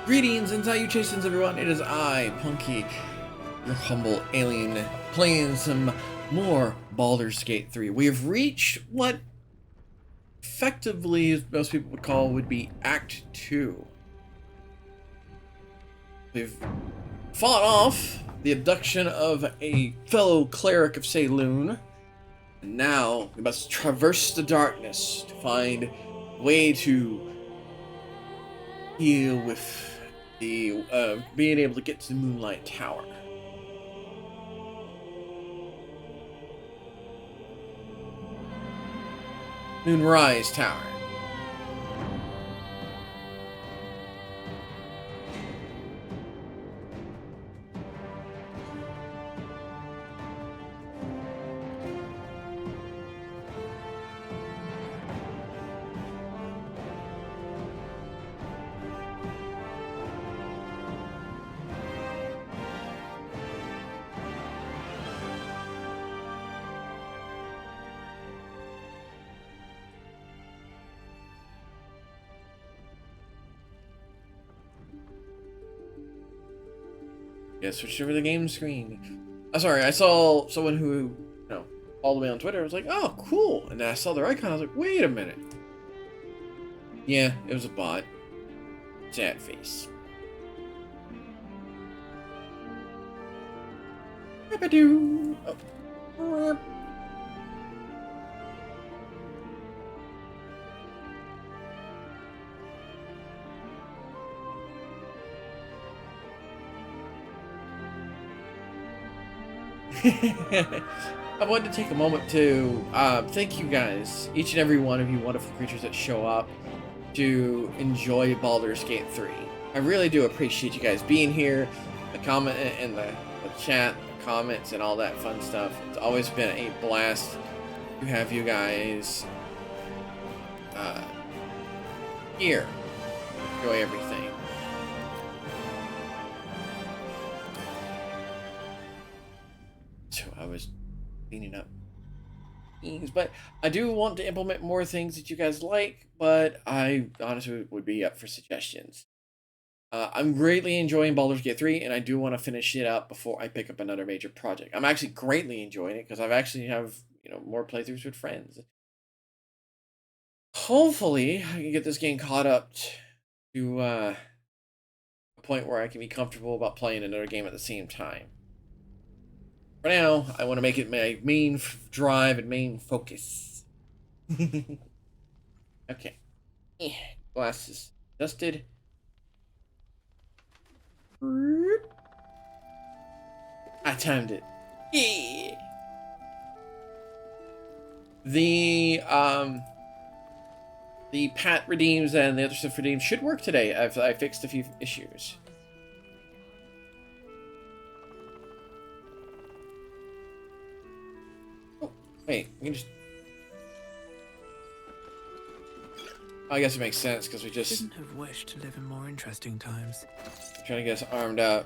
Greetings and salutations, everyone. It is I, Punkie, your humble alien, playing some more Baldur's Gate 3. We have reached what effectively most people would be Act 2. We've fought off the abduction of a fellow cleric of Saloon, and now we must traverse the darkness to find a way to deal with the being able to get to the Moonlight Tower. Moonrise Tower. Yeah, switched over the game screen. Oh, sorry, I saw someone who, followed me on Twitter. I was like, oh, cool. And then I saw their icon. I was like, wait a minute. Yeah, it was a bot. Sad face. Oh. I wanted to take a moment to thank you guys, each and every one of you wonderful creatures that show up to enjoy Baldur's Gate 3. I really do appreciate you guys being here, the comment and the chat, the comments, and all that fun stuff. It's always been a blast to have you guys here. Enjoy everything. So I was cleaning up things, but I do want to implement more things that you guys like, but I honestly would be up for suggestions. I'm greatly enjoying Baldur's Gate 3, and I do want to finish it up before I pick up another major project. I'm actually greatly enjoying it because I've actually have more playthroughs with friends. Hopefully, I can get this game caught up to a point where I can be comfortable about playing another game at the same time. For now, I want to make it my main drive and main focus. Okay. Glasses adjusted. I timed it. Yeah. The Pat redeems and the other stuff redeems should work today. I fixed a few issues. Oh, wait, we can just. I guess it makes sense because we just shouldn't have wished to live in more interesting times. Trying to get us armed up.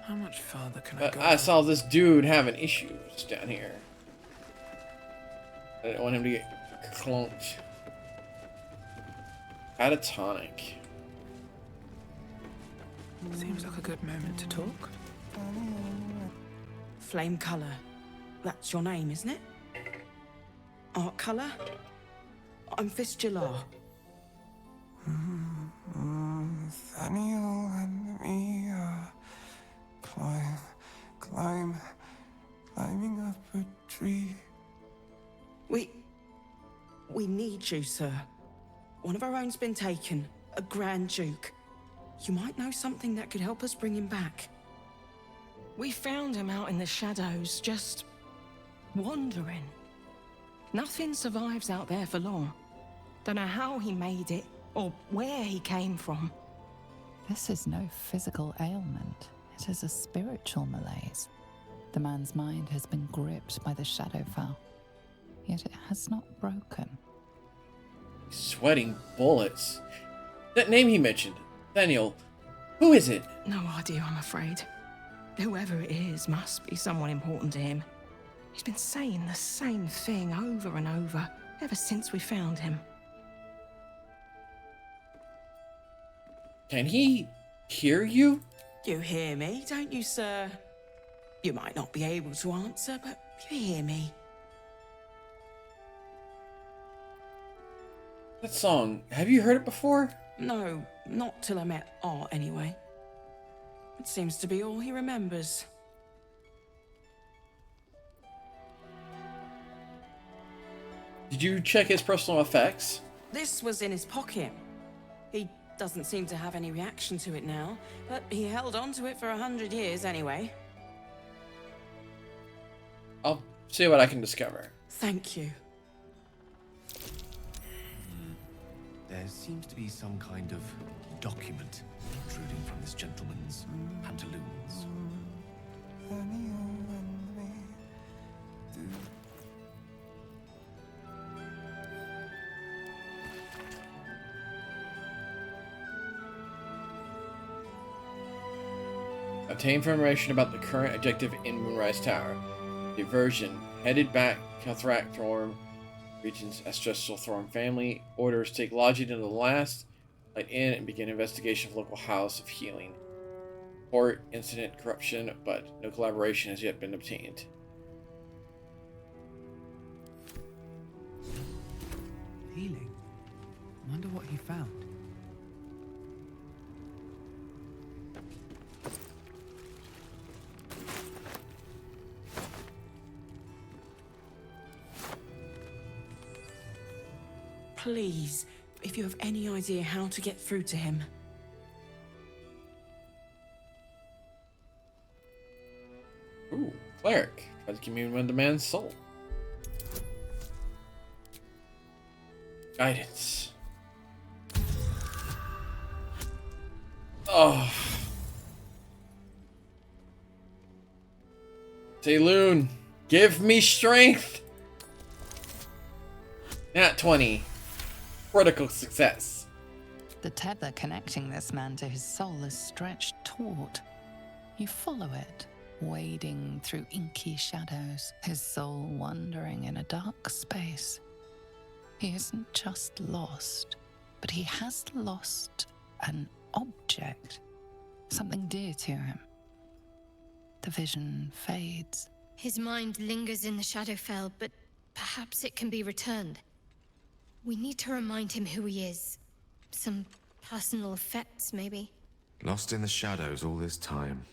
How much farther can I go? I saw this dude having issues down here. I didn't want him to get clunked. Catatonic. Seems like a good moment to talk. Flame colour. That's your name, isn't it? Art colour? I'm Fistula. Nathaniel and me climbing up a tree. We need you, sir. One of our own's been taken, a Grand Duke. You might know something that could help us bring him back. We found him out in the shadows, just wandering. Nothing survives out there for long. Don't know how he made it, or where he came from. This is no physical ailment. It is a spiritual malaise. The man's mind has been gripped by the Shadowfell, yet it has not broken. Sweating bullets. That name he mentioned, Daniel. Who is it? No idea, I'm afraid. Whoever it is must be someone important to him. He's been saying the same thing over and over, ever since we found him. Can he hear you? You hear me, don't you, sir? You might not be able to answer, but you hear me. That song, have you heard it before? No, not till I met Art, anyway. It seems to be all he remembers. Did you check his personal effects? This was in his pocket. He doesn't seem to have any reaction to it now, but he held on to it for 100 years anyway. I'll see what I can discover. Thank you. There seems to be some kind of document protruding from this gentleman's pantaloons. And you and me do. Obtain information about the current objective in Moonrise Tower. Diversion. Headed back Cathrak Thorm, region's ancestral Thorm family. Orders take lodging in the last light inn and begin investigation of local house of healing. Report incident corruption, but no collaboration has yet been obtained. Healing? Wonder what he found. Please, if you have any idea how to get through to him. Ooh, Cleric. Try to commune with the man's soul. Guidance. Oh. Saloon, give me strength. Nat 20. Critical success. The tether connecting this man to his soul is stretched taut. You follow it, wading through inky shadows, his soul wandering in a dark space. He isn't just lost, but he has lost an object, something dear to him. The vision fades. His mind lingers in the Shadowfell, but perhaps it can be returned. We need to remind him who he is. Some personal effects, maybe. Lost in the shadows all this time.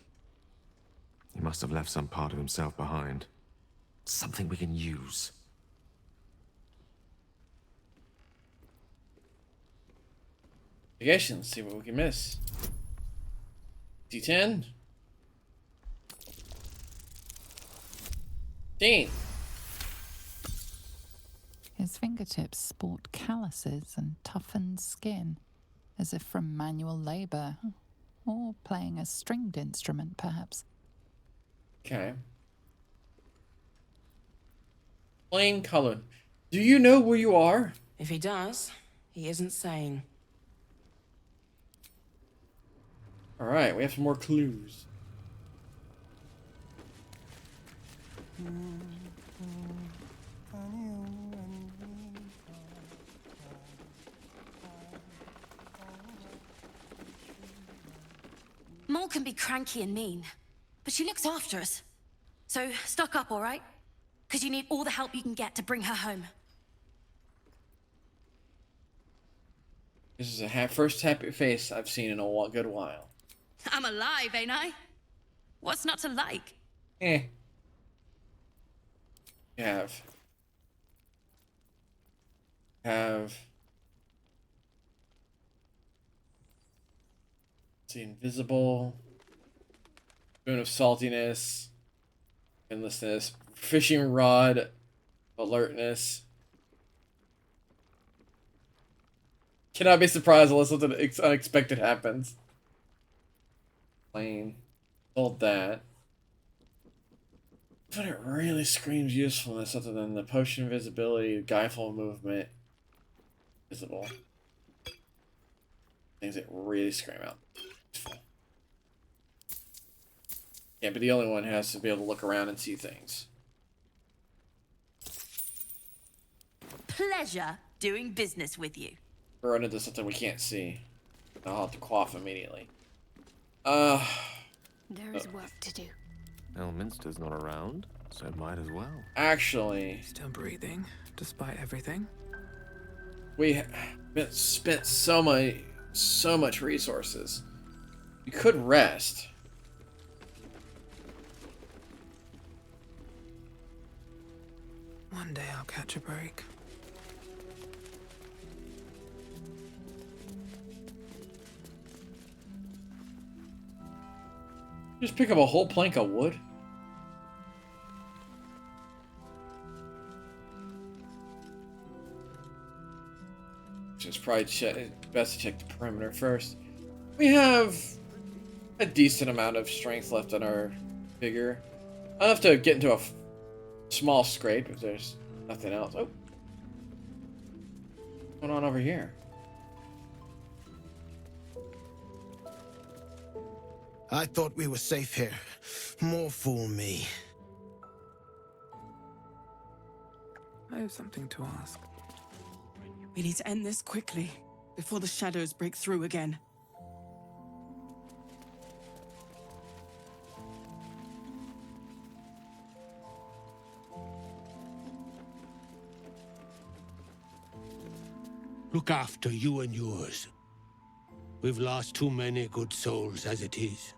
He must have left some part of himself behind. Something we can use. Investigation, see what we can miss. D10. 10. His fingertips sport calluses and toughened skin, as if from manual labor, or playing a stringed instrument, perhaps. Okay. Plain color. Do you know where you are? If he does, he isn't sane. Alright, we have some more clues. Mole can be cranky and mean, but she looks after us. So stock up, all right? Because you need all the help you can get to bring her home. This is the first happy face I've seen in a good while. I'm alive, ain't I? What's not to like? Eh. You have let's see, invisible, spoon of saltiness, endlessness, fishing rod, alertness. Cannot be surprised unless something unexpected happens. Plain. Hold that. But it really screams usefulness other than the potion invisibility, guileful movement, visible. Things that really scream out. Useful. Yeah, but the only one has to be able to look around and see things. Pleasure doing business with you. We're into something we can't see. I'll have to quaff immediately. There is work to do. Elminster's not around, so might as well. Actually, Still breathing, despite everything. we spent so much resources. We could rest. One day I'll catch a break. Just pick up a whole plank of wood. Just probably best to check the perimeter first. We have a decent amount of strength left on our figure. Enough to get into a small scrape if there's nothing else. Oh. What's going on over here? I thought we were safe here. More fool me. I have something to ask. We need to end this quickly, before the shadows break through again. Look after you and yours. We've lost too many good souls as it is.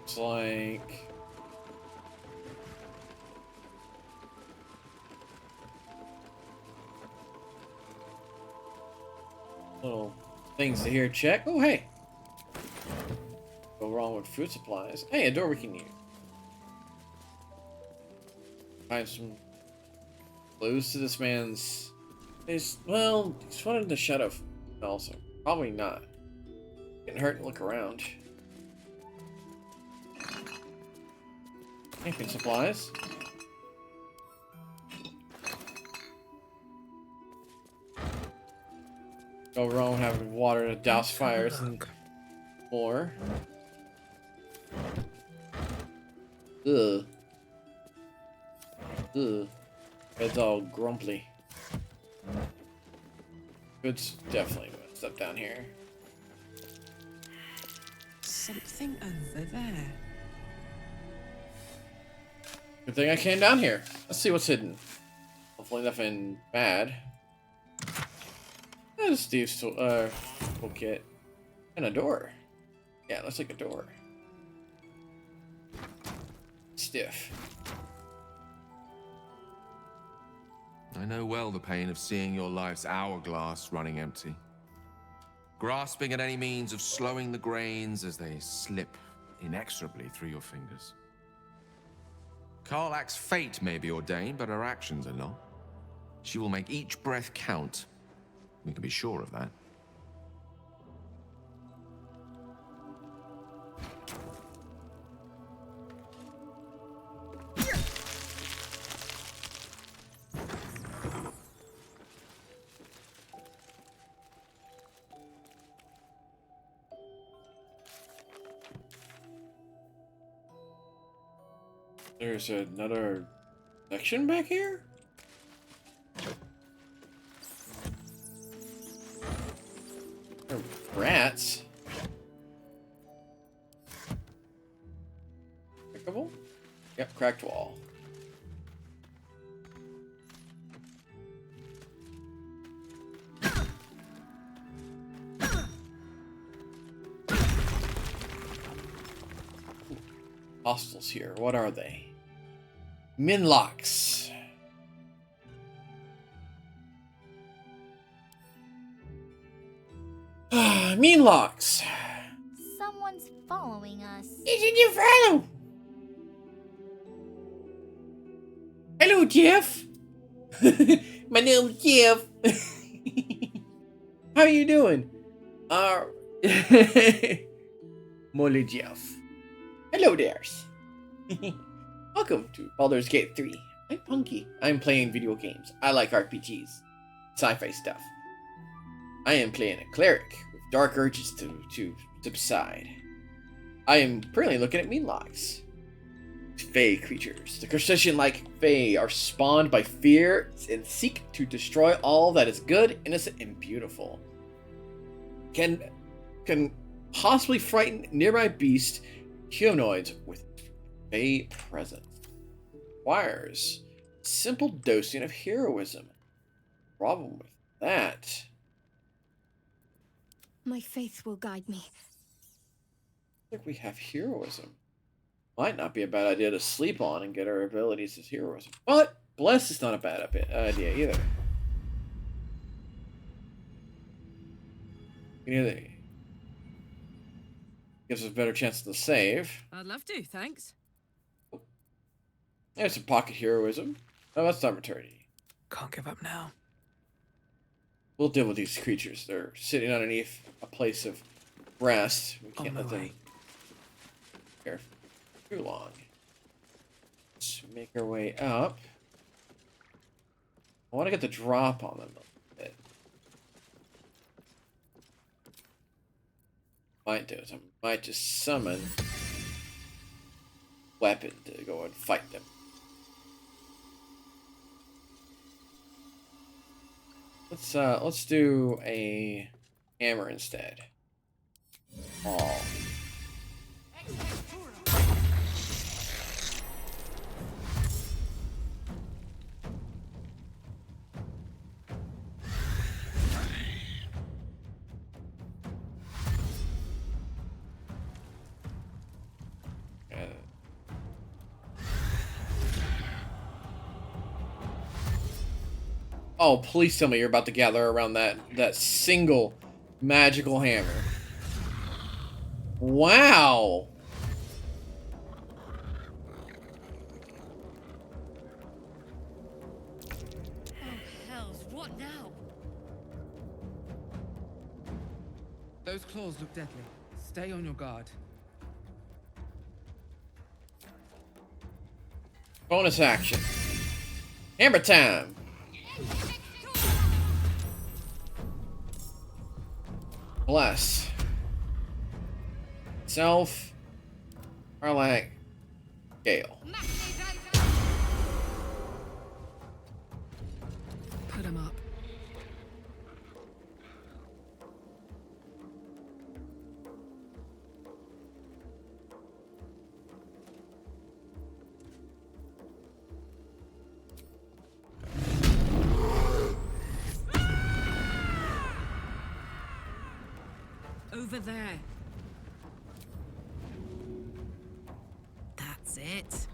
It's like... little things to here check. Oh, hey! Go wrong with food supplies. Hey, a door we can use. Find some clues to this man's... well, he's one in the shadow also. Probably not. Getting hurt and look around. Camping supplies. Go wrong with having water to douse fires and more. Ugh. Ugh. It's all grumpy. It's definitely messed up down here. Something over there. Good thing I came down here. Let's see what's hidden. Hopefully nothing bad. There's Steve's toolkit. And a door. Yeah, looks like a door. Stiff. I know well the pain of seeing your life's hourglass running empty. Grasping at any means of slowing the grains as they slip inexorably through your fingers. Karlach's fate may be ordained, but her actions are not. She will make each breath count. We can be sure of that. There's another section back here? They're rats. Pickable? Yep, cracked wall. Hostiles here. What are they? Minlocks. Minlocks. Someone's following us. Did you follow? Hello, Jeff. My name's Jeff. How you doing? Molly Jeff. Hello there. Welcome to Baldur's Gate 3. I'm Punkie. I'm playing video games. I like RPGs. Sci-fi stuff. I am playing a cleric with dark urges to subside. I am currently looking at Meanlocks. Fey creatures. The crustacean-like Fey are spawned by fear and seek to destroy all that is good, innocent, and beautiful. Can possibly frighten nearby beasts, humanoids with Fey presence. Requires simple dosing of heroism. Problem with that. My faith will guide me. I think we have heroism. Might not be a bad idea to sleep on and get our abilities as heroism. But bless is not a bad idea either. Gives us a better chance to save. I'd love to, thanks. There's some pocket heroism. Oh, that's not eternity. Can't give up now. We'll deal with these creatures. They're sitting underneath a place of rest. We can't let them here for too long. Let's make our way up. I want to get the drop on them a little bit. Might do is I might just summon weapon to go and fight them. Let's do a hammer instead. Oh. Oh, please tell me you're about to gather around that single magical hammer. Wow. Oh, hells, what now? Those claws look deadly. Stay on your guard. Bonus action. Hammer time. Bless. Self. Arlac. Gale. Put him up. Over there. That's it.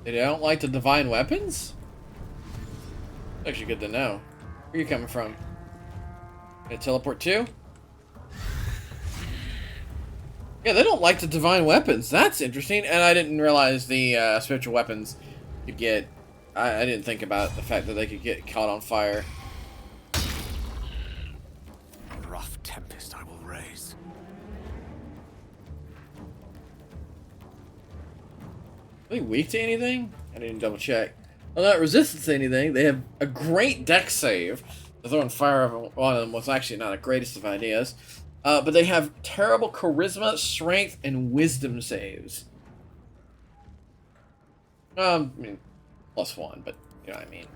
They don't like the divine weapons? Actually good to know. Where are you coming from? Gonna teleport too? Yeah, they don't like the divine weapons. That's interesting. And I didn't realize the spiritual weapons could get... I didn't think about the fact that they could get caught on fire. A rough tempest I will raise. Are they weak to anything? I didn't double check. Well, not resistant to anything. They have a great dex save. Throwing fire over one of them was actually not the greatest of ideas. But they have terrible charisma, strength, and wisdom saves. I mean, +1, but you know what I mean.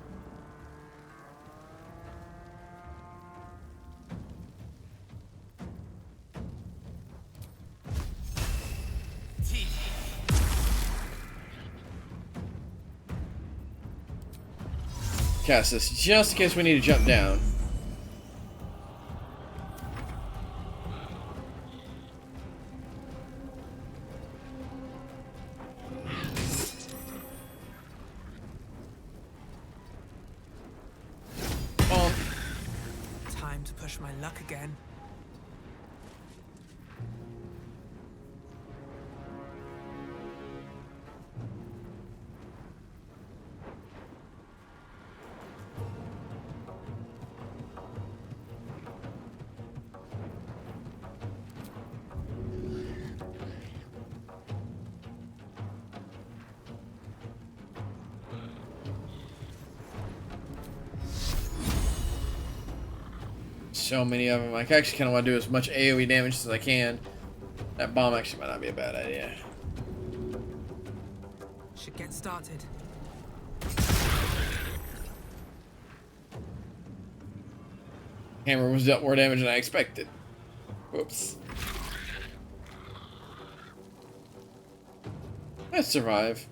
Cast this just in case we need to jump down. Time to push my luck again. so many of them. I actually kind of want to do as much AoE damage as I can. That bomb actually might not be a bad idea. Should get started. Hammer was dealt more damage than I expected. Whoops. I survive.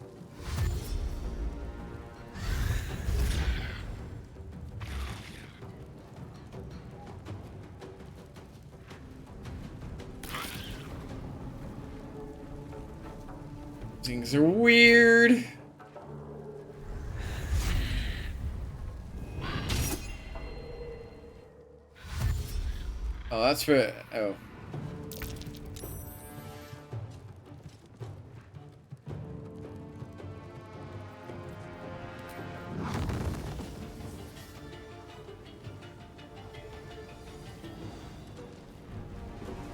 Things are weird. Oh, that's for... Oh.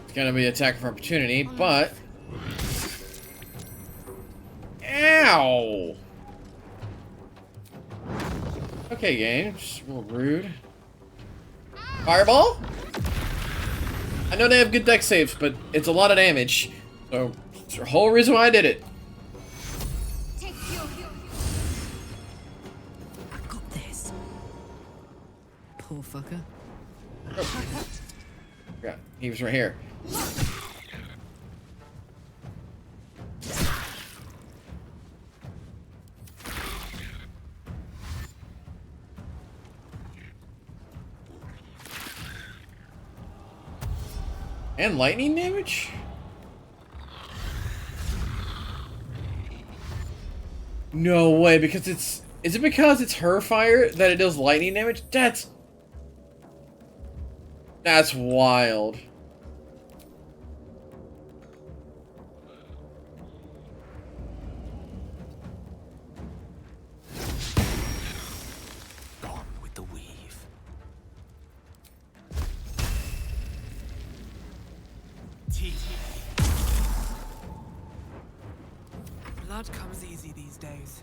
It's gonna be attack of opportunity, but... Ow! Okay, game. Just a little rude. Fireball? I know they have good deck saves, but it's a lot of damage. So, it's the whole reason why I did it. I got this. Poor fucker. Oh. Yeah, he was right here. And lightning damage? No way, because it's... Is it because it's her fire that it does lightning damage? That's wild. Gone with the weave. Blood comes easy these days.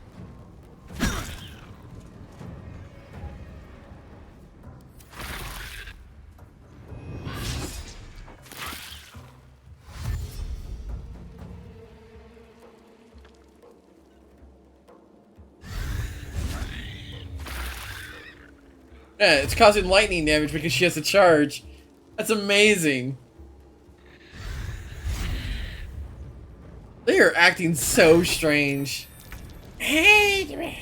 Yeah, it's causing lightning damage because she has to charge. That's amazing. They are acting so strange. Hey!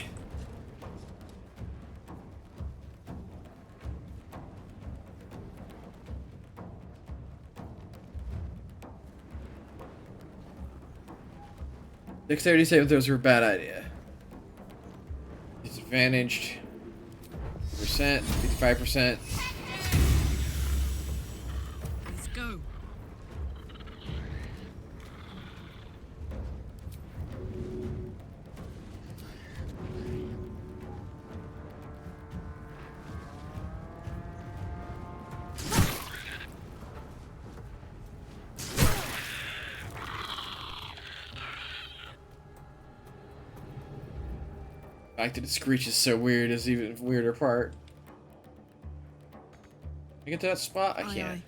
Dexterity saving throws were a bad idea. Disadvantaged. 55%. Let's go. The fact that it screeches so weird is even a weirder part. Can I get to that spot? I can't.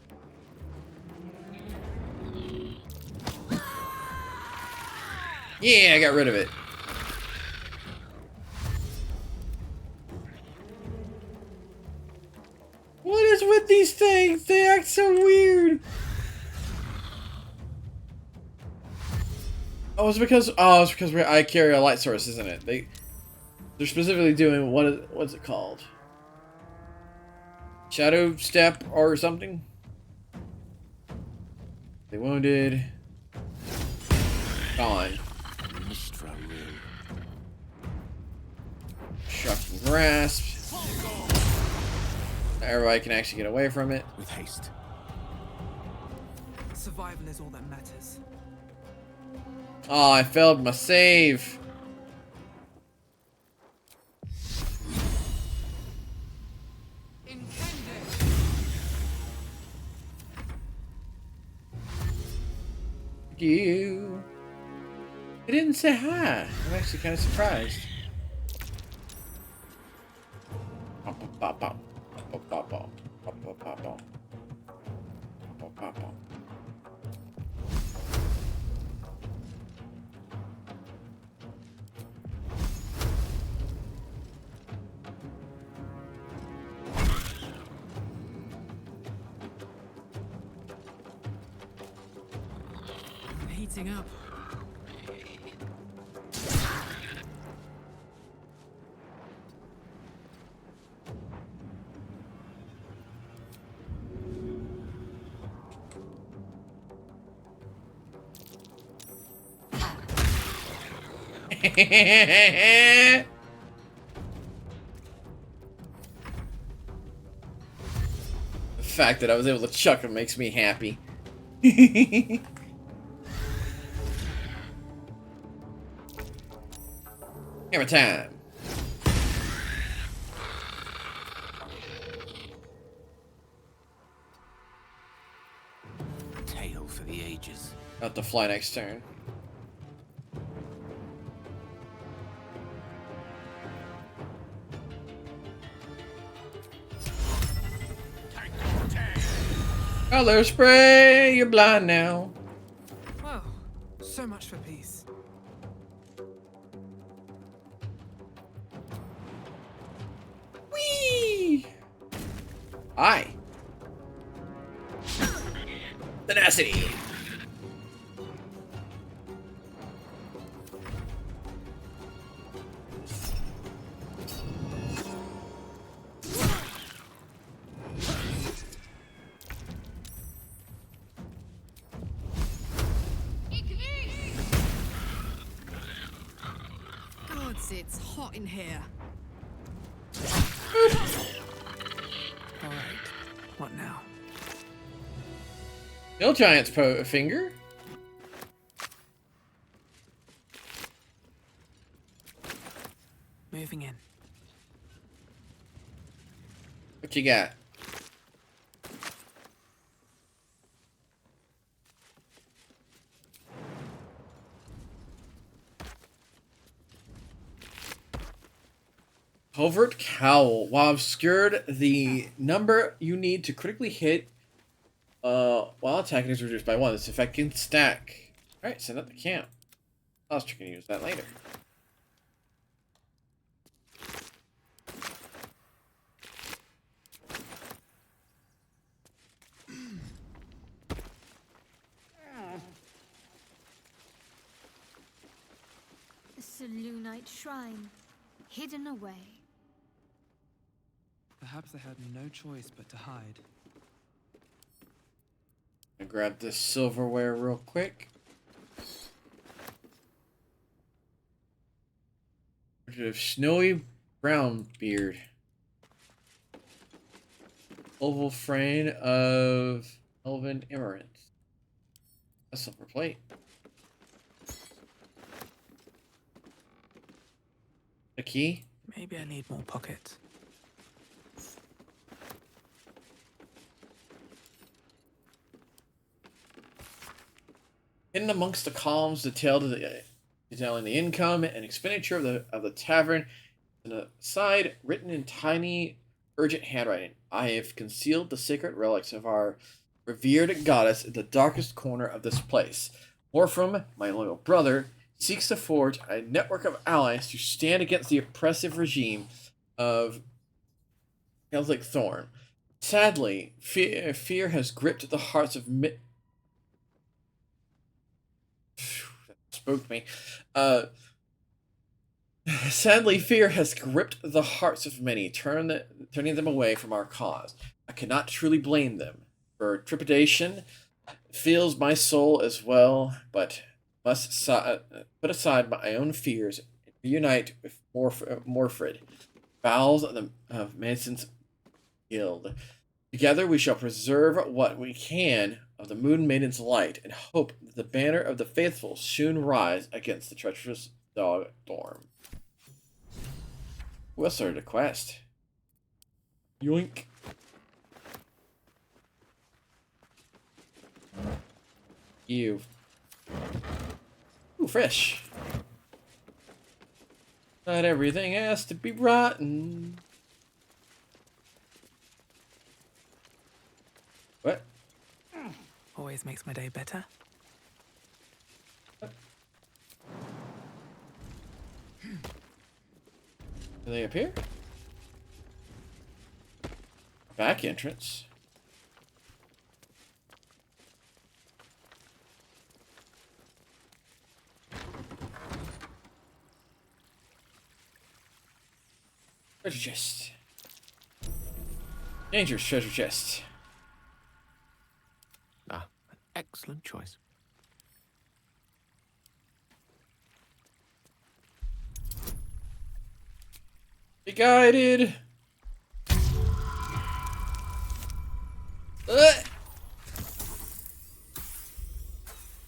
Yeah, I got rid of it. What is with these things? They act so weird. Oh, it's because I carry a light source, isn't it? They're specifically doing what's it called? Shadow step or something? They wounded. Gone. Shocking grasp. Everybody can actually get away from it. With haste. Survival is all that matters. Oh, I failed my save. You. They didn't say hi. I'm actually kind of surprised. heating up. The fact that I was able to chuck him makes me happy. Hammer time. Tale for the ages. About to fly next turn. Color spray, you're blind now. Well, so much for peace. Whee! Hi. Tenacity. Gods, it's hot in here. Alright, what now? No giant's finger. Moving in. What you got? Covert Cowl. While obscured, the number you need to critically hit while attacking is reduced by 1. This effect can stack. Alright, send out the camp. I was going to use that later. The Selûnite shrine, hidden away. Perhaps they had no choice but to hide. I grab this silverware real quick. Snowy brown beard. Oval frame of elven emeralds. A silver plate. A key. Maybe I need more pockets. Hidden amongst the columns detailing the income and expenditure of the tavern, and a side written in tiny, urgent handwriting. I have concealed the sacred relics of our revered goddess in the darkest corner of this place. Morphram, my loyal brother, seeks to forge a network of allies to stand against the oppressive regime of Celtic Thorn. Sadly, fear has gripped the hearts of spoke me. Sadly, fear has gripped the hearts of many, turning them away from our cause. I cannot truly blame them, for trepidation fills my soul as well, but must put aside my own fears and reunite with Morfred, bowels of Manson's guild. Together we shall preserve what we can of the Moon Maiden's light, and hope that the banner of the faithful soon rise against the treacherous dog storm. Who else started a quest? Yoink. You. Ooh, fresh. Not everything has to be rotten. What? Always makes my day better. Do they appear? Back entrance. Treasure chest. Dangerous treasure chest. Ah, an excellent choice. Be guided.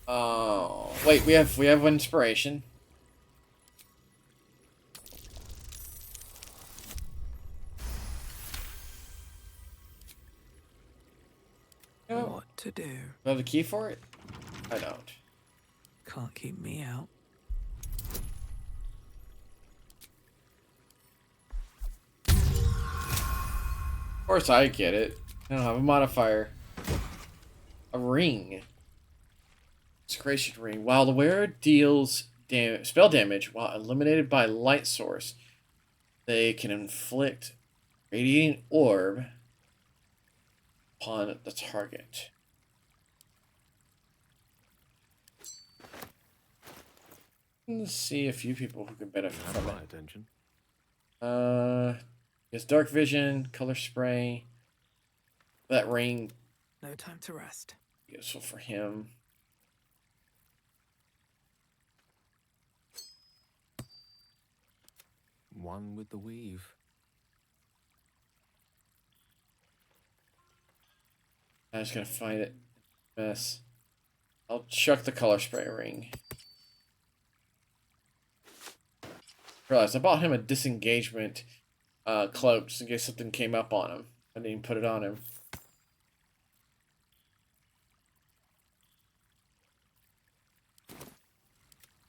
Oh, wait, we have inspiration. What to do? Do I have the key for it? I don't. Can't keep me out. Of course I get it. I don't have a modifier. A ring. Consecration ring. While the wearer deals spell damage while illuminated by light source, they can inflict radiating orb upon the target. Let's see a few people who can benefit from My it. attention. Yes, dark vision, color spray. That ring No time to rest. useful for him. One with the weave. I'm just gonna find it. Mess. I'll chuck the color spray ring. Realized I bought him a disengagement cloak just in case something came up on him. I didn't even put it on him.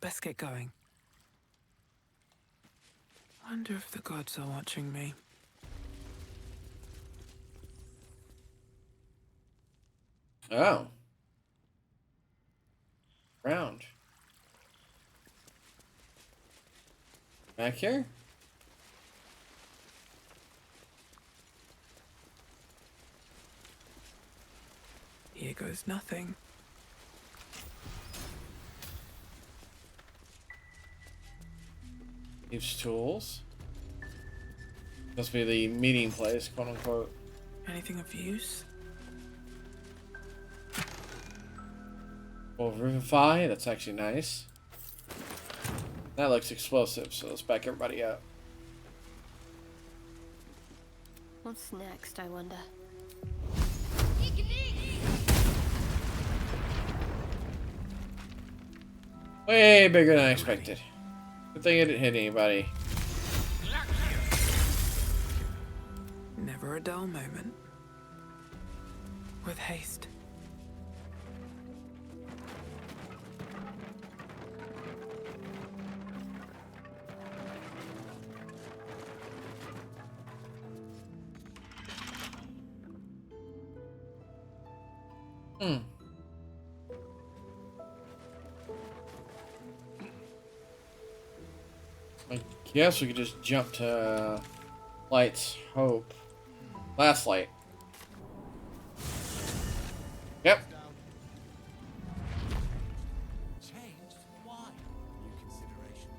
Best get going. Wonder if the gods are watching me. Oh. Round. Back here? Here goes nothing. Thieves' tools. Must be the meeting place, quote unquote. Anything of use? Well, Revivify, that's actually nice. That looks explosive, so let's back everybody up. What's next, I wonder? Way bigger than I expected. Good thing it didn't hit anybody. Never a dull moment. With haste. I guess we could just jump to Light's Hope. Last light. Yep. Changed? Why? New considerations.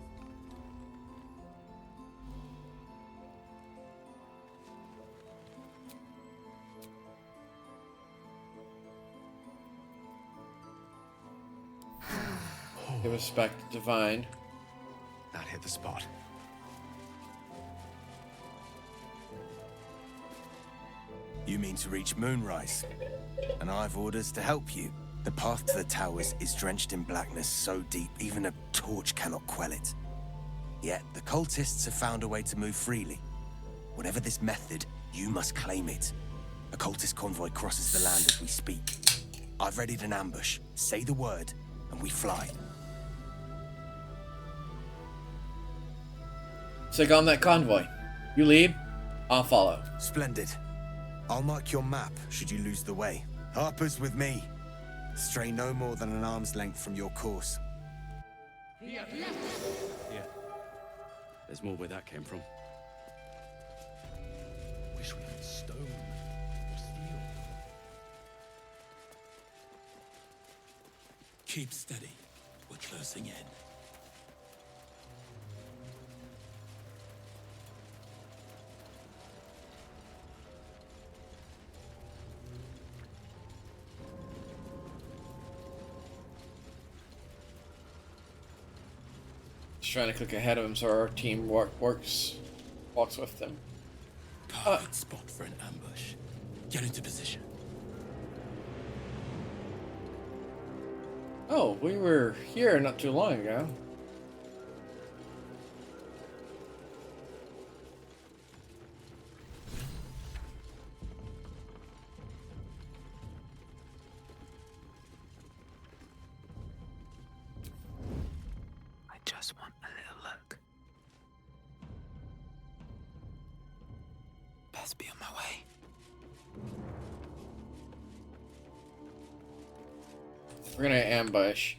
Give us back to Divine. That hit the spot. You mean to reach Moonrise? And I've orders to help you. The path to the towers is drenched in blackness so deep even a torch cannot quell it. Yet the cultists have found a way to move freely. Whatever this method, you must claim it. A cultist convoy crosses the land as we speak. I've readied an ambush. Say the word, and we fly. Take on that convoy. You lead, I'll follow. Splendid. I'll mark your map should you lose the way. Harper's with me. Stray no more than an arm's length from your course. Yeah. There's more where that came from. Wish we had stone or steel. Keep steady. We're closing in. trying to click ahead of him so our team walks with them. Perfect spot for an ambush. Get into position. Oh, we were here not too long ago. I just want a little look. Best be on my way. We're gonna ambush.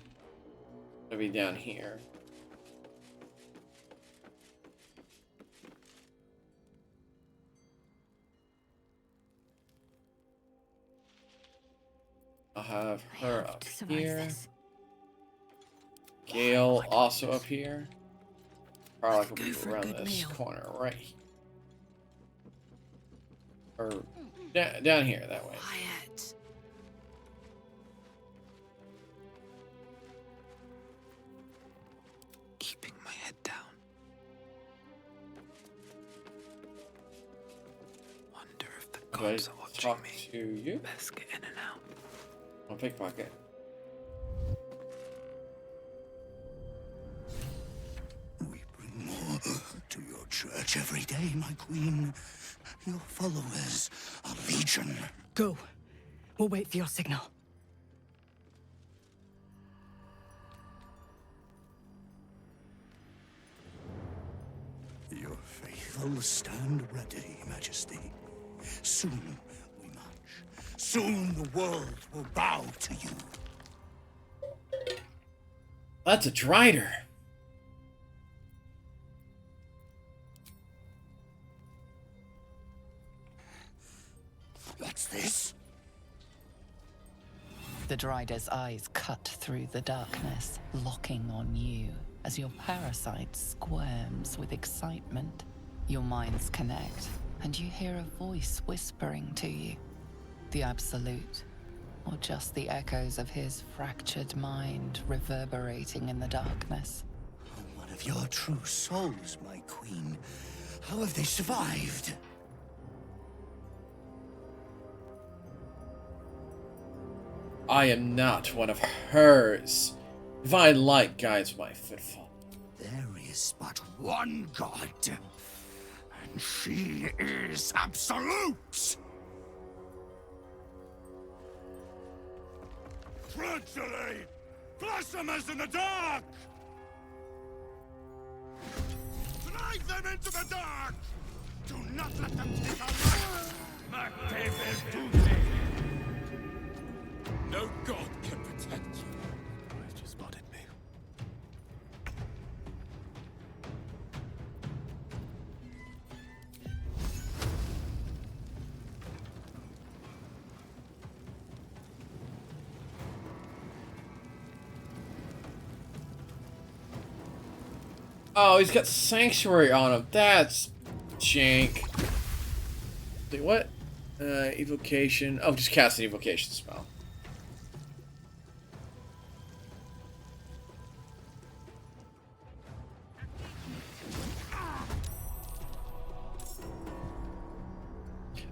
It'll be down here. I'll have her up here. Gale also up here. Cleric will be around this corner, right? Or down here, that way. Quiet. Keeping my head down. Wonder if the cops are watching me. To you. Best get in and out. I'll pickpocket. We bring more to your church every day, my queen. Your followers are legion. Go. We'll wait for your signal. Your faithful stand ready, Majesty. Soon we march. Soon the world will bow to you. That's a Drider. What's this? The Drider's eyes cut through the darkness, locking on you as your parasite squirms with excitement. Your minds connect, and you hear a voice whispering to you. The Absolute, or just the echoes of his fractured mind reverberating in the darkness. One of your true souls, my queen. How have they survived? I am not one of hers. Divine light guides my footfall. There is but one god, and she is absolute! Treachery! Blasphemous in the dark! Drive them into the dark! Do not let them take our life! No god can protect you. I just spotted me. Oh, he's got Sanctuary on him. That's jank. Wait, what? Evocation. Oh, just cast an evocation spell.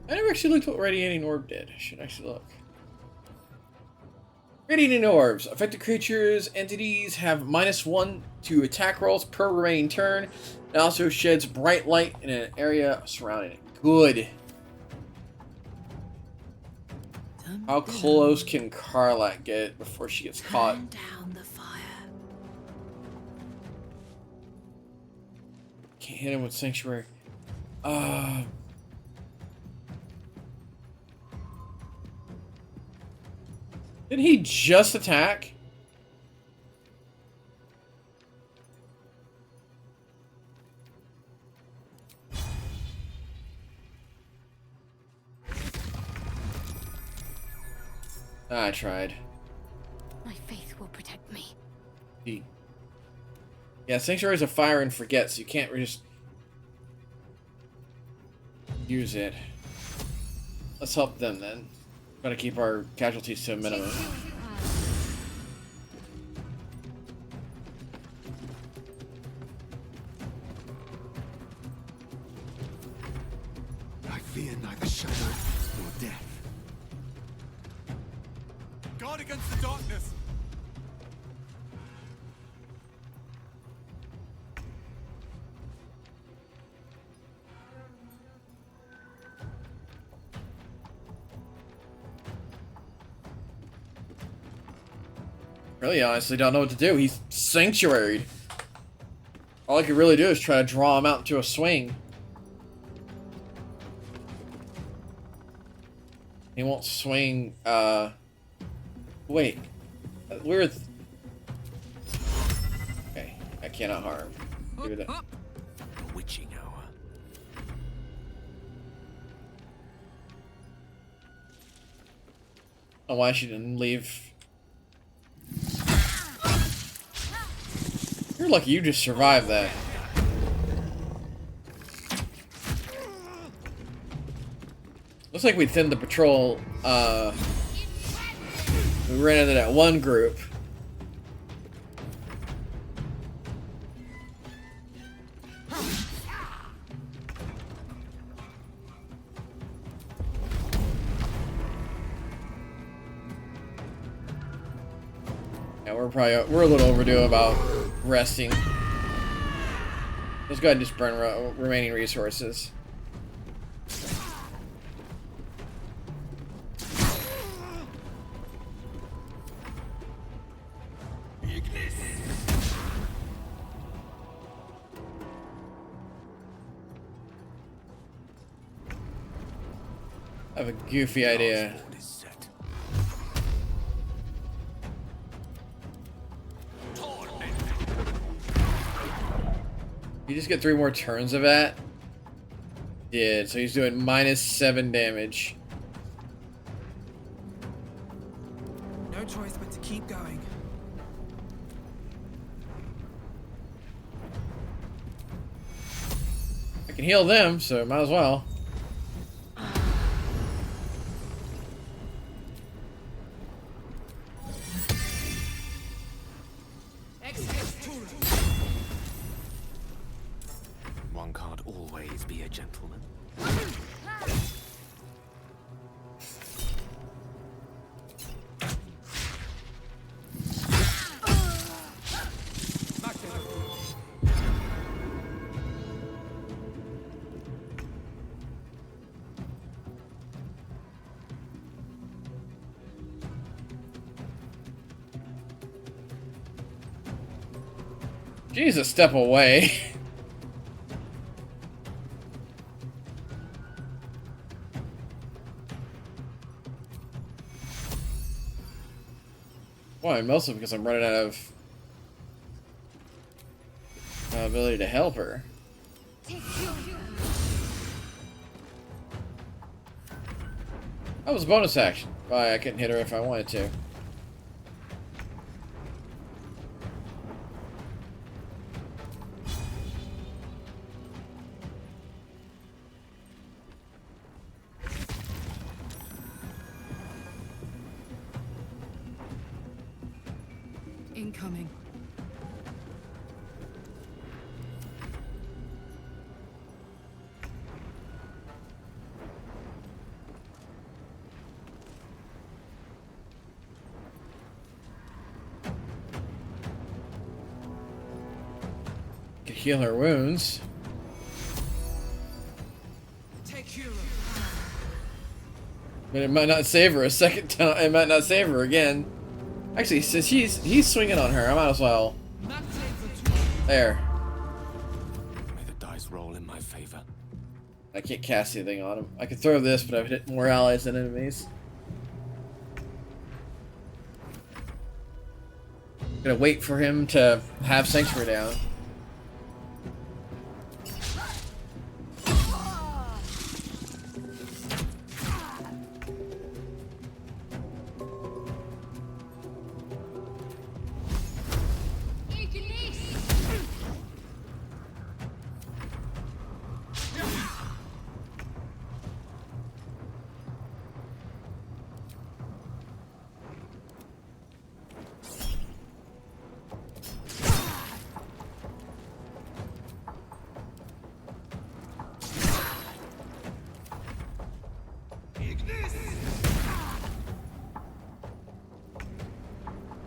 I never actually looked what Radiating Orb did. I should actually look. Radiating Orbs. Affected creatures, entities have -1 to attack rolls per remaining turn. It also sheds bright light in an area surrounding it. Good. How close can Karlak get before she gets caught? Turn down the fire. Can't hit him with Sanctuary. Did he just attack? I tried. My faith will protect me. Yeah, Sanctuary is a fire and forget, so you can't just use it. Let's help them then. Gotta keep our casualties to a minimum. darkness. Really, honestly, don't know what to do. He's sanctuaried. All I could really do is try to draw him out into a swing. He won't swing, wait. We're... Okay, I cannot harm. Give it a... The witching hour. Oh, why she didn't leave. You're lucky you just survived that. Looks like we thinned the patrol. We ran into that one group. Yeah, we're a little overdue about resting. Let's go ahead and just burn remaining resources. I have a goofy idea. You just get 3 more turns of that? Did, so he's doing -7 damage. No choice but to keep going. I can heal them, so might as well. One can't always be a gentleman. Jesus, step away. Why? Mostly because I'm running out of ability to help her. That was a bonus action. Why, I couldn't hit her if I wanted to. Incoming. Could heal her wounds. Take hero. But it might not save her a second time. It might not save her again. Actually, since he's swinging on her, I might as well. There. May the dice roll in my favor. I can't cast anything on him. I could throw this, but I've hit more allies than enemies. Gonna wait for him to have Sanctuary down.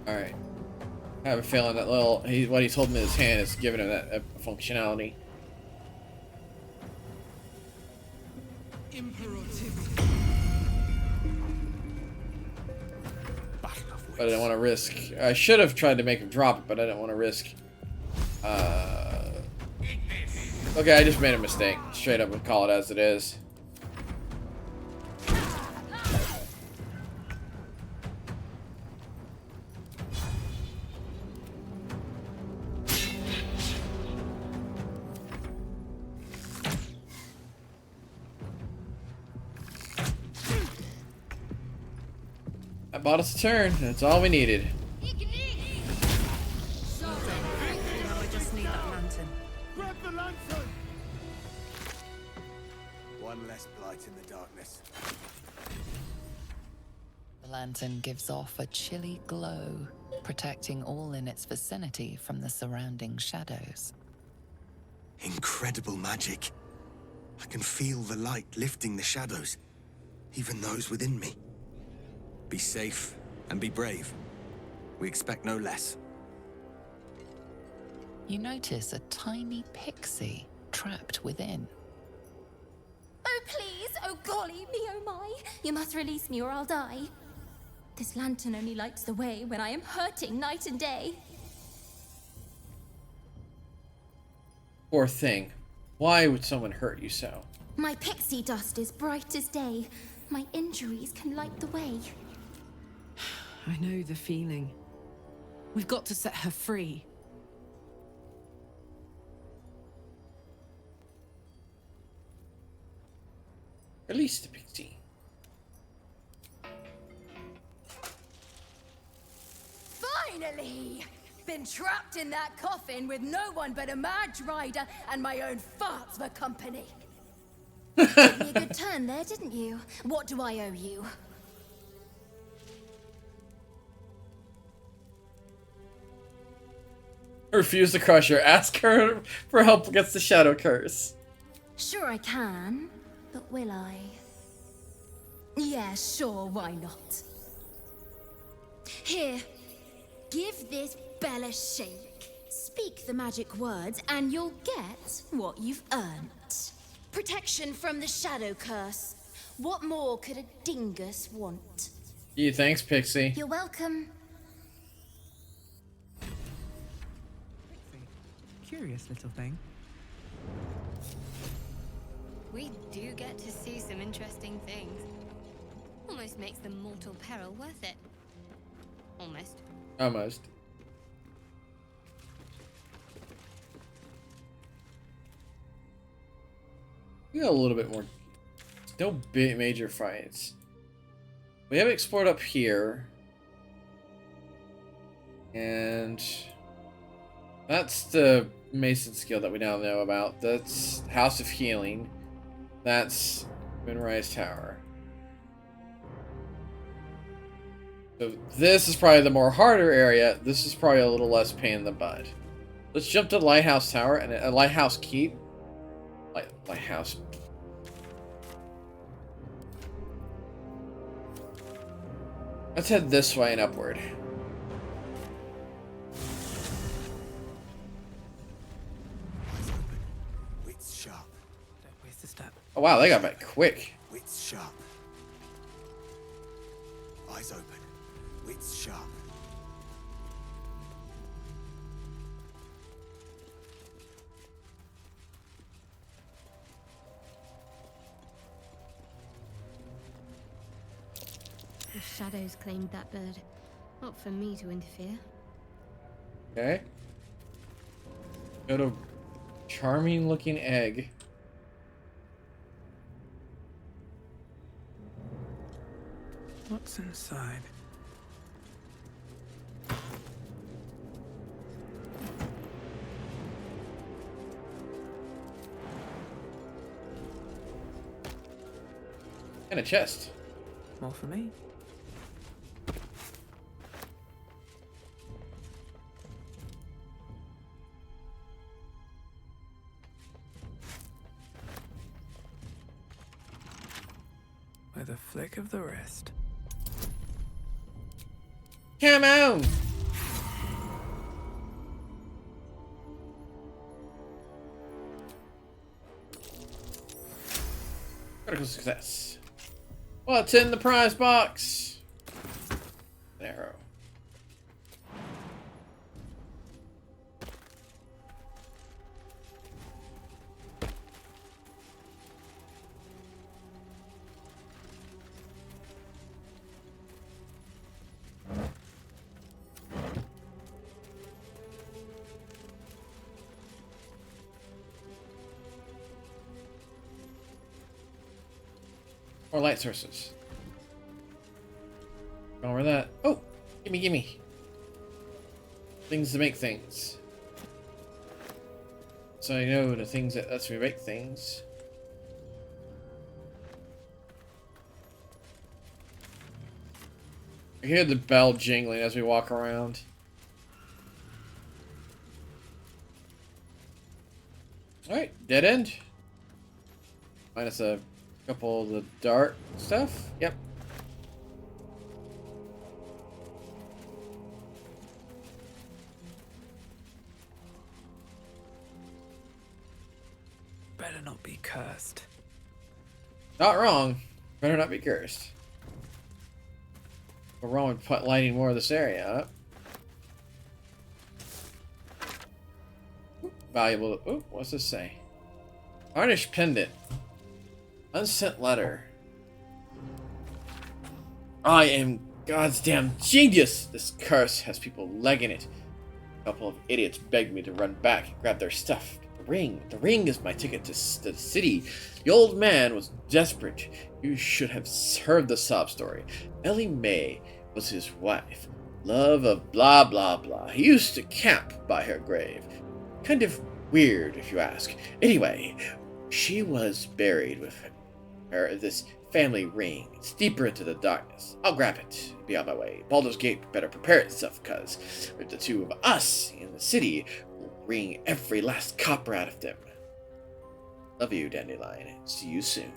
Alright. I have a feeling that what he's holding in his hand is giving him that functionality. But I didn't want to risk. I should have tried to make him drop it, but I didn't want to risk. Okay, I just made a mistake. Straight up and call it as it is. I bought us a turn. That's all we needed. I just need that lantern. Grab the lantern! One less blight in the darkness. The lantern gives off a chilly glow, protecting all in its vicinity from the surrounding shadows. Incredible magic. I can feel the light lifting the shadows, even those within me. Be safe and be brave. We expect no less. You notice a tiny pixie trapped within. Oh, please! Oh, golly me, oh my! You must release me or I'll die. This lantern only lights the way when I am hurting night and day. Poor thing. Why would someone hurt you so? My pixie dust is bright as day. My injuries can light the way. I know the feeling. We've got to set her free. Release the pixie. Finally! Been trapped in that coffin with no one but a Madge Rider and my own farts for company. Did me a good turn there, didn't you? What do I owe you? Refuse to crush her. Ask her for help against the shadow curse. Sure I can, but will I? Yeah, sure, why not? Here, give this bell a shake. Speak the magic words and you'll get what you've earned. Protection from the shadow curse. What more could a dingus want? Gee, thanks, Pixie. You're welcome. Curious little thing. We do get to see some interesting things. Almost makes the mortal peril worth it. Almost. Almost. We got a little bit more. No big major fights. We haven't explored up here. And that's the Mason skill that we now know about. That's House of Healing. That's Moonrise Tower. So this is probably the more harder area. This is probably a little less pain in the butt. Let's jump to the Lighthouse Tower and a Lighthouse Keep. Lighthouse. Let's head this way and upward. Wits sharp. Don't waste a step. Oh wow, they got back quick. Wits sharp. Eyes open. Wits sharp. The shadows claimed that bird. Not for me to interfere. Okay. Got a charming looking egg. What's inside? And a chest. More for me? With a flick of the wrist. Come on! Critical success. What's in the prize box? An arrow. More light sources. Over that. Oh, gimme, gimme. Things to make things. So I know the things that lets me make things. I hear the bell jingling as we walk around. Alright, dead end. Minus a couple of the dark stuff. Yep. Better not be cursed. Not wrong. Better not be cursed. We're wrong with lighting more of this area up. Valuable. Oh, what's this say? Varnished pendant. Unsent letter. I am God's damn genius! This curse has people legging it. A couple of idiots begged me to run back and grab their stuff. The ring is my ticket to the city. The old man was desperate. You should have heard the sob story. Ellie Mae was his wife. Love of blah blah blah. He used to camp by her grave. Kind of weird, if you ask. Anyway, she was buried with her this family ring. It's deeper into the darkness. I'll grab it. Be on my way. Baldur's Gate better prepare itself, cuz with the two of us in the city, we'll wring every last copper out of them. Love you, Dandelion. See you soon.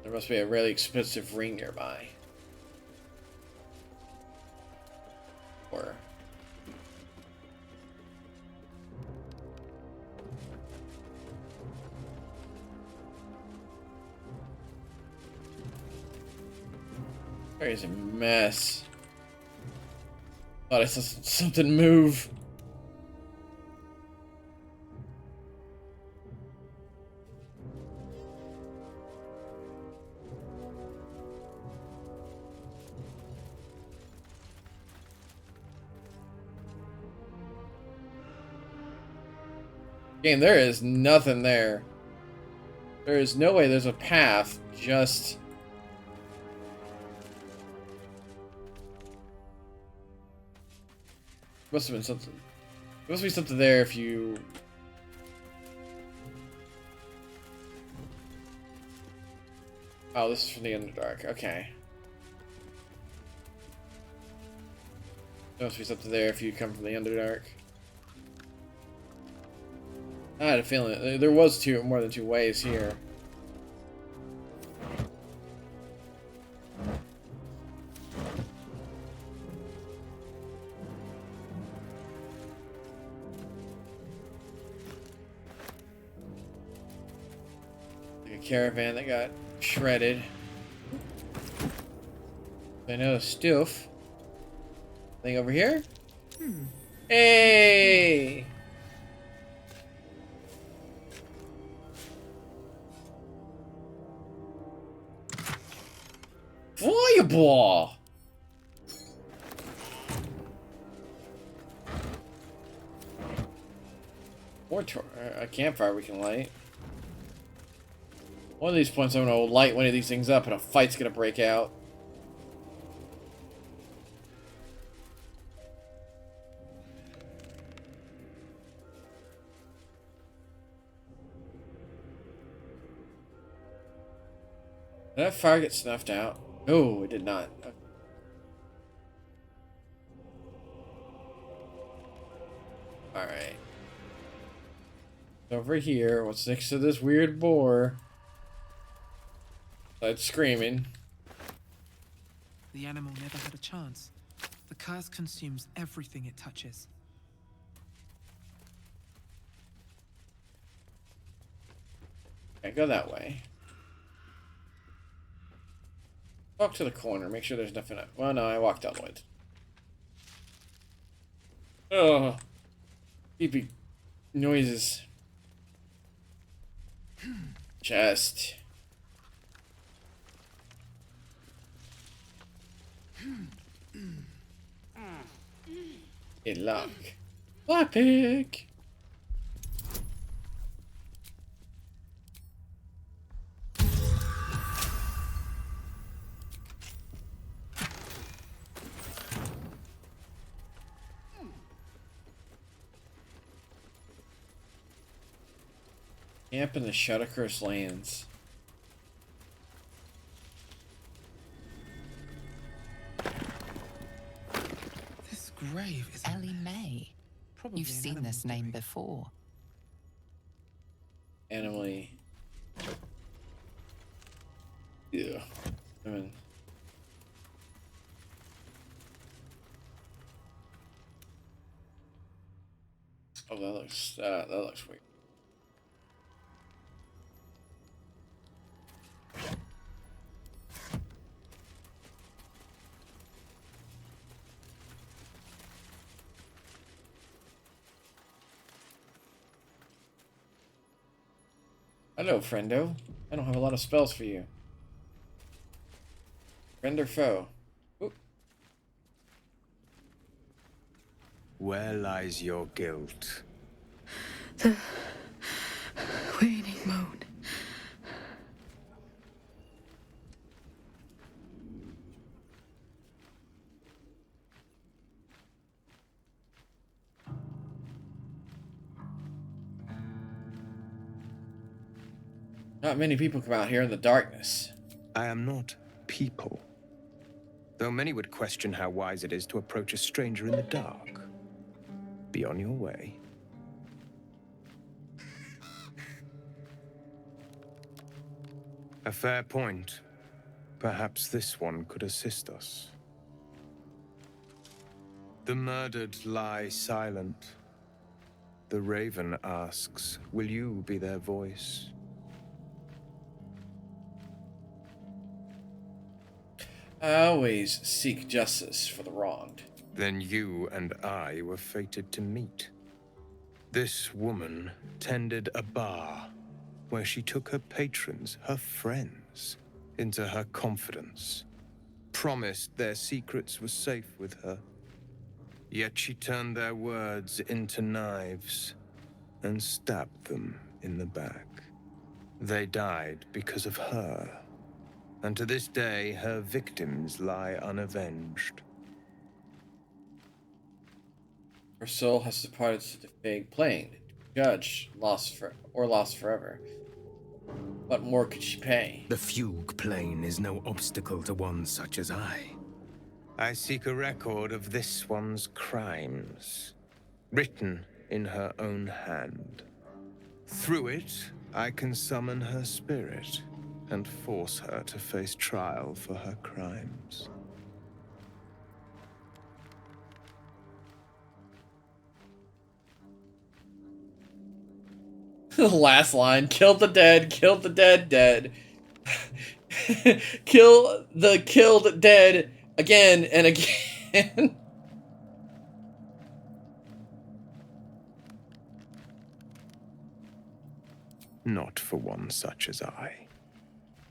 There must be a really expensive ring nearby. Or there's a mess. Thought I saw something move. Game, there is nothing there. There is no way there's a path, just... Must have been something. There must be something there if you... Oh, this is from the Underdark. Okay. There must be something there if you come from the Underdark. I had a feeling there was more than two ways here. Like a caravan that got shredded. I know stuff. Thing over here? Hey! Fireball! Or a campfire we can light. One of these points I'm gonna light one of these things up and a fight's gonna break out. Did that fire get snuffed out? No, it did not. Alright. Over here, what's next to this weird boar? That's screaming. The animal never had a chance. The curse consumes everything it touches. Okay, go that way. Walk to the corner. Make sure there's nothing up. Well, no, I walked all the way. Oh, creepy noises. Chest. A lock. Lockpick. Camp in the Shadowcurse lands. This grave is Ellie May. probably You've an seen animal this name grave. before. Animally. Yeah. I mean. Oh, that looks weird. Hello, friendo. I don't have a lot of spells for you. Friend or foe? Ooh. Where lies your guilt? The waning moon. Not many people come out here in the darkness. I am not people. Though many would question how wise it is to approach a stranger in the dark. Be on your way. A fair point. Perhaps this one could assist us. The murdered lie silent. The raven asks, will you be their voice? I always seek justice for the wronged. Then you and I were fated to meet. This woman tended a bar where she took her patrons, her friends, into her confidence, promised their secrets were safe with her. Yet she turned their words into knives and stabbed them in the back. They died because of her, and to this day her victims lie unavenged. Her soul has departed to the vague plane, judged, lost forever. What more could she pay? The fugue plane is no obstacle to one such as I. I seek a record of this one's crimes, written in her own hand. Through it, I can summon her spirit and force her to face trial for her crimes. Last line, killed the dead, dead. Kill the killed dead again and again. Not for one such as I.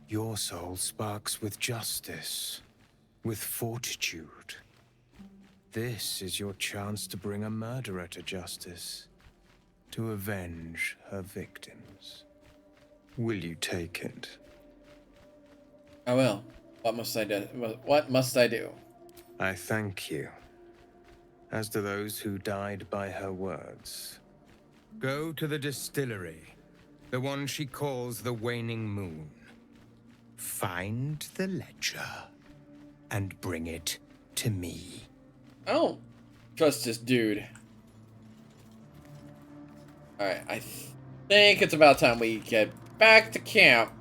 Your soul sparks with justice, with fortitude. This is your chance to bring a murderer to justice, to avenge her victims. Will you take it? I will. What must I do? What must I do? I thank you, as do those who died by her words. Go to the distillery, the one she calls the Waning Moon. Find the ledger and bring it to me. I don't trust this dude. Alright, I think it's about time we get back to camp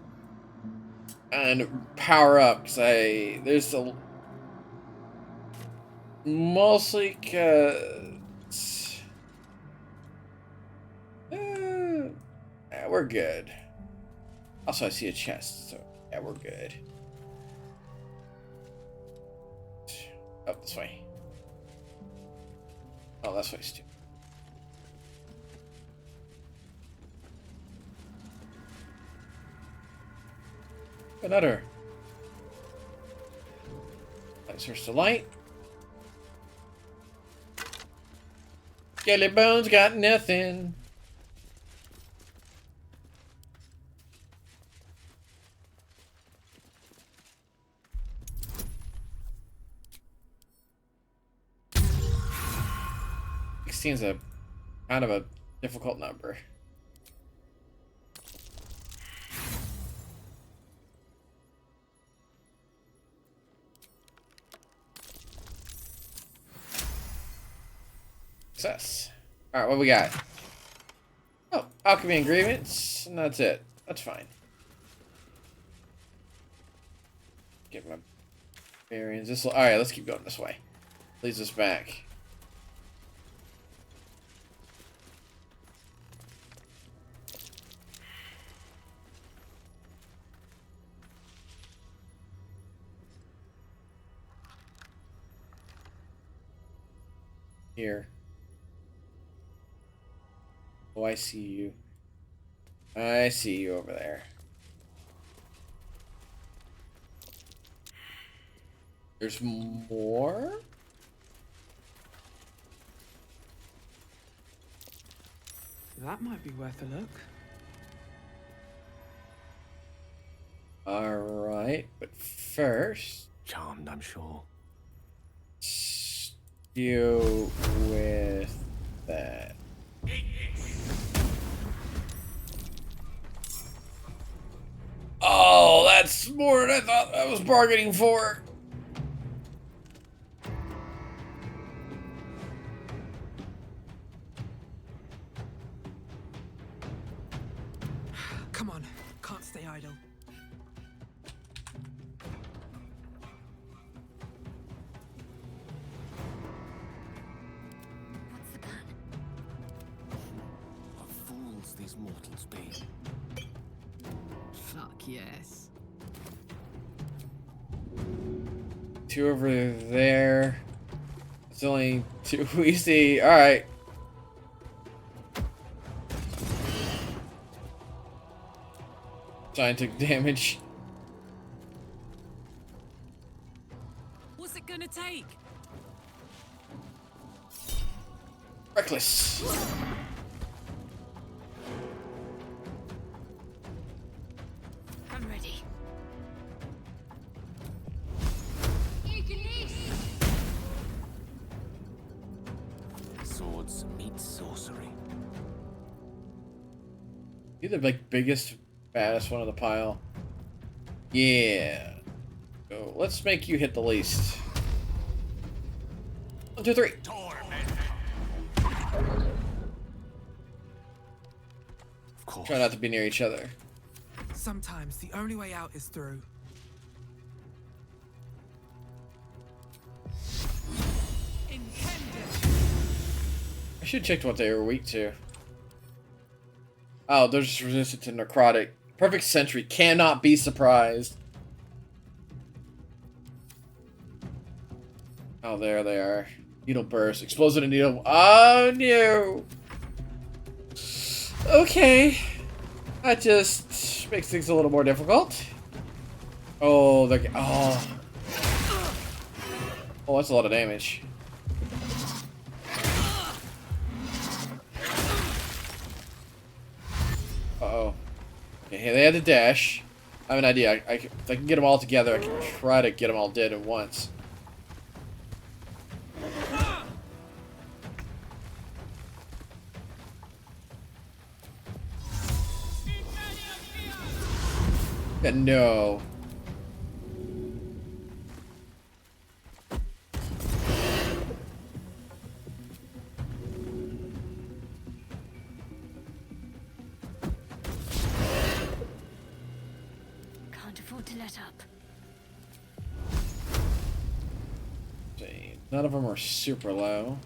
and power up, because there's a mostly cause we're good. Also, I see a chest, so yeah, we're good. Up this way. Oh, this way's too. Another. Light source to light. Skelly Bones got nothing. Seems a kind of a difficult number. Success. Alright, what we got? Oh, alchemy ingredients, and that's it. That's fine. Get my bearings. This. Alright, let's keep going this way. Leads us back. Here. Oh, I see you. I see you over there. There's more? That might be worth a look. Alright, but first... Charmed, I'm sure. Deal with that. Oh, that's more than I thought I was bargaining for. Come on, can't stay idle. What's the plan? What fools these mortals be. Fuck yes. Two over there. It's only two we see. Alright. Giant took damage. What's it gonna take? Reckless. I'm ready. Swords meet sorcery. You the like biggest, baddest one of the pile. Yeah. So let's make you hit the least. 1, 2, 3. Of course. Try not to be near each other. Sometimes the only way out is through. I should have checked what they were weak to. Oh, they're just resistant to necrotic. Perfect sentry cannot be surprised. Oh, there they are. Needle burst. Explosive and needle. Oh, no. Okay. That just makes things a little more difficult. Oh, they're... Oh. Oh, that's a lot of damage. Uh-oh. Okay, they had the dash. I have an idea. If I can get them all together, I can try to get them all dead at once. No. Can't afford to let up. See, none of them are super low.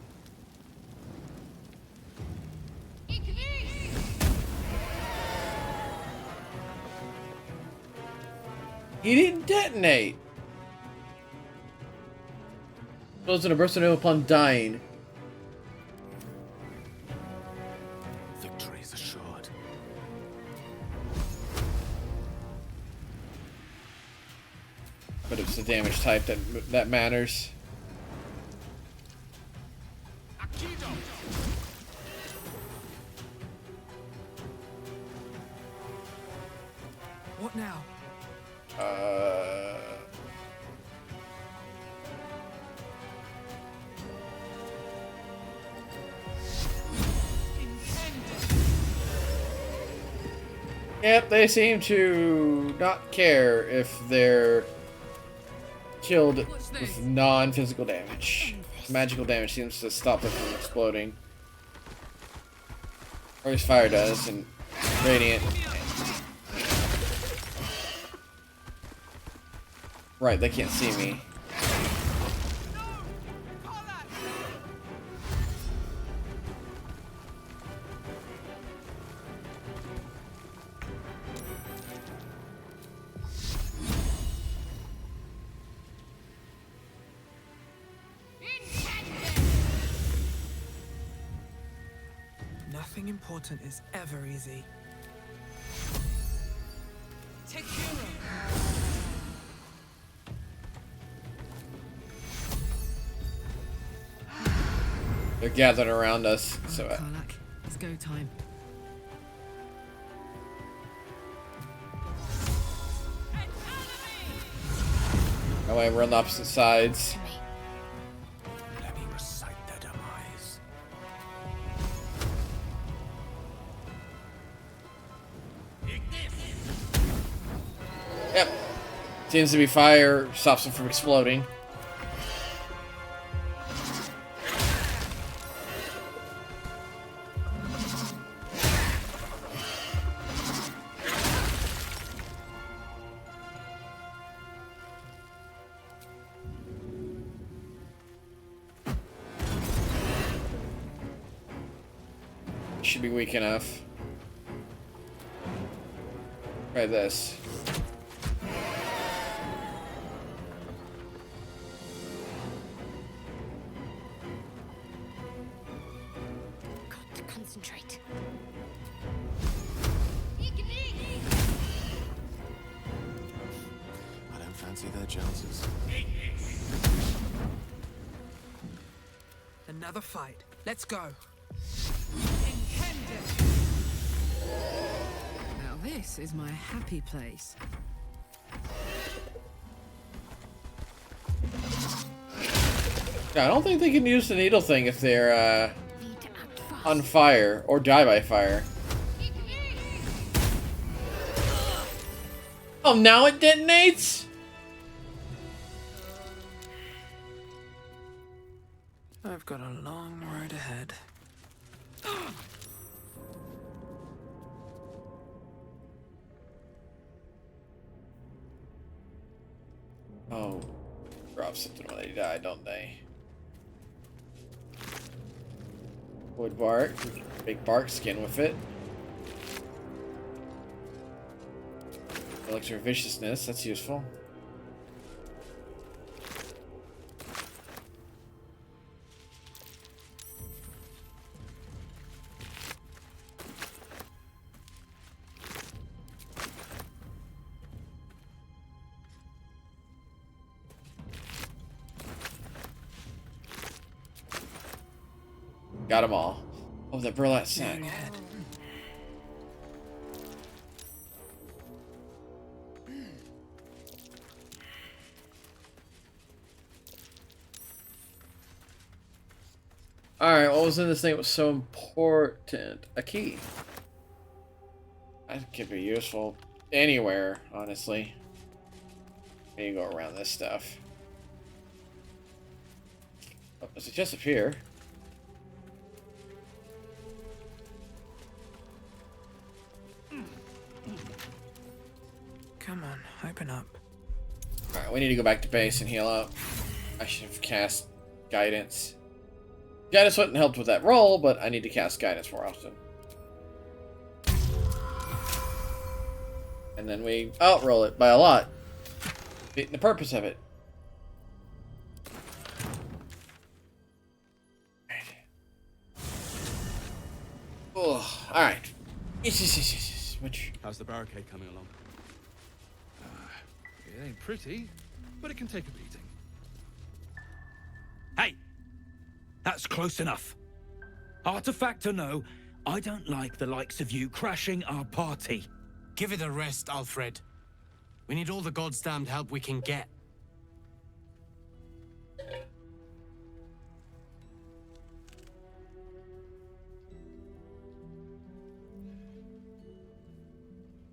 He didn't detonate. Explodes in a burst of snow upon dying. Victory is assured. But it's the damage type that matters. What now? Yep, they seem to not care if they're killed with non-physical damage. Magical damage seems to stop them from exploding. Or at least fire does, and radiant. Right, they can't see me. Nothing important is ever easy. They're gathered around us, so Cleric, it's go time. that way we're on the opposite sides. Let me recite their demise. Yep. Seems to be fire, stops them from exploding. Should be weak enough. Try this. Got to concentrate. I don't fancy their chances. Another fight. Let's go. Now this is my happy place. Yeah, I don't think they can use the needle thing if they're on fire or die by fire. Oh, now it detonates? I've got a long road ahead. Oh, drop something when they die, don't they? Wood bark, big bark skin with it. Elixir of viciousness, that's useful. Got them all. Oh, the burlap sack. Alright, what was in this thing that was so important? A key. That could be useful anywhere, honestly. Maybe go around this stuff. Oh, does it just appear? Come on, open up. Alright, we need to go back to base and heal up. I should have cast guidance. Guidance wouldn't help with that roll, but I need to cast guidance more often. And then we outroll it by a lot. defeating the purpose of it. Oh, alright. Yes. Which... How's the barricade coming along? It ain't pretty, but it can take a beating. Hey! That's close enough. Artifact or no, I don't like the likes of you crashing our party. Give it a rest, Alfred. We need all the god's damned help we can get.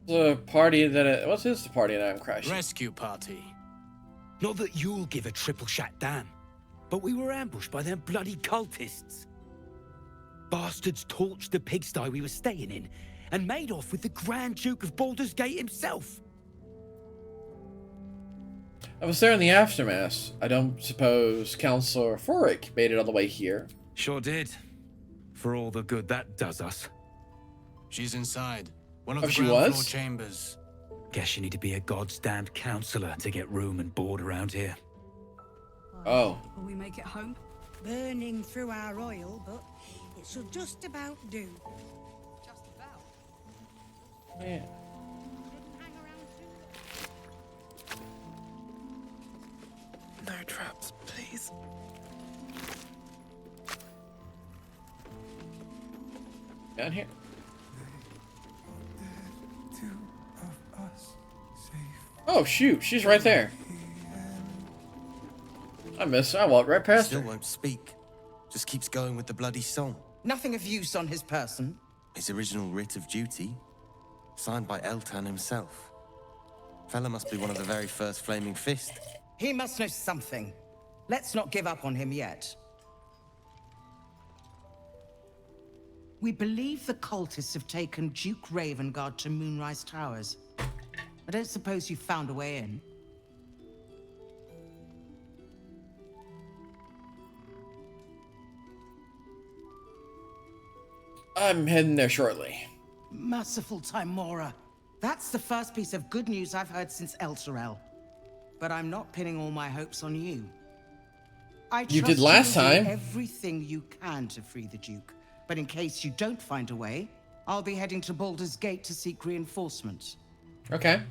The party that what's this? The party that I'm crashing. Rescue party. Not that you'll give a triple shot damn, but we were ambushed by them bloody cultists. Bastards torched the pigsty we were staying in and made off with the Grand Duke of Baldur's Gate himself. I was there in the aftermath. I don't suppose Counselor Foric made it all the way here. Sure did. For all the good that does us. She's inside. One of Oh, the she ground was? floor chambers. Guess you need to be a god's damned counselor to get room and board around here. Oh. Will we make it home? Burning through our oil, but it should just about do. Just about. Yeah. No traps, please. Down here. Two of us safe. Oh shoot, she's right there. I missed her. I walked right past Still her. won't speak. Just keeps going with the bloody song. Nothing of use on his person. His original writ of duty, signed by Eltan himself. Fella must be one of the very first Flaming Fist. He must know something. Let's not give up on him yet. We believe the cultists have taken Duke Ravengard to Moonrise Towers. I don't suppose you found a way in. I'm heading there shortly. Merciful Timora. That's the first piece of good news I've heard since Elturel. But I'm not pinning all my hopes on you. You did last you'll do time. everything you can to free the Duke. But in case you don't find a way, I'll be heading to Baldur's Gate to seek reinforcements. Okay.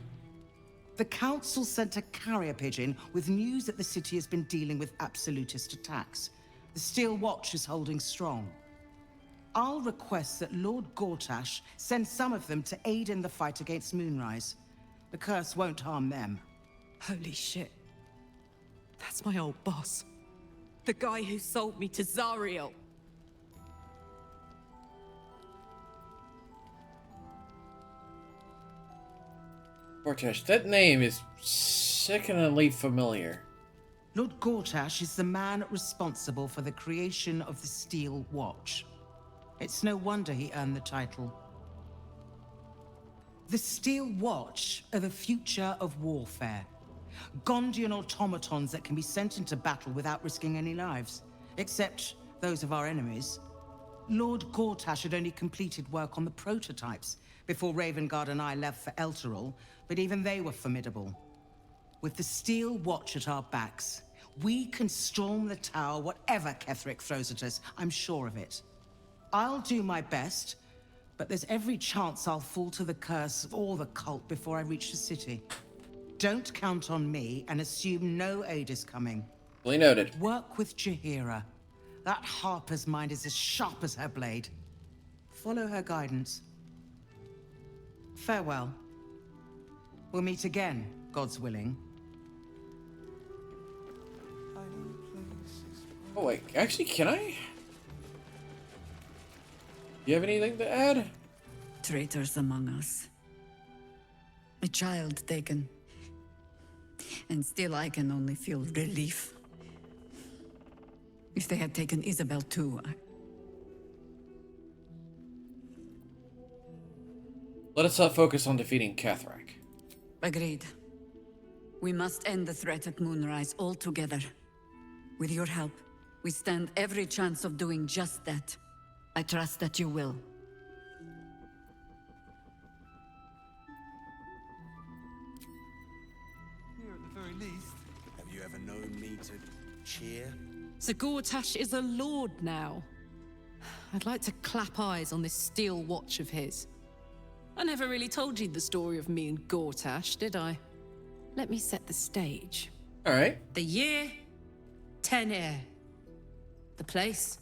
The Council sent a carrier pigeon with news that the city has been dealing with absolutist attacks. The Steel Watch is holding strong. I'll request that Lord Gortash send some of them to aid in the fight against Moonrise. The curse won't harm them. Holy shit. That's my old boss. The guy who sold me to Zariel. Gortash, that name is sickeningly familiar. Lord Gortash is the man responsible for the creation of the Steel Watch. It's no wonder he earned the title. The Steel Watch are the future of warfare. Gondian automatons that can be sent into battle without risking any lives, except those of our enemies. Lord Gortash had only completed work on the prototypes before Ravengard and I left for Elturel, but even they were formidable. With the Steel Watch at our backs, we can storm the tower whatever Ketheric throws at us, I'm sure of it. I'll do my best, but there's every chance I'll fall to the curse or the cult before I reach the city. Don't count on me and assume no aid is coming. Fully noted. Work with Jaheira. That Harper's mind is as sharp as her blade. Follow her guidance. Farewell. We'll meet again, God's willing. Oh wait, actually, can I? Do you have anything to add? Traitors among us. A child taken. And still I can only feel relief. If they had taken Isabel too, Let us focus on defeating Ketheric. Agreed. We must end the threat at Moonrise altogether. With your help, we stand every chance of doing just that. I trust that you will. Here at the very ever known me to cheer? So Gortash is a lord now. I'd like to clap eyes on this steel watch of his. I never really told you the story of me and Gortash, did I? Let me set the stage. All right. The year, 10 Air. The place,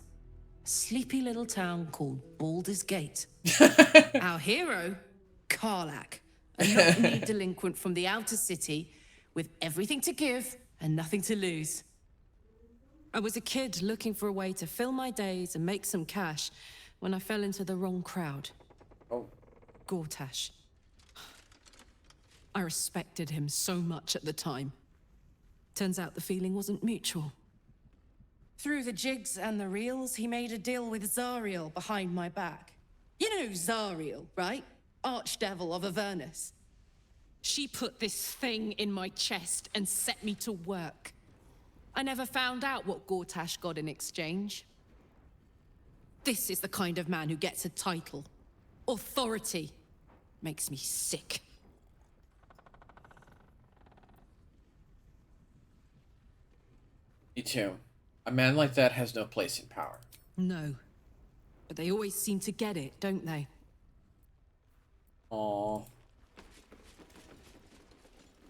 a sleepy little town called Baldur's Gate. Our hero, Karlach, a knock-knee delinquent from the outer city with everything to give and nothing to lose. I was a kid looking for a way to fill my days and make some cash when I fell into the wrong crowd. Oh. Gortash. I respected him so much at the time. Turns out the feeling wasn't mutual. Through the jigs and the reels, he made a deal with Zariel behind my back. You know Zariel, right? Archdevil of Avernus. She put this thing in my chest and set me to work. I never found out what Gortash got in exchange. This is the kind of man who gets a title. Authority. Makes me sick. Me too. A man like that has no place in power. No. But they always seem to get it, don't they? Aww.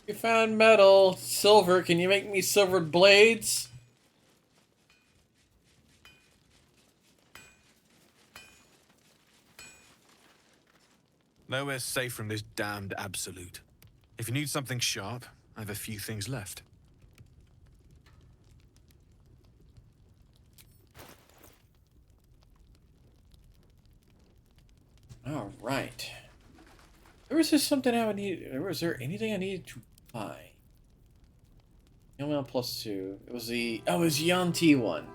You found metal. Silver. Can you make me silvered blades? Nowhere's safe from this damned absolute. If you need something sharp, I have a few things left. All right. Was there something I would need? Was there anything I needed to buy? Email +2. It was the it was Yanti one.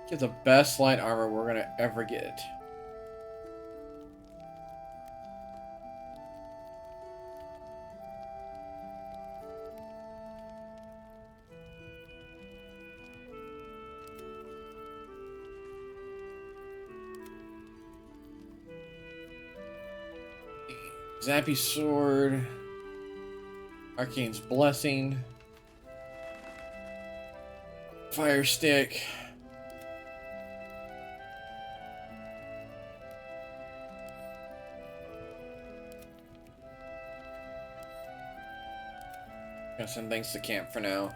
Get the best light armor we're gonna ever get. Zappy Sword, Arcane's Blessing, Fire Stick, gonna send things to camp for now.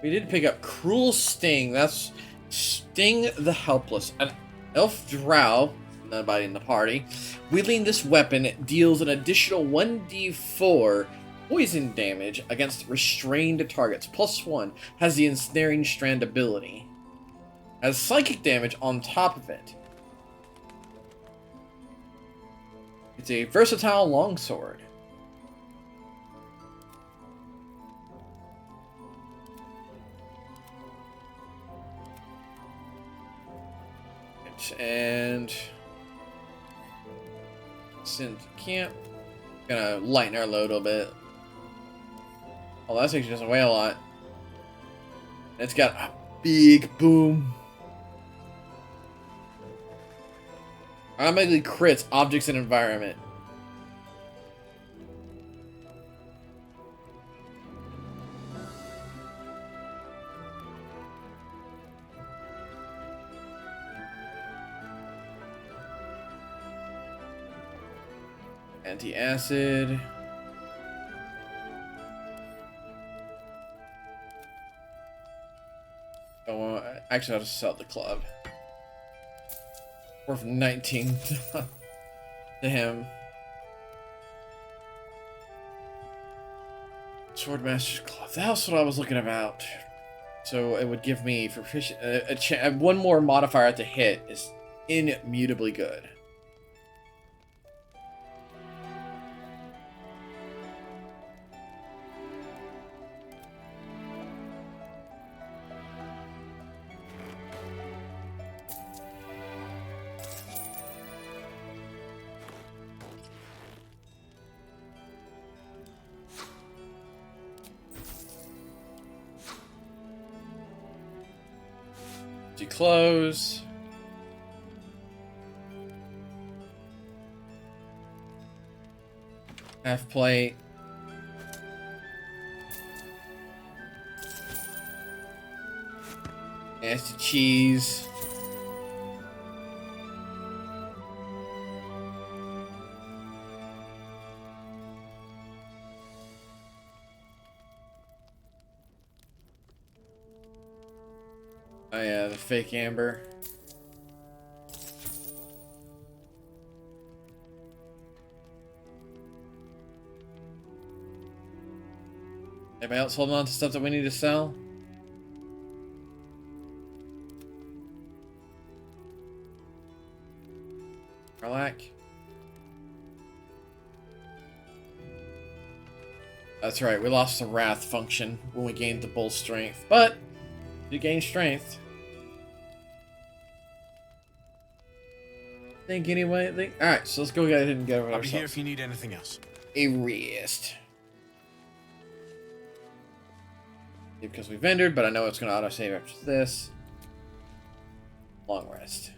We did pick up Cruel Sting. That's Sting the Helpless, an elf drow. Nobody in the party. Wielding this weapon deals an additional 1d4 poison damage against restrained targets. +1 has the ensnaring strand ability. Has psychic damage on top of it. It's a versatile longsword. And send to camp. Gonna lighten our load a little bit. Oh, that actually doesn't weigh a lot. It's got a big boom. Automatically crits objects and environment. Anti-acid. Oh, actually, I'll just sell the club. Worth 19 to him. Swordmaster's Club. That's what I was looking about. So it would give me one more modifier to hit is immutably good. To close. Half plate. Nasty cheese. Oh yeah, the fake amber. Anybody else holding on to stuff that we need to sell? Relax. That's right, we lost the wrath function when we gained the bull strength, but you gain strength. Think anyway? Think. All right, so let's go ahead and get over I'll be here ourselves. if you need anything else. A rest. Because we vendored, but I know it's going to autosave after this. Long rest.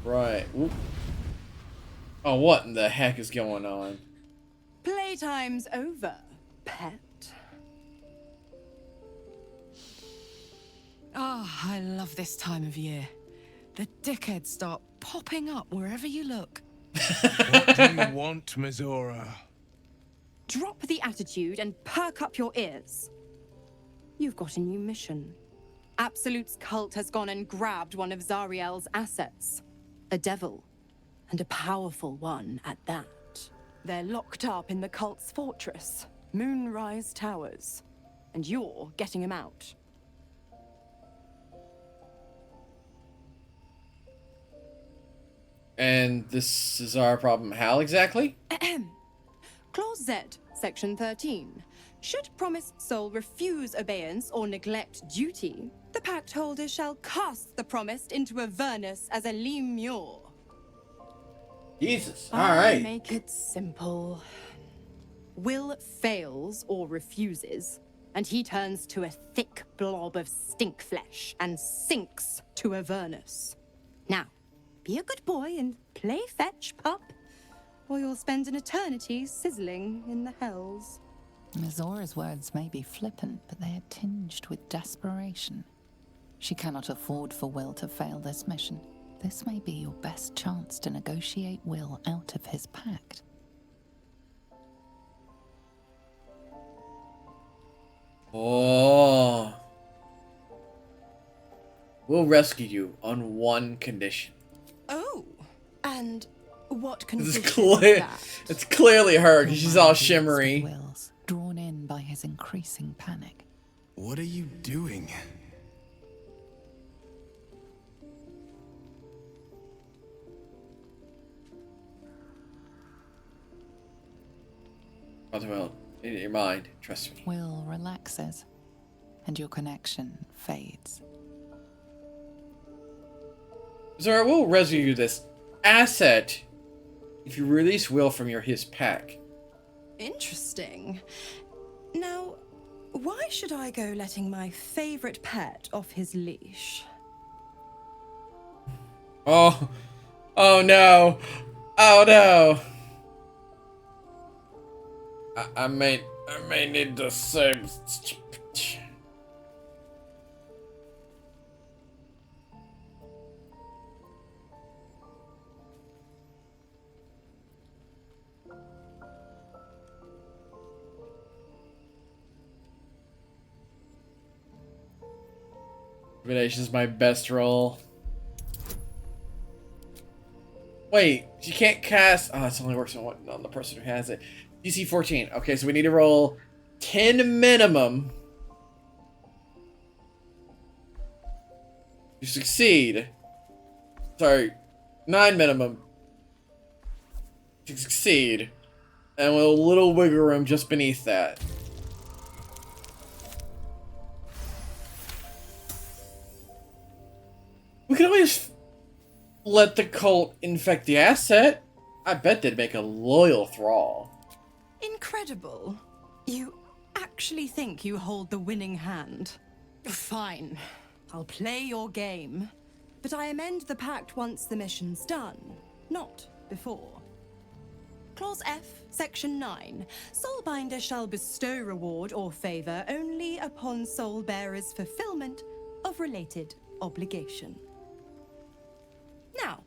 Right. Oop. Oh, what in the heck is going on? Playtime's over, pet. Ah, I love this time of year. The dickheads start popping up wherever you look. What do you want, Mizora? Drop the attitude and perk up your ears. You've got a new mission. Absolute's cult has gone and grabbed one of Zariel's assets. A devil. And a powerful one at that. They're locked up in the cult's fortress, Moonrise Towers. And you're getting him out. And this is our problem. How exactly? Clause Z, Section 13. Should promised soul refuse obeyance or neglect duty, the pact holder shall cast the promised into Avernus as a lemure. Jesus. All I right. make it simple. Will fails or refuses, and he turns to a thick blob of stink flesh and sinks to Avernus. Now, be a good boy and play fetch, pup, or you'll spend an eternity sizzling in the hells. Mizora's words may be flippant, but they are tinged with desperation. She cannot afford for Will to fail this mission. This may be your best chance to negotiate Will out of his pact. Oh. We'll rescue you on one condition. Oh, and what It's condition is clear. that? It's clearly her because she's all Mind beats with shimmery. Will's, drawn in by his increasing panic. What are you doing? Brother Will, in your mind, trust me. Will relaxes, and your connection fades. So I will rescue this asset if you release Will from his pack. Interesting. Now, why should I go letting my favorite pet off his leash? Oh. Oh no. Oh no. I may need to save. Divination is my best roll. Wait, you can't cast. Oh, it only works on the person who has it. DC 14. Okay, so we need to roll 10 minimum to succeed. Sorry, 9 minimum to succeed, and with a little wiggle room just beneath that. We could always let the cult infect the asset. I bet they'd make a loyal thrall. Incredible. You actually think you hold the winning hand? Fine. I'll play your game. But I amend the pact once the mission's done, not before. Clause F, Section 9. Soulbinder shall bestow reward or favor only upon soul bearer's fulfillment of related obligation. Now,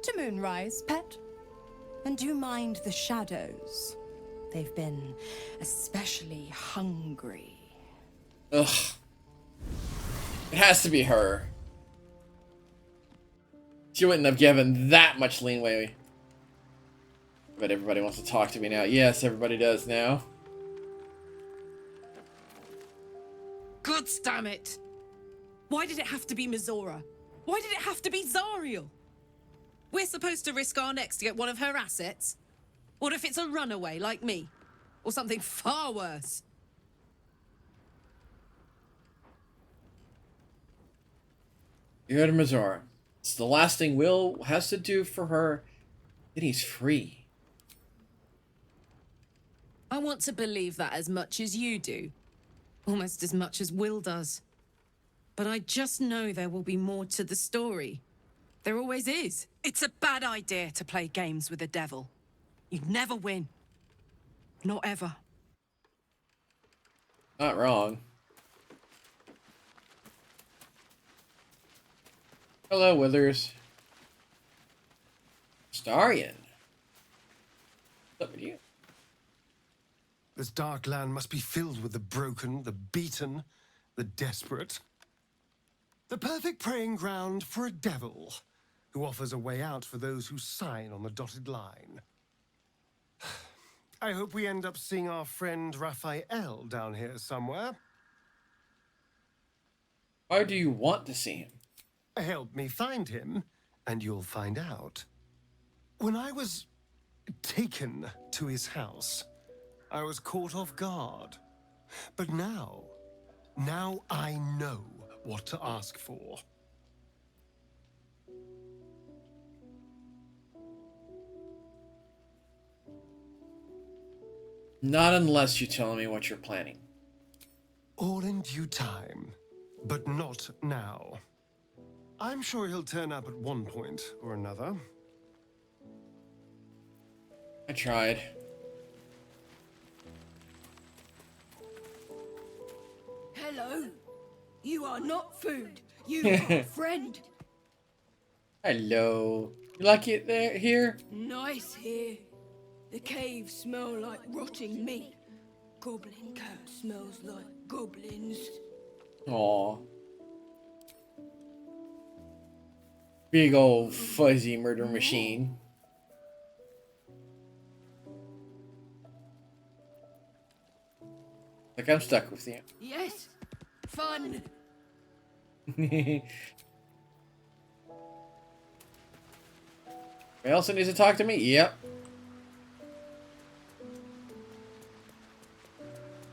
to Moonrise, pet. And do mind the shadows. They've been especially hungry. Ugh. It has to be her. She wouldn't have given that much leeway. But everybody wants to talk to me now. Yes, everybody does now. God damn it! Why did it have to be Mizora? Why did it have to be Zariel? We're supposed to risk our necks to get one of her assets? What if it's a runaway like me? Or something far worse? You go to Mizora. It's the last thing Will has to do for her. Then he's free. I want to believe that as much as you do. Almost as much as Will does. But I just know there will be more to the story. There always is. It's a bad idea to play games with the devil. You'd never win. Not ever. Not wrong. Hello, Withers. Starion. What's up with you? This dark land must be filled with the broken, the beaten, the desperate. The perfect preying ground for a devil who offers a way out for those who sign on the dotted line. I hope we end up seeing our friend Raphael down here somewhere. Why do you want to see him? Help me find him, and you'll find out. When I was taken to his house, I was caught off guard. But now I know what to ask for. Not unless you tell me what you're planning. All in due time, but not now. I'm sure he'll turn up at one point or another. I tried. Hello. You are not food. You are a friend. Hello. You like it there here? Nice here. The caves smell like rotting meat. Goblin coat smells like goblins. Aw. Big old fuzzy murder machine. Like I'm stuck with you. Yes. Fun. Elsa needs to talk to me? Yep.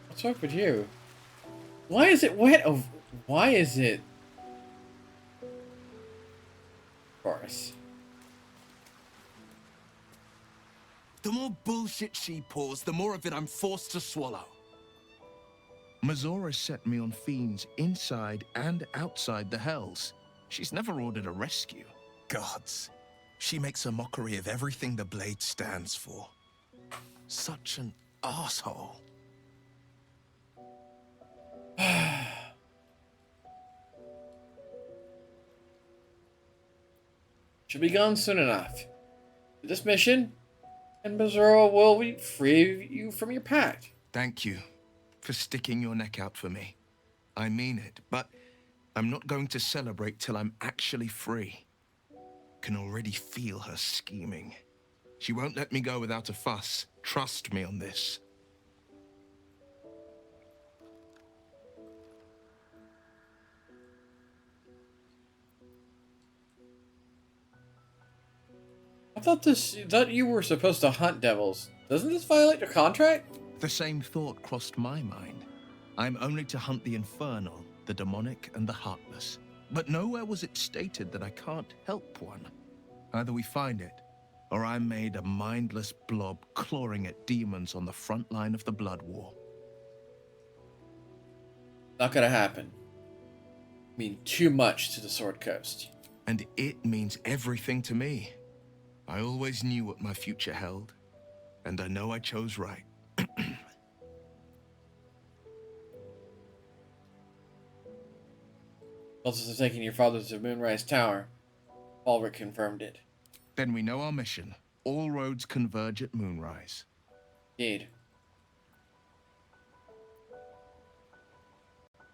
What's up with you? Why is it wet? Oh, why is it? Of course. The more bullshit she pours, the more of it I'm forced to swallow. Mizora set me on fiends inside and outside the Hells. She's never ordered a rescue. Gods. She makes a mockery of everything the blade stands for. Such an asshole. Should be gone soon enough. This mission, and Mizora will free you from your pact. Thank you for sticking your neck out for me. I mean it, but I'm not going to celebrate till I'm actually free. Can already feel her scheming. She won't let me go without a fuss. Trust me on this. I thought you were supposed to hunt devils. Doesn't this violate your contract? The same thought crossed my mind. I'm only to hunt the infernal, the demonic, and the heartless. But nowhere was it stated that I can't help one. Either we find it, or I'm made a mindless blob clawing at demons on the front line of the Blood War. Not gonna happen. Mean too much to the Sword Coast. And it means everything to me. I always knew what my future held, and I know I chose right. Also taking your father to Moonrise Tower. Ulrich confirmed it. Then we know our mission. All roads converge at Moonrise. Indeed.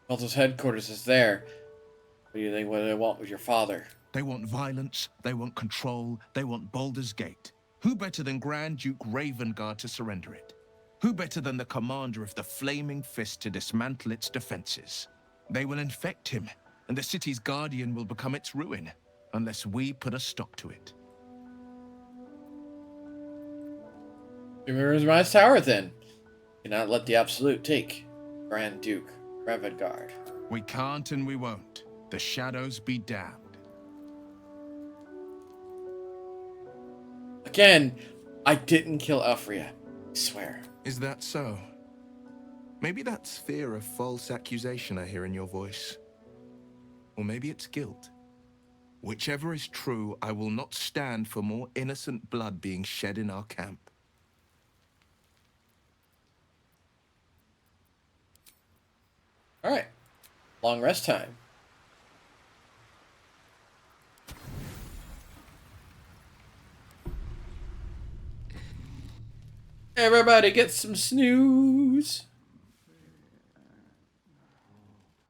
Cult's headquarters is there. What do they want with your father? They want violence, they want control, they want Baldur's Gate. Who better than Grand Duke Ravengard to surrender it? Who better than the commander of the Flaming Fist to dismantle its defenses? They will infect him, and the city's guardian will become its ruin, unless we put a stop to it. Moonrise Tower, then. Cannot let the Absolute take Grand Duke Ravengard. We can't and we won't. The shadows be damned. Again, I didn't kill Alfrea. I swear. Is that so? Maybe that's fear of false accusation I hear in your voice. Or maybe it's guilt. Whichever is true, I will not stand for more innocent blood being shed in our camp. Alright. Long rest time. Everybody get some snooze.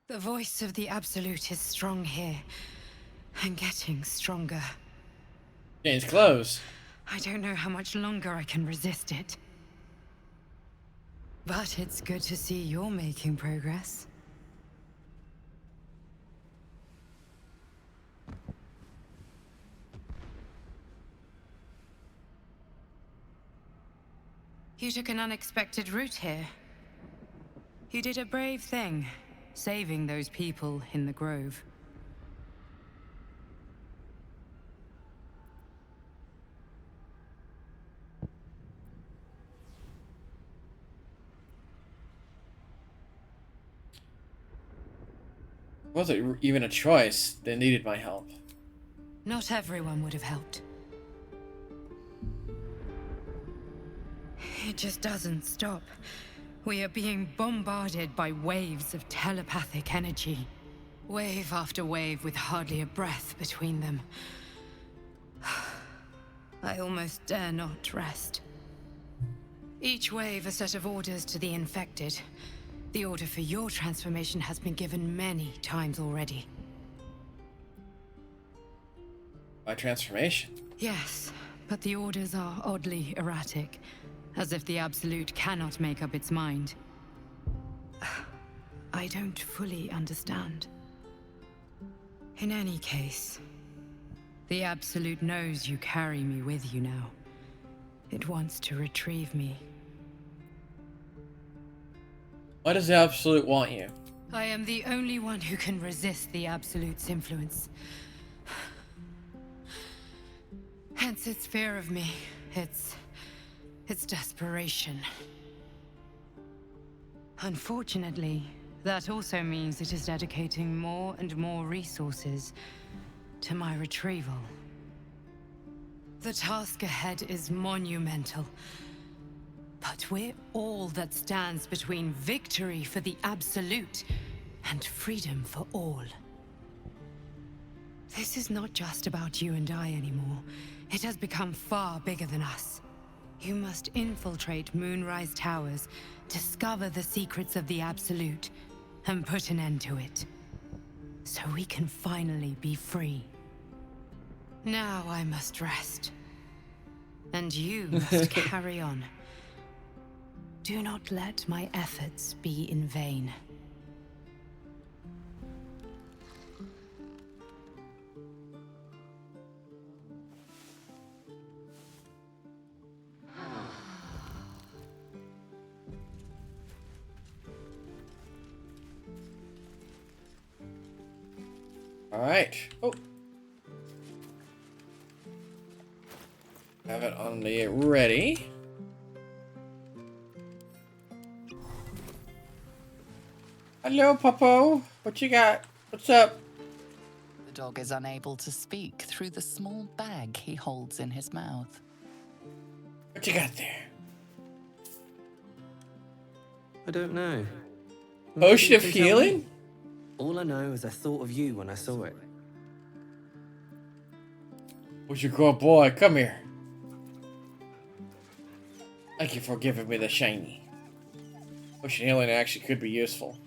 The voice of the Absolute is strong here, and getting stronger. Gains close. I don't know how much longer I can resist it. But it's good to see you're making progress. You took an unexpected route here. You did a brave thing, saving those people in the grove. Wasn't even a choice. They needed my help. Not everyone would have helped. It just doesn't stop. We are being bombarded by waves of telepathic energy. Wave after wave with hardly a breath between them. I almost dare not rest. Each wave a set of orders to the infected. The order for your transformation has been given many times already. My transformation? Yes, but the orders are oddly erratic. As if the Absolute cannot make up its mind. I don't fully understand. In any case, the Absolute knows you carry me with you now. It wants to retrieve me. Why does the Absolute want you? I am the only one who can resist the Absolute's influence. Hence its fear of me. It's desperation. Unfortunately, that also means it is dedicating more and more resources to my retrieval. The task ahead is monumental, but we're all that stands between victory for the Absolute and freedom for all. This is not just about you and I anymore. It has become far bigger than us. You must infiltrate Moonrise Towers, discover the secrets of the Absolute, and put an end to it. So we can finally be free. Now I must rest. And you must carry on. Do not let my efforts be in vain. Alright. Oh. Have it on the ready. Hello, Popo. What you got? What's up? The dog is unable to speak through the small bag he holds in his mouth. What you got there? I don't know. Potion You of can tell me. healing? All I know is I thought of you when I saw it. What's your good boy? Come here. Thank you for giving me the shiny. Potion healing actually could be useful.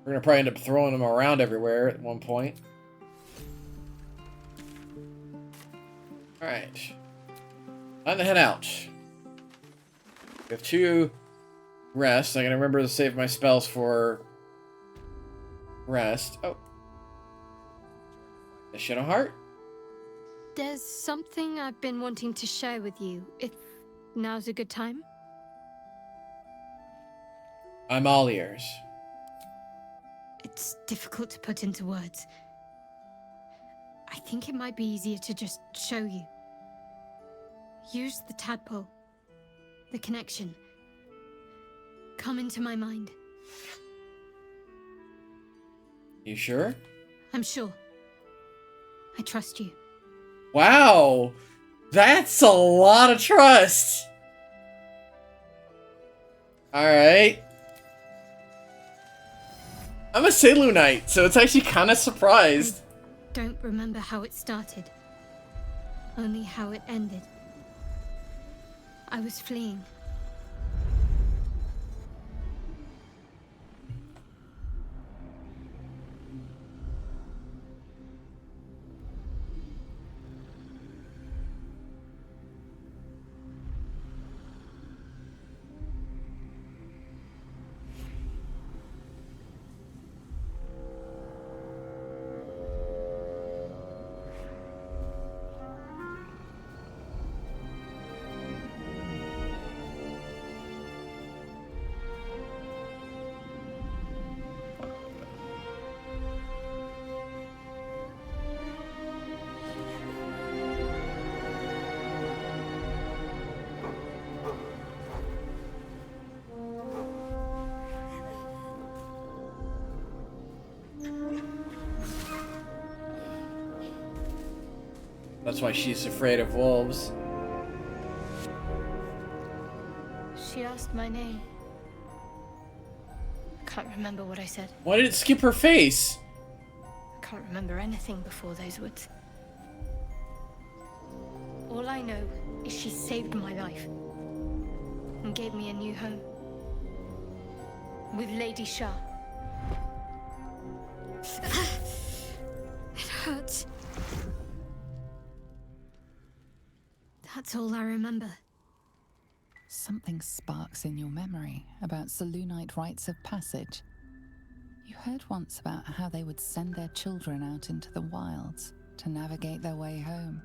We're gonna probably end up throwing them around everywhere at one point. Alright. Time to head out. We have 2 rests. I gotta remember to save my spells for rest. Oh. A Shadow Heart? There's something I've been wanting to share with you, if now's a good time. I'm all ears. It's difficult to put into words. I think it might be easier to just show you. Use the tadpole. The connection. Come into my mind. You sure? I'm sure. I trust you. Wow! That's a lot of trust! Alright. I'm a Selunite, so it's actually kind of surprised. Don't remember how it started. Only how it ended. I was fleeing. That's why she's afraid of wolves. She asked my name. I can't remember what I said. Why did it skip her face? I can't remember anything before those words. All I know is she saved my life and gave me a new home with Lady Shah. It hurts. That's all I remember. Something sparks in your memory about Selûnite rites of passage. You heard once about how they would send their children out into the wilds to navigate their way home.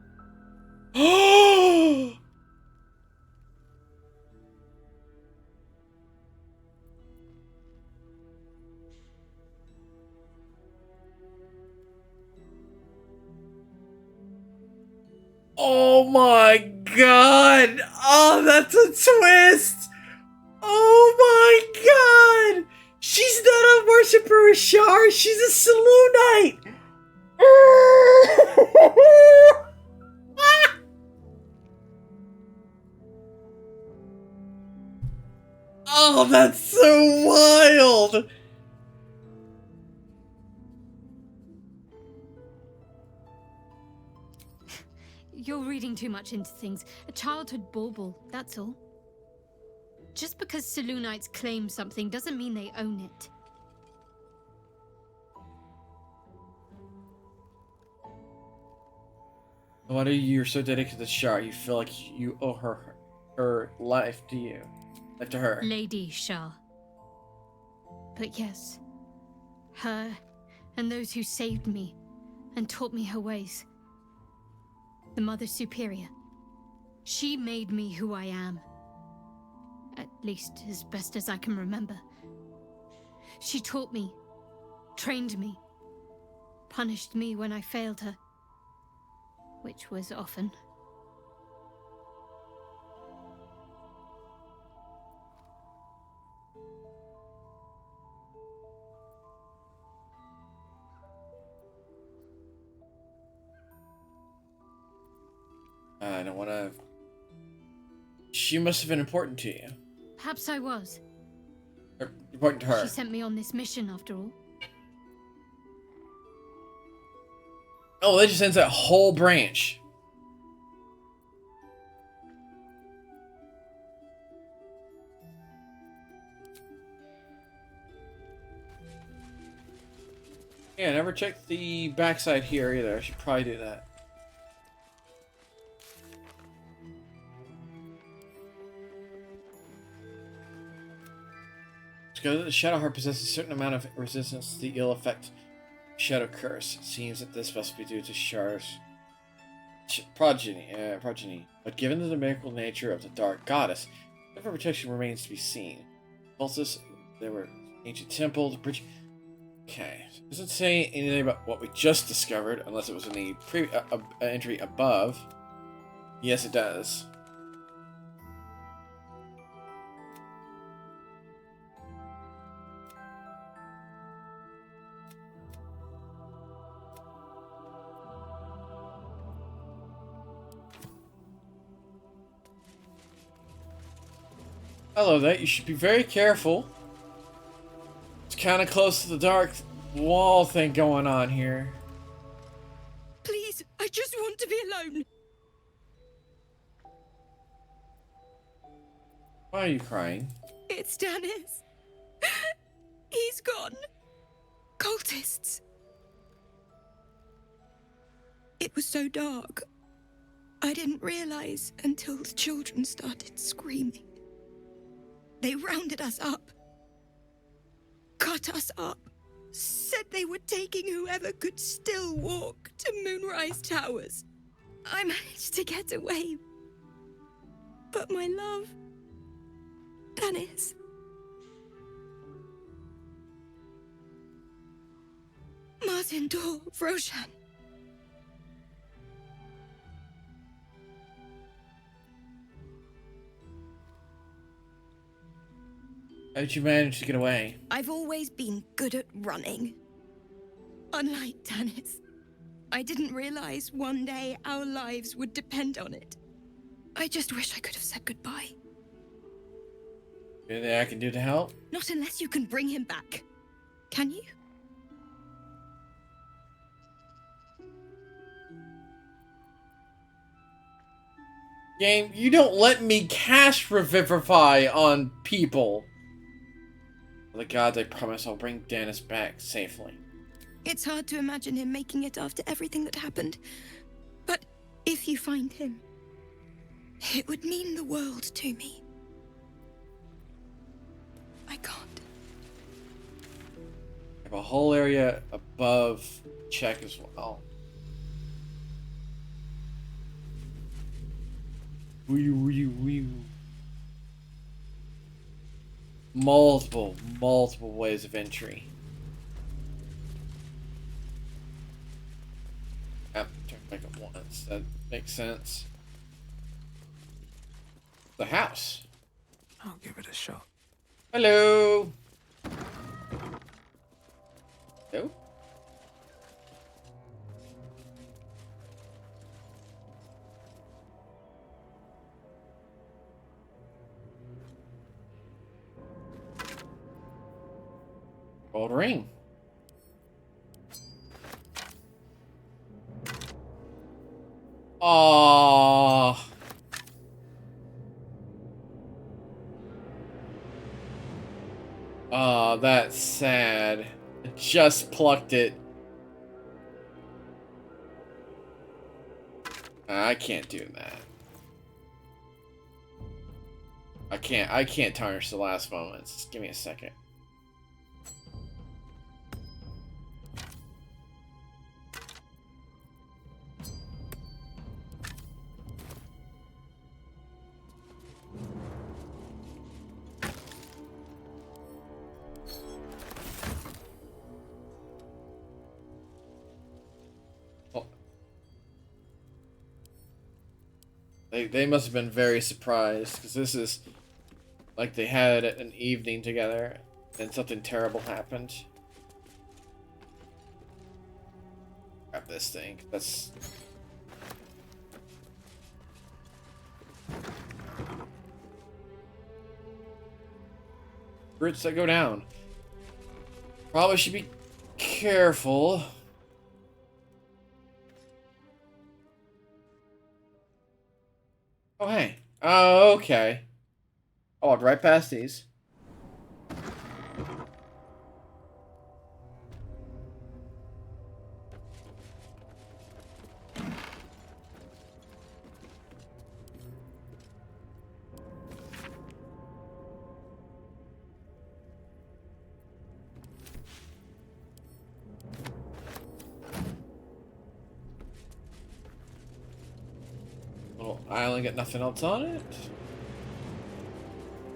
Oh my god! Oh, that's a twist! Oh my god! She's not a worshiper of Shar, she's a Selûnite! Oh, that's so wild! You're reading too much into things. A childhood bauble, that's all. Just because Selûnites claim something doesn't mean they own it. No wonder you're so dedicated to Shar. You feel like you owe her life to you. Life to her. Lady Shah. But yes, her and those who saved me and taught me her ways. The Mother Superior. She made me who I am. At least as best as I can remember. She taught me, trained me, punished me when I failed her. which was often. I don't want to... She must have been important to you. Perhaps I was. Or important to her. She sent me on this mission, after all. Oh, that just ends that whole branch. Yeah, never checked the backside here either. I should probably do that. The Shadow Heart possesses a certain amount of resistance to the ill effect Shadow Curse. It seems that this must be due to Shar's progeny. But given the miracle nature of the Dark Goddess, different protection remains to be seen. Also, there were ancient temple, the bridge. Okay, it doesn't say anything about what we just discovered, unless it was in the entry above. Yes, it does. Hello there, you should be very careful. It's kind of close to the dark wall thing going on here. Please, I just want to be alone. Why are you crying? It's Dennis. He's gone. Cultists. It was so dark. I didn't realize until the children started screaming. They rounded us up, cut us up, said they were taking whoever could still walk to Moonrise Towers. I managed to get away, but my love, Dennis, Martin Dor, Roshan. How did you manage to get away? I've always been good at running. Unlike Dennis, I didn't realize one day our lives would depend on it. I just wish I could have said goodbye. Anything I can do to help? Not unless you can bring him back. Can you? Game, you don't let me cast Revivify on people. For the gods, I promise I'll bring Dennis back safely. It's hard to imagine him making it after everything that happened. But if you find him, it would mean the world to me. I can't. I have a whole area above check as well. Multiple ways of entry. Yep, turn back at once. That makes sense. The house. I'll give it a shot. Hello. Hello. Gold ring. Aww. Oh, that's sad. I just plucked it. I can't do that. I can't tarnish the last moments. Just give me a second. They must have been very surprised, because this is like they had an evening together and something terrible happened. Grab this thing. That's... Roots that go down. Probably should be careful. Oh, hey. Oh, okay. I walked right past these. Little island, got nothing else on it.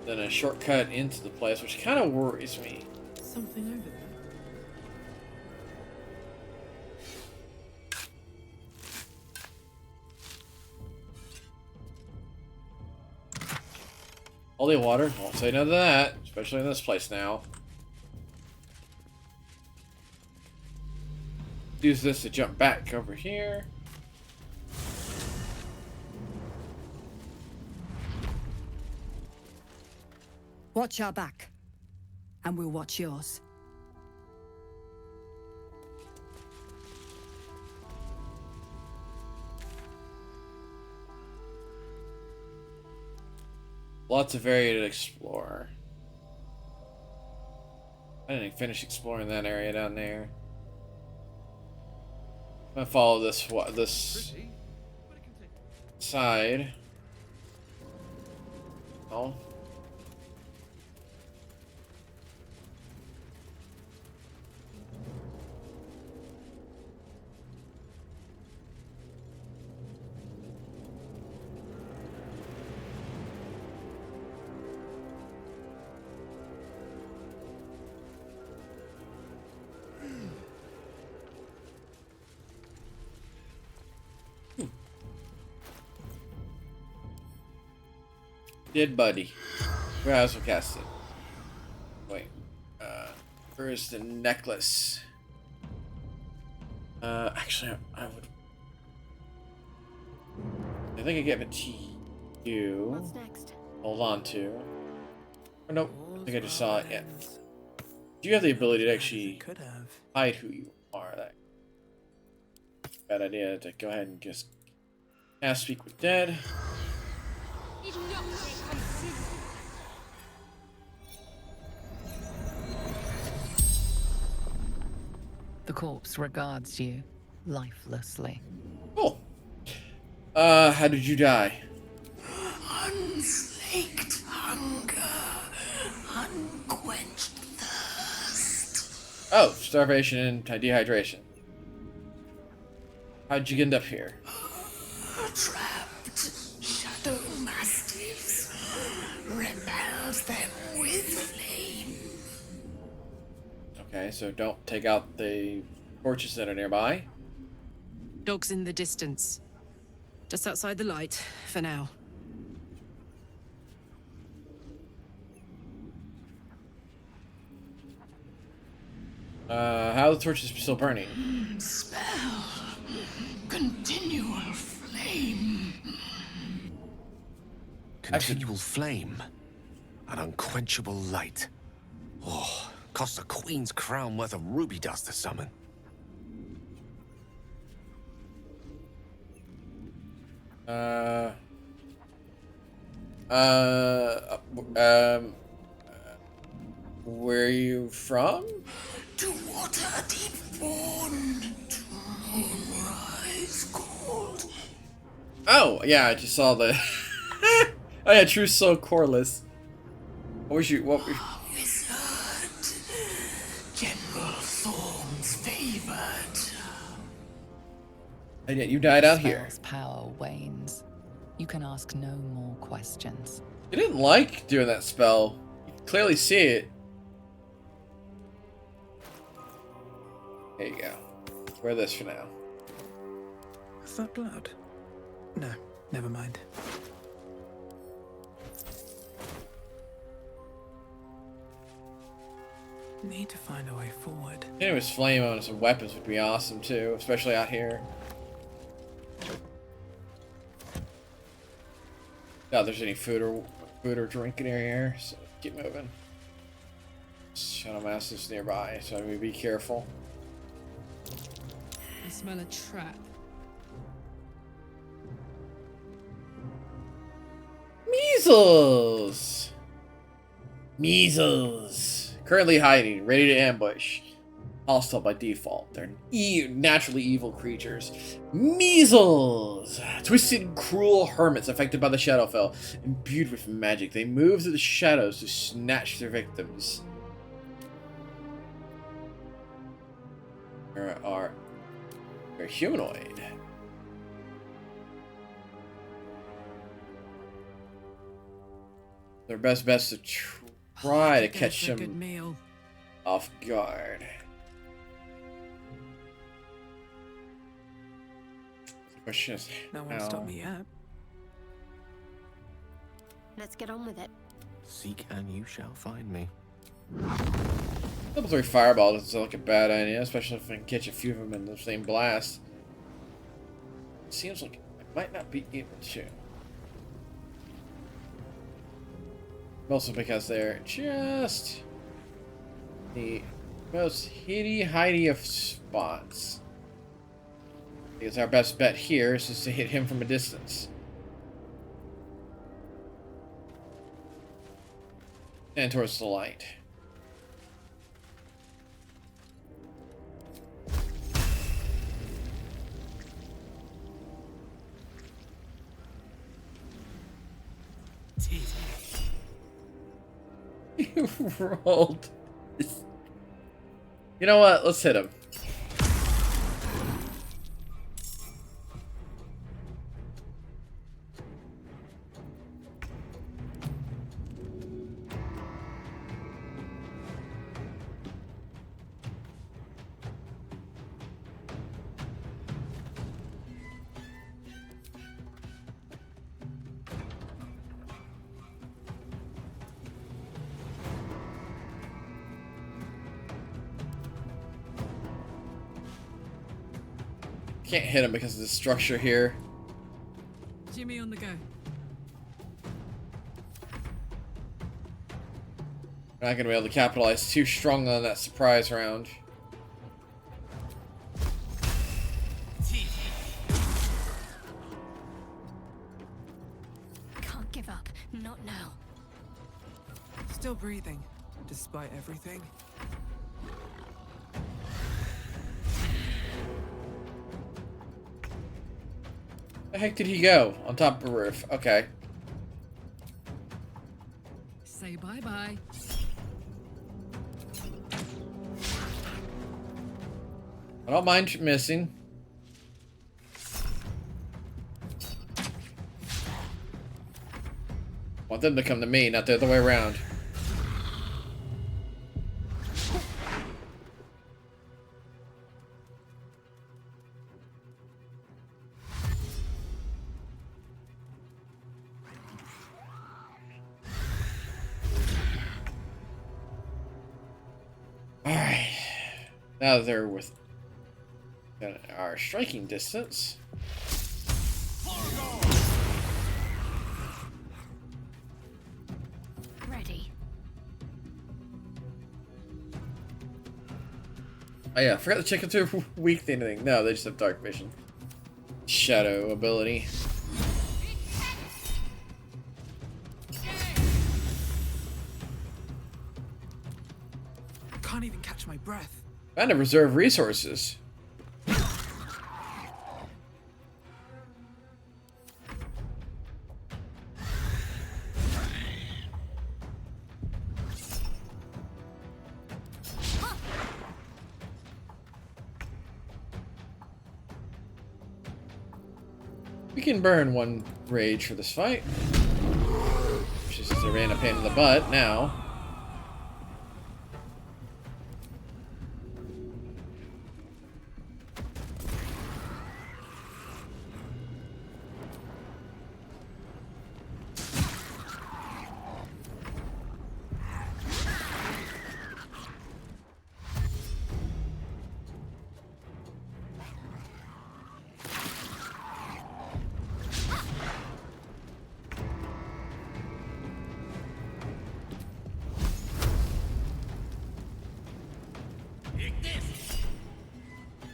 Then a shortcut into the place, which kind of worries me. Something over there. Holy water, won't say no to that, especially in this place now. Use this to jump back over here. Watch our back, and we'll watch yours. Lots of area to explore. I didn't finish exploring that area down there. I'm gonna follow this side. Oh. Dead buddy. Where's we cast it? Wait. Where's the necklace? Actually, I would. I think I give it to you. What's next? Hold on to. Oh, nope. I think I just saw it. Yeah. Do you have the ability to actually hide who you are? That bad idea to go ahead and just cast Speak with Dead. The corpse regards you lifelessly. Cool. How did you die? Unslaked hunger, unquenched thirst. Oh, starvation and dehydration. How'd you end up here? Trapped shadow mastiffs, repelled them with flame. Okay, so don't take out the torches that are nearby. Dogs in the distance. Just outside the light, for now. How are the torches still burning? Spell. Continual flame. Continual flame. An unquenchable light. Oh, costs a queen's crown worth of ruby dust to summon. Where are you from? To water deep born, to moonrise cold. Oh, yeah, I just saw the... oh yeah, True Soul Coreless. What was you... What was... Wizard. General Thorn's favored. And yet you died out here. Spell's power wanes. You can ask no more questions. You didn't like doing that spell. You can clearly see it. There you go. Wear this for now. Is that blood? No, Never mind. Need to find a way forward. Anyways, flame on some weapons would be awesome too, especially out here. Not there's any food or drink in here, so keep moving. Shadow Master's nearby, so we be careful. I smell a trap. Measles! Measles! Currently hiding, ready to ambush. Hostile by default. They're naturally evil creatures. Measles! Twisted, cruel hermits affected by the Shadowfell, imbued with magic. They move through the shadows to snatch their victims. They're humanoid. Their best bet's to try to catch them off guard. The question is, No one stopped me yet. Let's get on with it. Seek and you shall find me. Level 3 fireball doesn't sound like a bad idea, especially if I can catch a few of them in the same blast. It seems like I might not be able to. Mostly because they're just the most hitty-hitty of spots. Because our best bet here is just to hit him from a distance. And towards the light. You rolled. You know what? Let's hit him. Can't hit him because of the structure here. Jimmy on the go. We're not going to be able to capitalize too strongly on that surprise round. Can't give up. Not now. Still breathing, despite everything. Where the heck did he go? On top of a roof. Okay. Say bye-bye. I don't mind missing. Want them to come to me, not the other way around. Alright. Now that they're with our striking distance. Ready. Oh yeah, I forgot to check if they're weak to anything. No, they just have dark vision. Shadow ability. Can't even catch my breath. And to reserve resources. We can burn one rage for this fight. Which is a random pain in the butt now.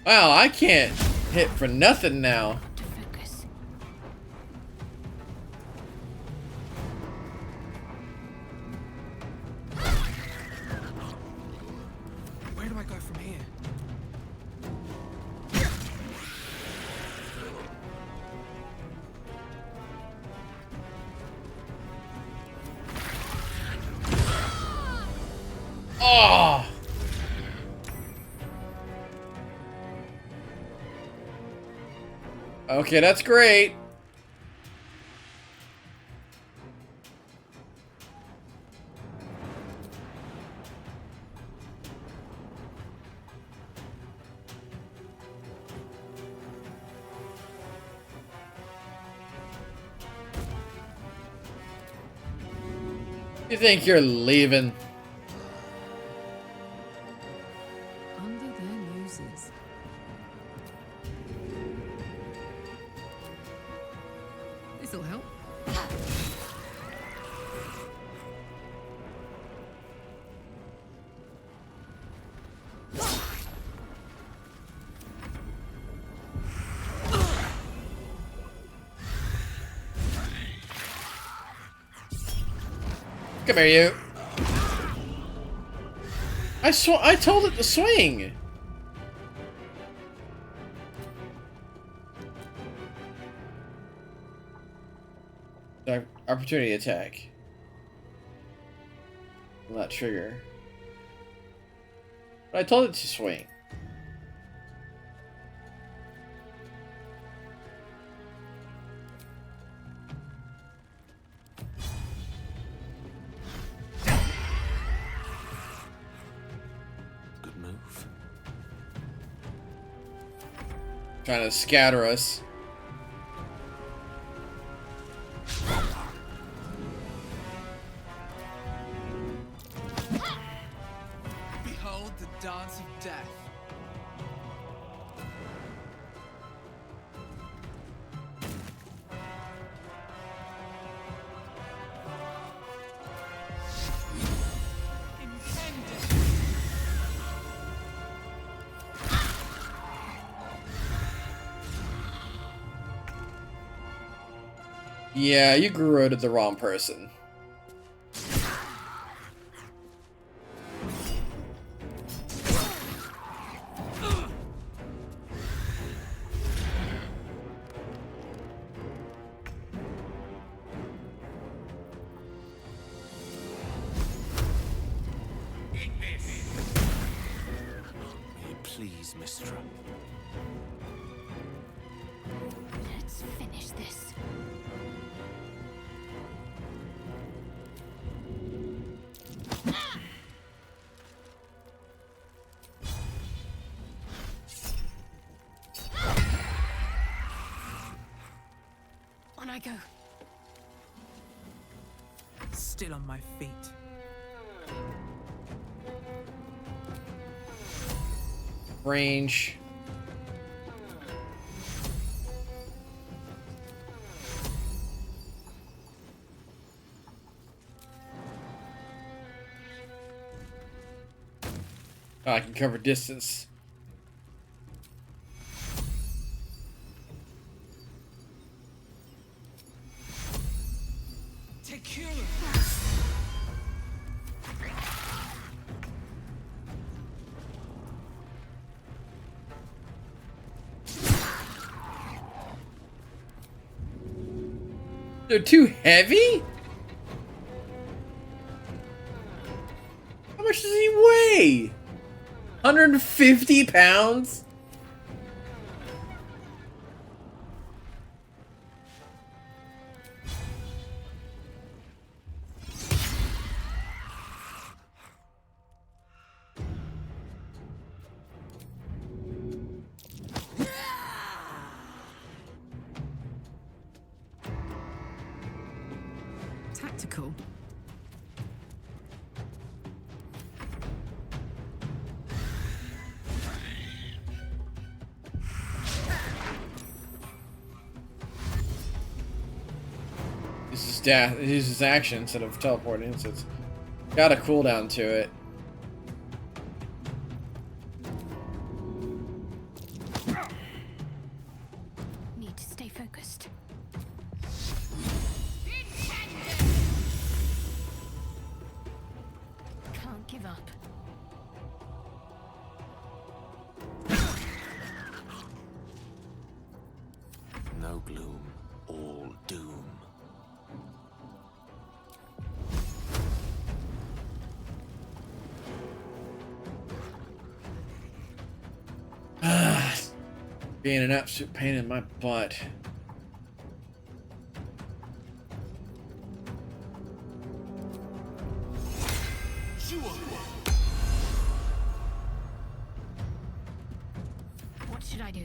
Wow, I can't hit for nothing now. Where do I go from here? Oh! Okay, that's great. You think you're leaving? Under their noses. This'll help. Come here, you. I told it to swing. Opportunity attack. Will not trigger. But I told it to swing. Good move. Trying to scatter us. Behold the dance of death. Yeah, you grew out of the wrong person. May it please, Mistra. Let's finish this. On I go. Still on my feet. Range. Oh, I can cover distance. They're too heavy? How much does he weigh? 150 pounds? Tactical. It uses action instead of teleporting, so it's got a cooldown to it. focused. Can't give up. No gloom, all doom. Being an absolute pain in my butt. What should I do?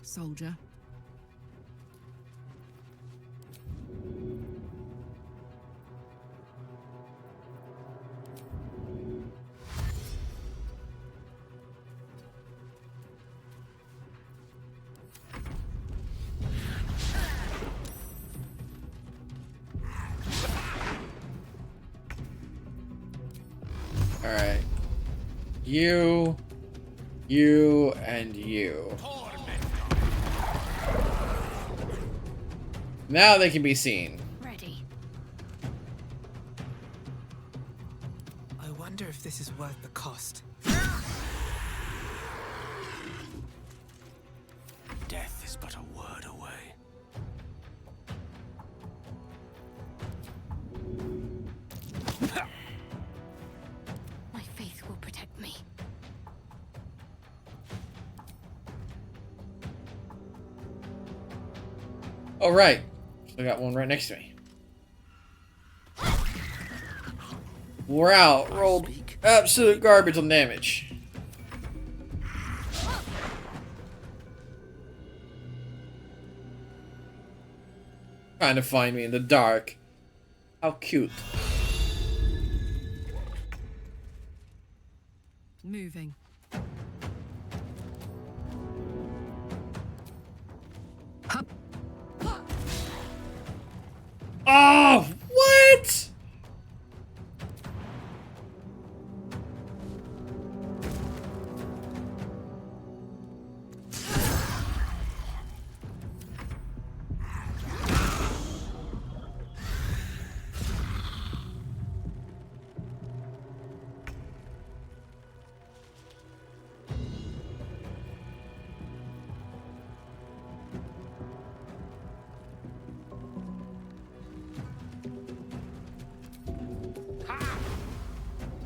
Soldier. Alright. You, and you. Now they can be seen. Ready. I wonder if this is worth the cost. Death is but a word away. My faith will protect me. Oh, right. I got one right next to me. We're out. Rolled absolute garbage on damage. Trying to find me in the dark. How cute. Moving. Oh, what?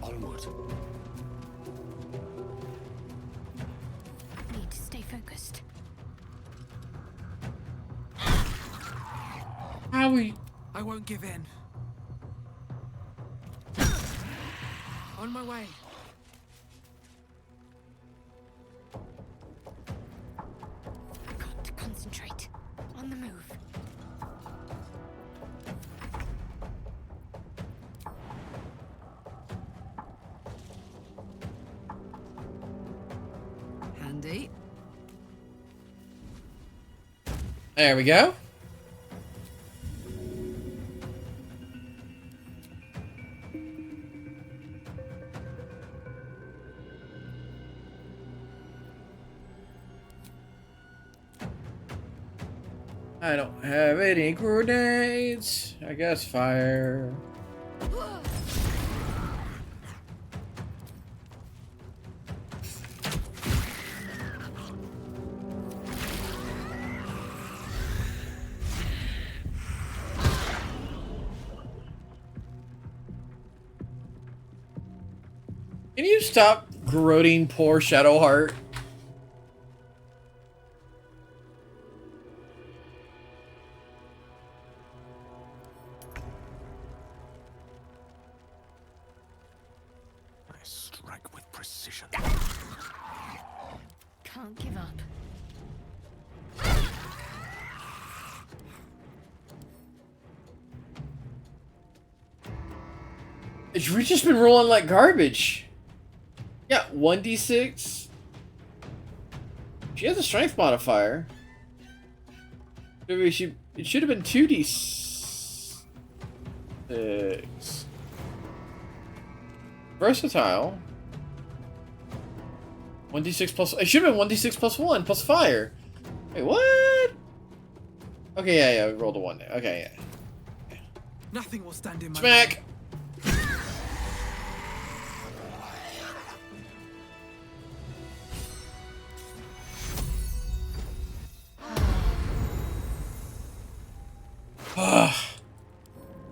Onward. Need to stay focused. How we? I won't give in. On my way. Got to concentrate. On the move. Handy. There we go. I don't have any grenades. I guess fire. Can you stop corroding poor Shadowheart? I strike with precision. Can't give up. We've just been rolling like garbage. Yeah, 1d6. She has a strength modifier. Maybe it should have been 2d. 6. Versatile. 1d6 plus. It should have been 1d6 plus 1 plus fire. Wait, what? Okay, yeah, we rolled a 1 there. Okay, yeah. Nothing will stand in my Smack!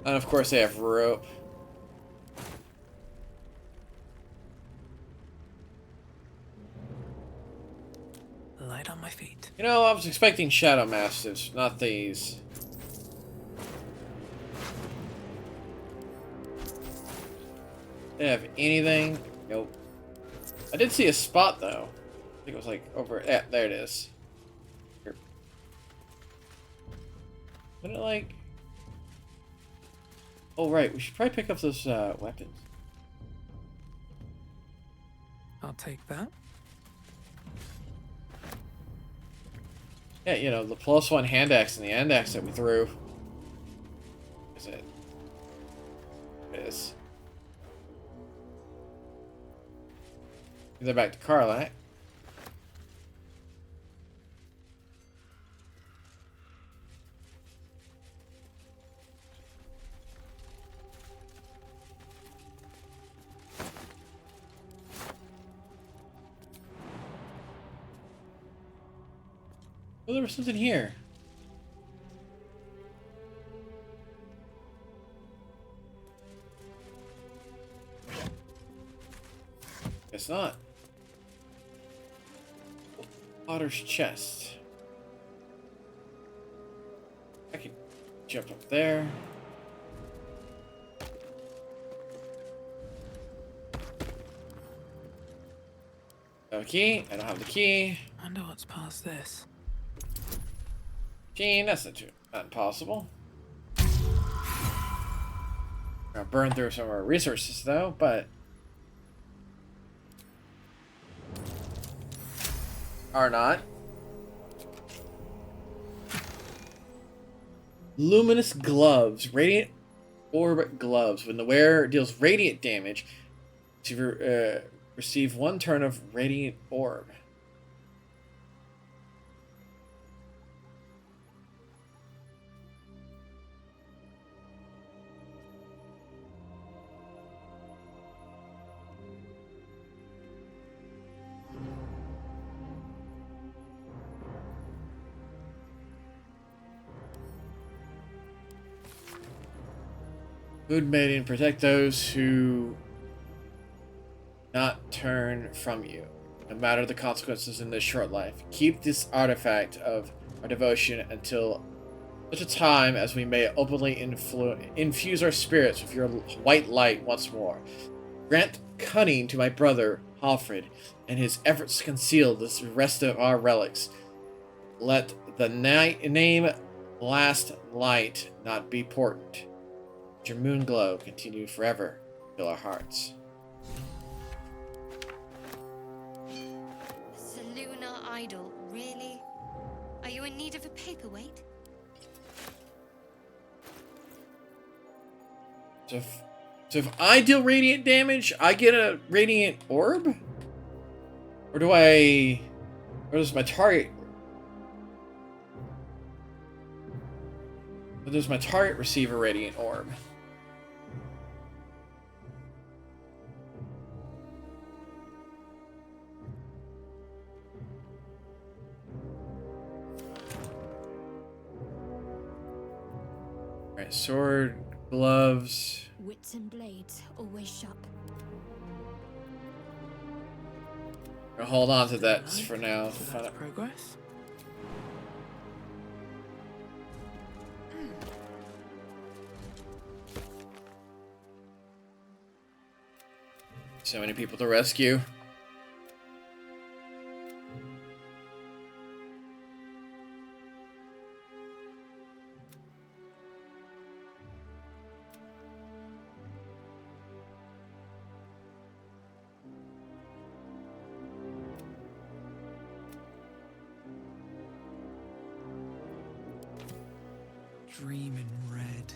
And of course they have rope. Light on my feet. You know, I was expecting Shadow Masters, not these. They have anything? Nope. I did see a spot though. I think it was like over. Yeah, there it is. Here. Wasn't it like? Oh right, we should probably pick up those weapons. I'll take that. Yeah, you know, the +1 hand axe and the hand axe that we threw. Is it? It is. They're back to Carlac. Oh, there was something here. Guess not. Otter's chest. I can jump up there. No key. I don't have the key. Wonder what's past this. Gene, that's not impossible. Gonna burn through some of our resources though, but are not. Luminous gloves, radiant orb gloves. When the wearer deals radiant damage, to receive 1 turn of radiant orb. Mood Maiden, protect those who not turn from you, no matter the consequences in this short life. Keep this artifact of our devotion until such a time as we may openly infuse our spirits with your white light once more. Grant cunning to my brother, Halfred, and his efforts to conceal the rest of our relics. Let the name Last Light not be portent. Let your moon glow continue forever. Fill our hearts. Seluna idol, really? Are you in need of a paperweight? So if I deal radiant damage, I get a radiant orb? Or does my target... Or does my target receive a radiant orb? Alright, sword, gloves... Wits and blades, always sharp. I'll hold on to that for now. That's progress. So many people to rescue. Dream in red.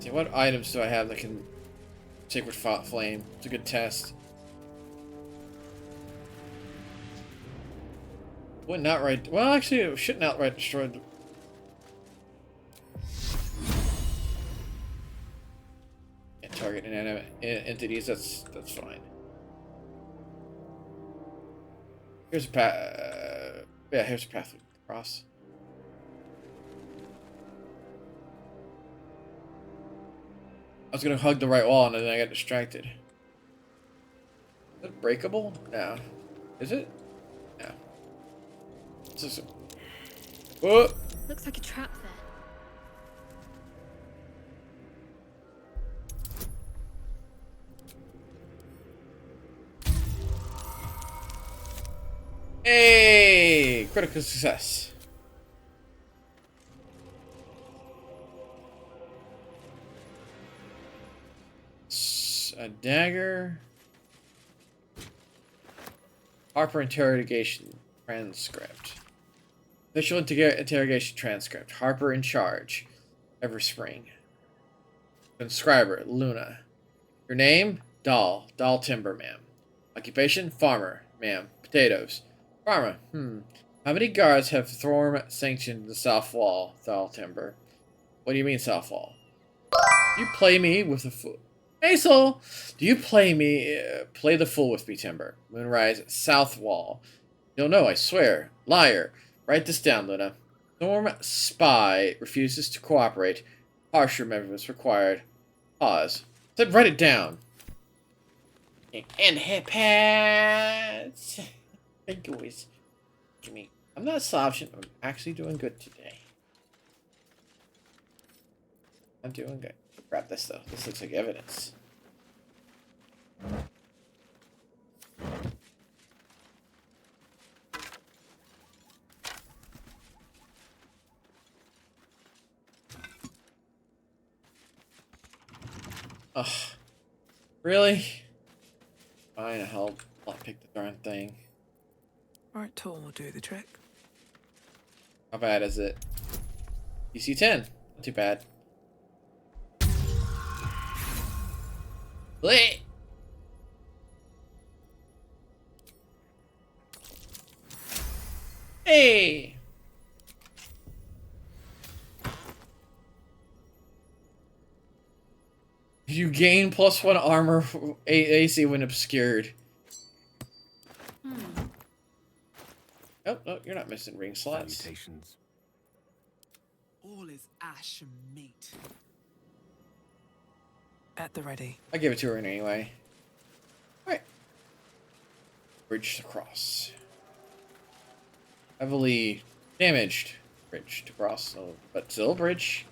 See, what items do I have that can Sacred Flame? It's a good test. Wouldn't outright. Well, actually, it shouldn't outright destroy the. Can't target inanimate entities. That's fine. Here's a path. Yeah, here's a path across. I was gonna hug the right wall and then I got distracted. Is it breakable? No. Is it? No. It's just a... Oh! Looks like a trap there. Hey! Critical success. A dagger. Harper interrogation transcript. Official interrogation transcript. Harper in charge. Everspring. Transcriber Luna. Your name? Doll. Doll Timber, ma'am. Occupation? Farmer, ma'am. Potatoes. Farmer. How many guards have Thorm sanctioned the south wall, Doll Timber? What do you mean south wall? You play me with a fool. Hazel! Do you play the fool with me, Timber? Moonrise, south wall. You'll know, I swear. Liar. Write this down, Luna. Storm spy refuses to cooperate. Harsher measures required. Pause. Said write it down. And hip pads. Thank you, always. Give me. I'm not slouching. I'm actually doing good today. I'm doing good. Grab this though. This looks like evidence. Ugh. Really? Fine, I'll pick the darn thing. Right tool will do the trick. How bad is it? DC 10. Not too bad. Bleh! Hey! You gain +1 armor AC when obscured. Oh, no, you're not missing ring slots. Salutations. All is ash and meat. At the ready. I give it to her anyway. Alright. Bridge to cross. Heavily damaged bridge to cross, but still a bridge.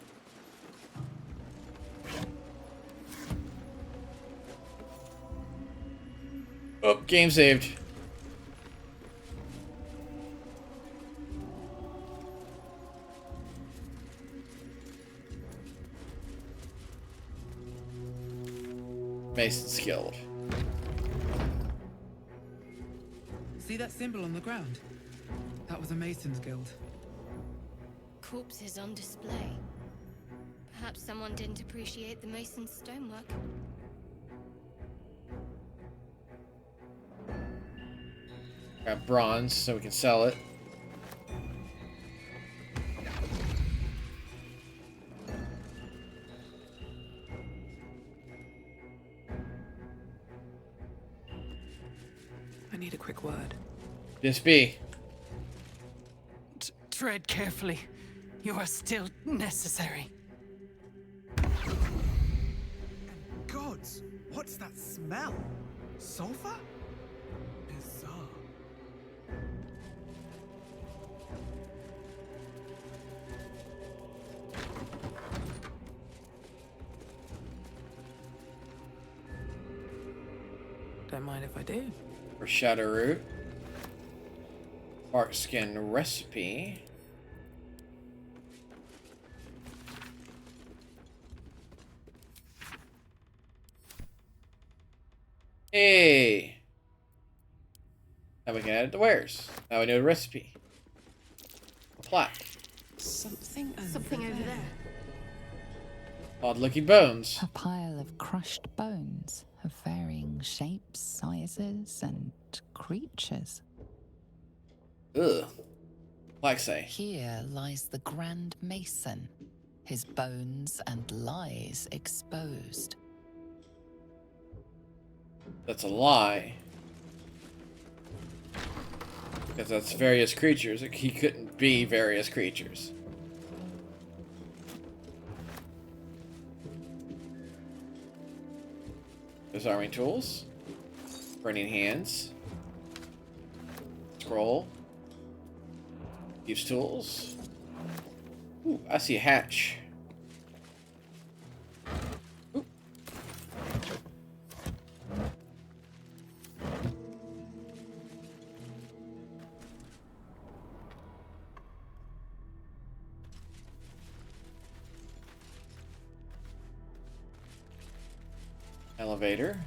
Oh, game saved. Mason's Guild. See that symbol on the ground? That was a Mason's Guild. Corpses on display. Perhaps someone didn't appreciate the Mason's stonework. Got bronze so we can sell it. I need a quick word. This be. Tread carefully. You are still necessary. Gods, what's that smell? Sulfur? Bizarre. Don't mind if I do. For Shadow Root. Bark Skin Recipe. Hey! Now we can add it to wares. Now we know the recipe. A plaque. Something over Something over there. Odd-looking bones. A pile of crushed bones of varying shapes, sizes, and creatures. Ugh. Like say. Here lies the Grand Mason, his bones and lies exposed. That's a lie. Because that's various creatures. He couldn't be various creatures. Disarming tools. Burning hands. Scroll. Use tools. Ooh, I see a hatch. Ooh. Elevator.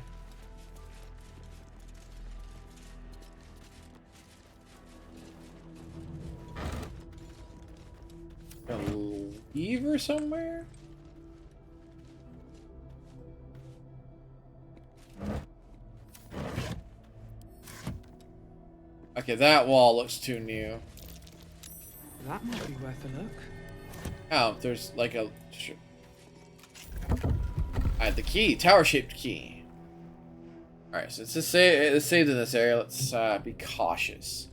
A lever somewhere? Okay, that wall looks too new. That might be worth a look. Oh, there's like a... I had the key, tower-shaped key. Alright, so it's saved in this area. Let's be cautious.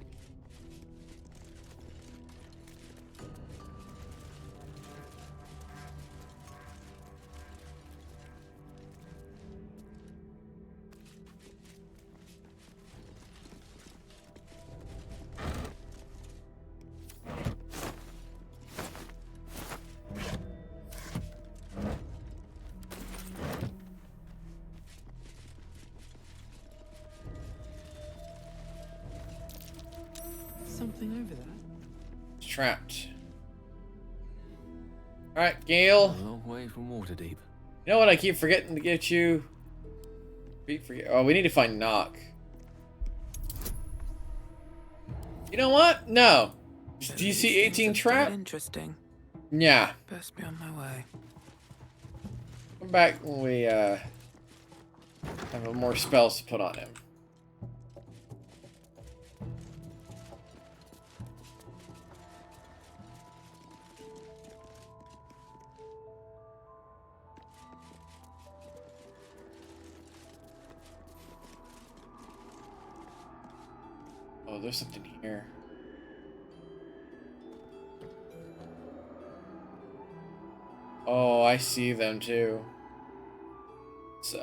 Something over there. It's trapped. Alright, Gale. A long way from Waterdeep. You know what I keep forgetting to get you? Oh, we need to find Knock. You know what? No. Is DC 18 trap? Interesting. Yeah. Best be on my way. Come back when we have more spells to put on him. Oh, there's something here. Oh, I see them too. It's, you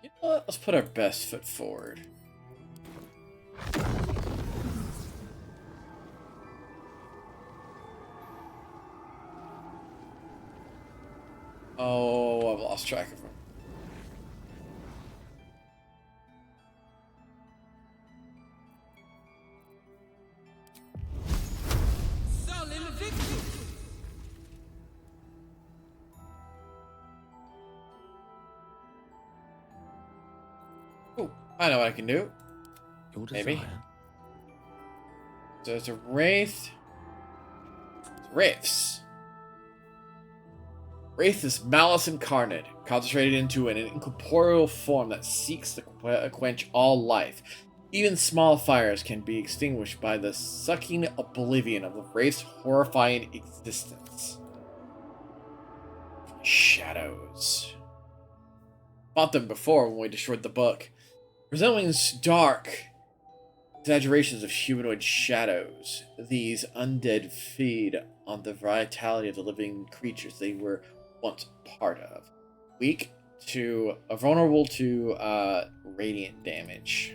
know what? Let's put our best foot forward. Oh, I've lost track of him. Oh, I know what I can do. Maybe. So it's a wraith. Wraiths. Wraith is malice incarnate, concentrated into an incorporeal form that seeks to quench all life. Even small fires can be extinguished by the sucking oblivion of the Wraith's horrifying existence. Shadows. Fought them before when we destroyed the book. Resembling dark exaggerations of humanoid shadows, these undead feed on the vitality of the living creatures they were once part of. Weak to vulnerable to radiant damage.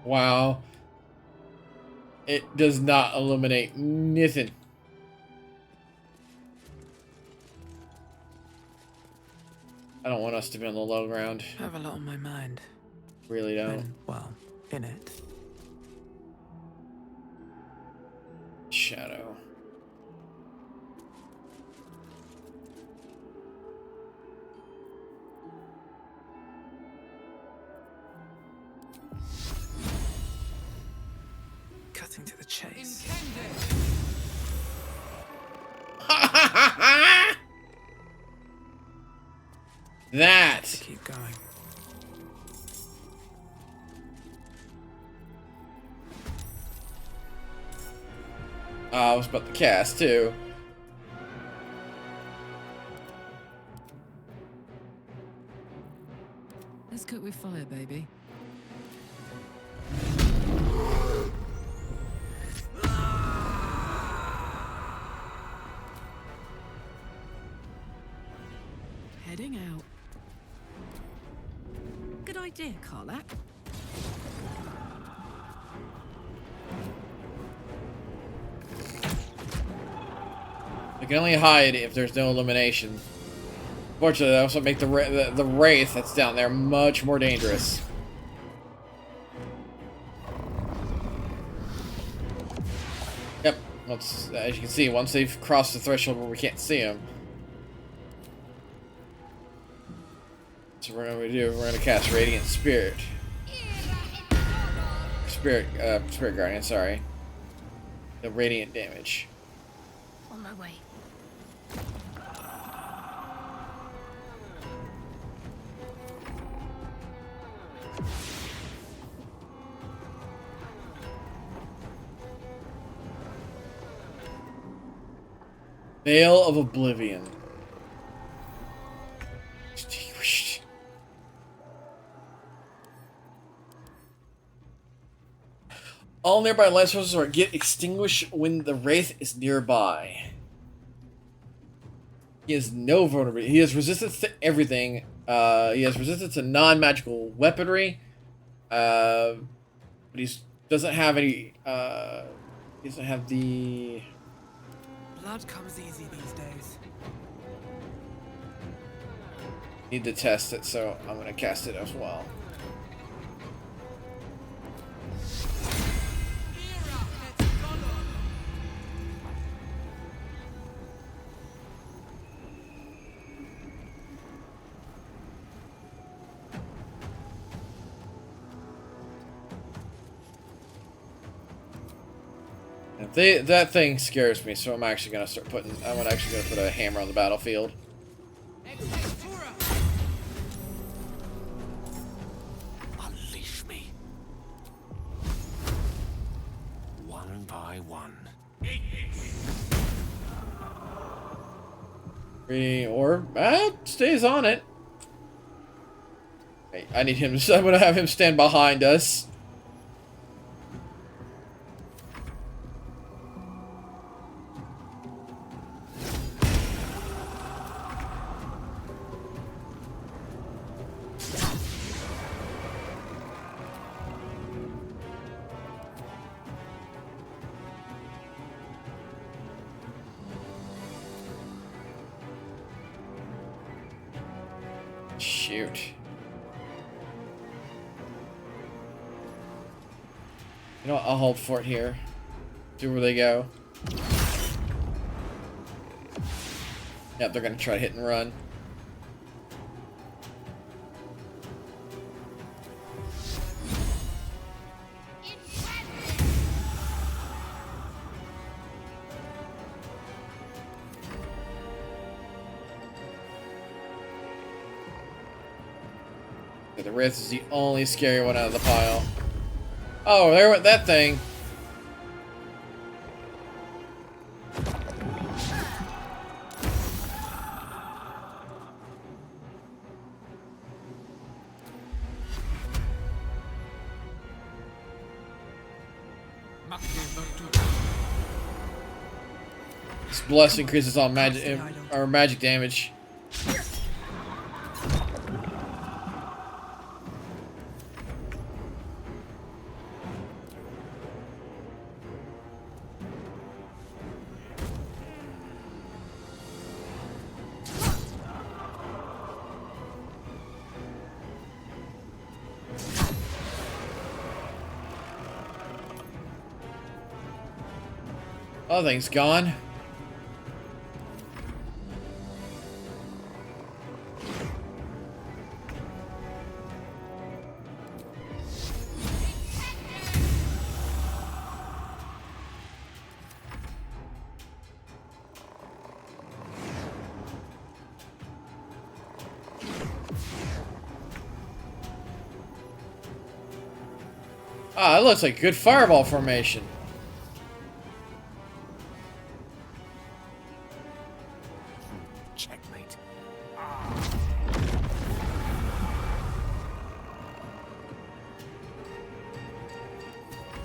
Wow. It does not illuminate nothing. I don't want us to be on the low ground. I have a lot on my mind. Really don't. And, well, in it. Shadow. Cutting to the chase. That. Keep going. I was about to cast too. Let's cook with fire, baby. Heading out. Good idea, Carla. I can only hide if there's no illumination. Fortunately, that also make the wraith that's down there much more dangerous. Yep. Once, as you can see, once they've crossed the threshold where we can't see them. So what we're going to do, we're going to cast Radiant Spirit. Spirit Guardian, sorry. The radiant damage. On my way. Veil of Oblivion. Extinguished. All nearby light sources are get extinguished when the Wraith is nearby. He has no vulnerability. He has resistance to everything. He has resistance to non-magical weaponry. But he doesn't have any. He doesn't have the. Blood comes easy these days. Need to test it, so I'm gonna cast it as well. That thing scares me, so I'm actually gonna start putting. I'm actually gonna put a hammer on the battlefield. Unleash me. One by one. Reading orb. Stays on it. Okay, I need him. I'm gonna have him stand behind us. Shoot. You know what? I'll hold fort here. See where they go. Yep, they're gonna try to hit and run. The Wraith is the only scary one out of the pile. Oh, there went that thing. This bless increases all magic or magic damage. Oh, thing's gone. Ah, that looks like a good fireball formation. Checkmate.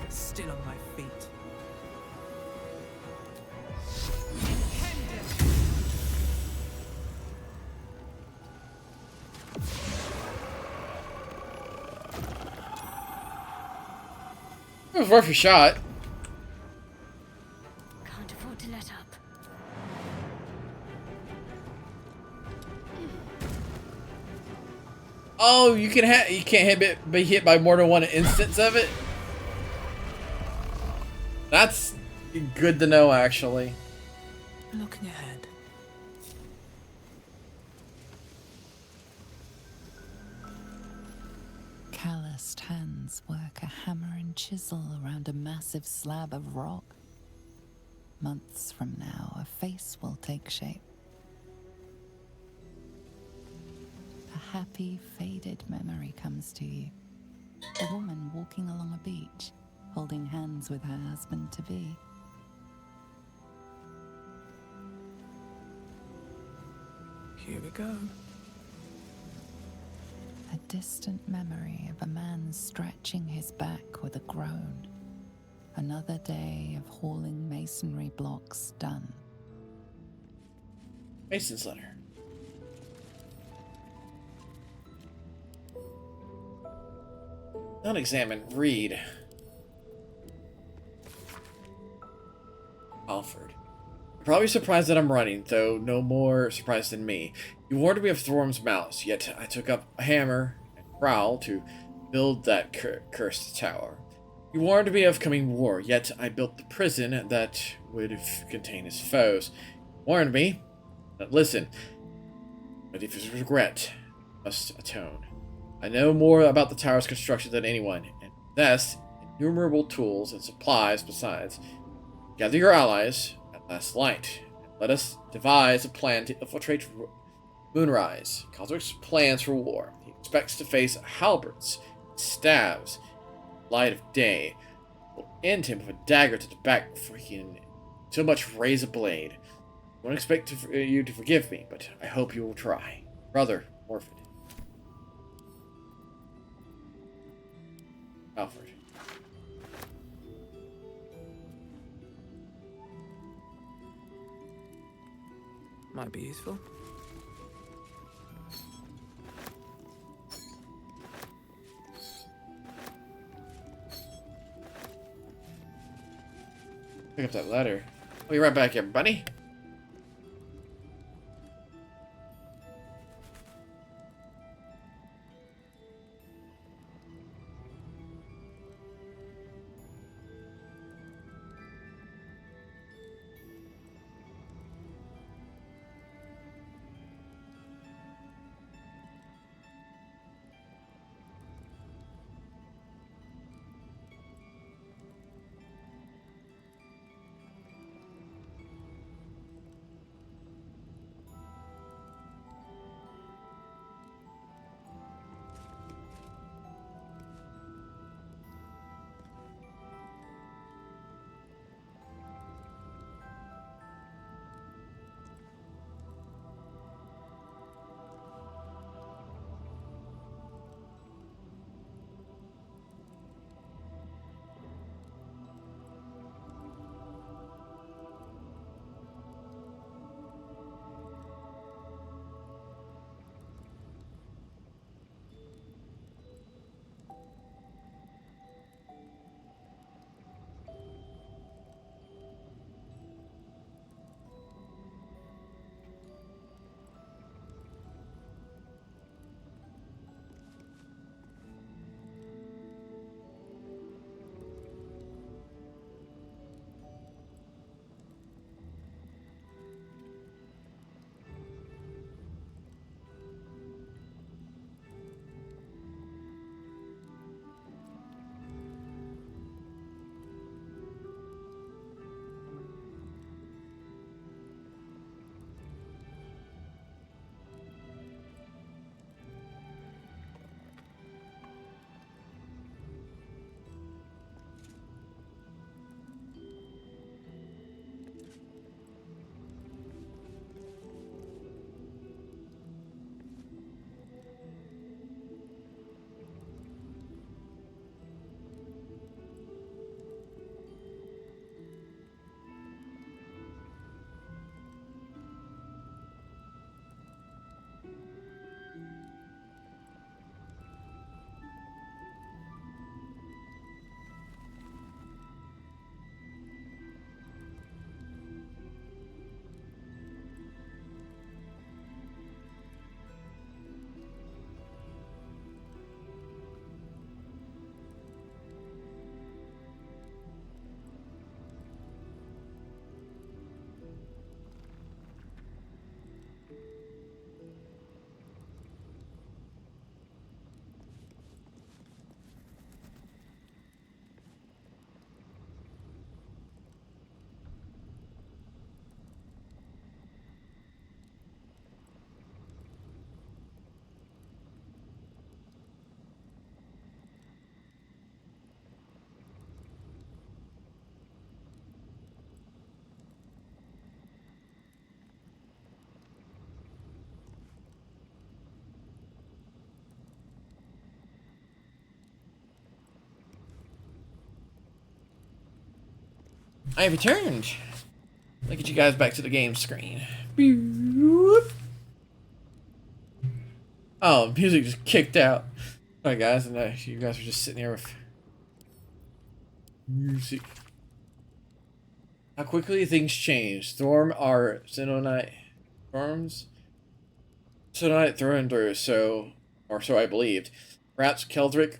Still on my feet. It was worth a shot. Can't afford to let up. Oh, you can't be hit by more than one instance of it. That's good to know, actually. Looking ahead. Calloused hands work a hammer and chisel around a massive slab of rock. Months from now, a face will take shape. A happy, faded memory comes to you. A woman walking along a beach, holding hands with her husband-to-be. Here we go. A distant memory of a man stretching his back with a groan. Another day of hauling masonry blocks done. Mason's letter. Not examine, read. Alfred. You're probably surprised that I'm running, though no more surprised than me. You warned me of Thorm's mouse, yet I took up a hammer and trowel to build that cursed tower. You warned me of coming war, yet I built the prison that would contain his foes. You warned me, but listen, but if it's regret, I must atone. I know more about the tower's construction than anyone, and possess innumerable tools and supplies besides. Gather your allies at last light, and let us devise a plan to infiltrate Moonrise. Cosric's plans for war. He expects to face halberds, staves, light of day. Will end him with a dagger to the back before he can so much raise a blade. I don't expect you to forgive me, but I hope you will try. Brother, Morford. Alfred. Might be useful. Pick up that letter. I'll be right back, everybody. I have returned. Look at you guys back to the game screen. Boop. Oh, music just kicked out. Alright guys, and you guys are just sitting here with music. How quickly things change. Storms, Sononite through and through, or so I believed. Perhaps Cleric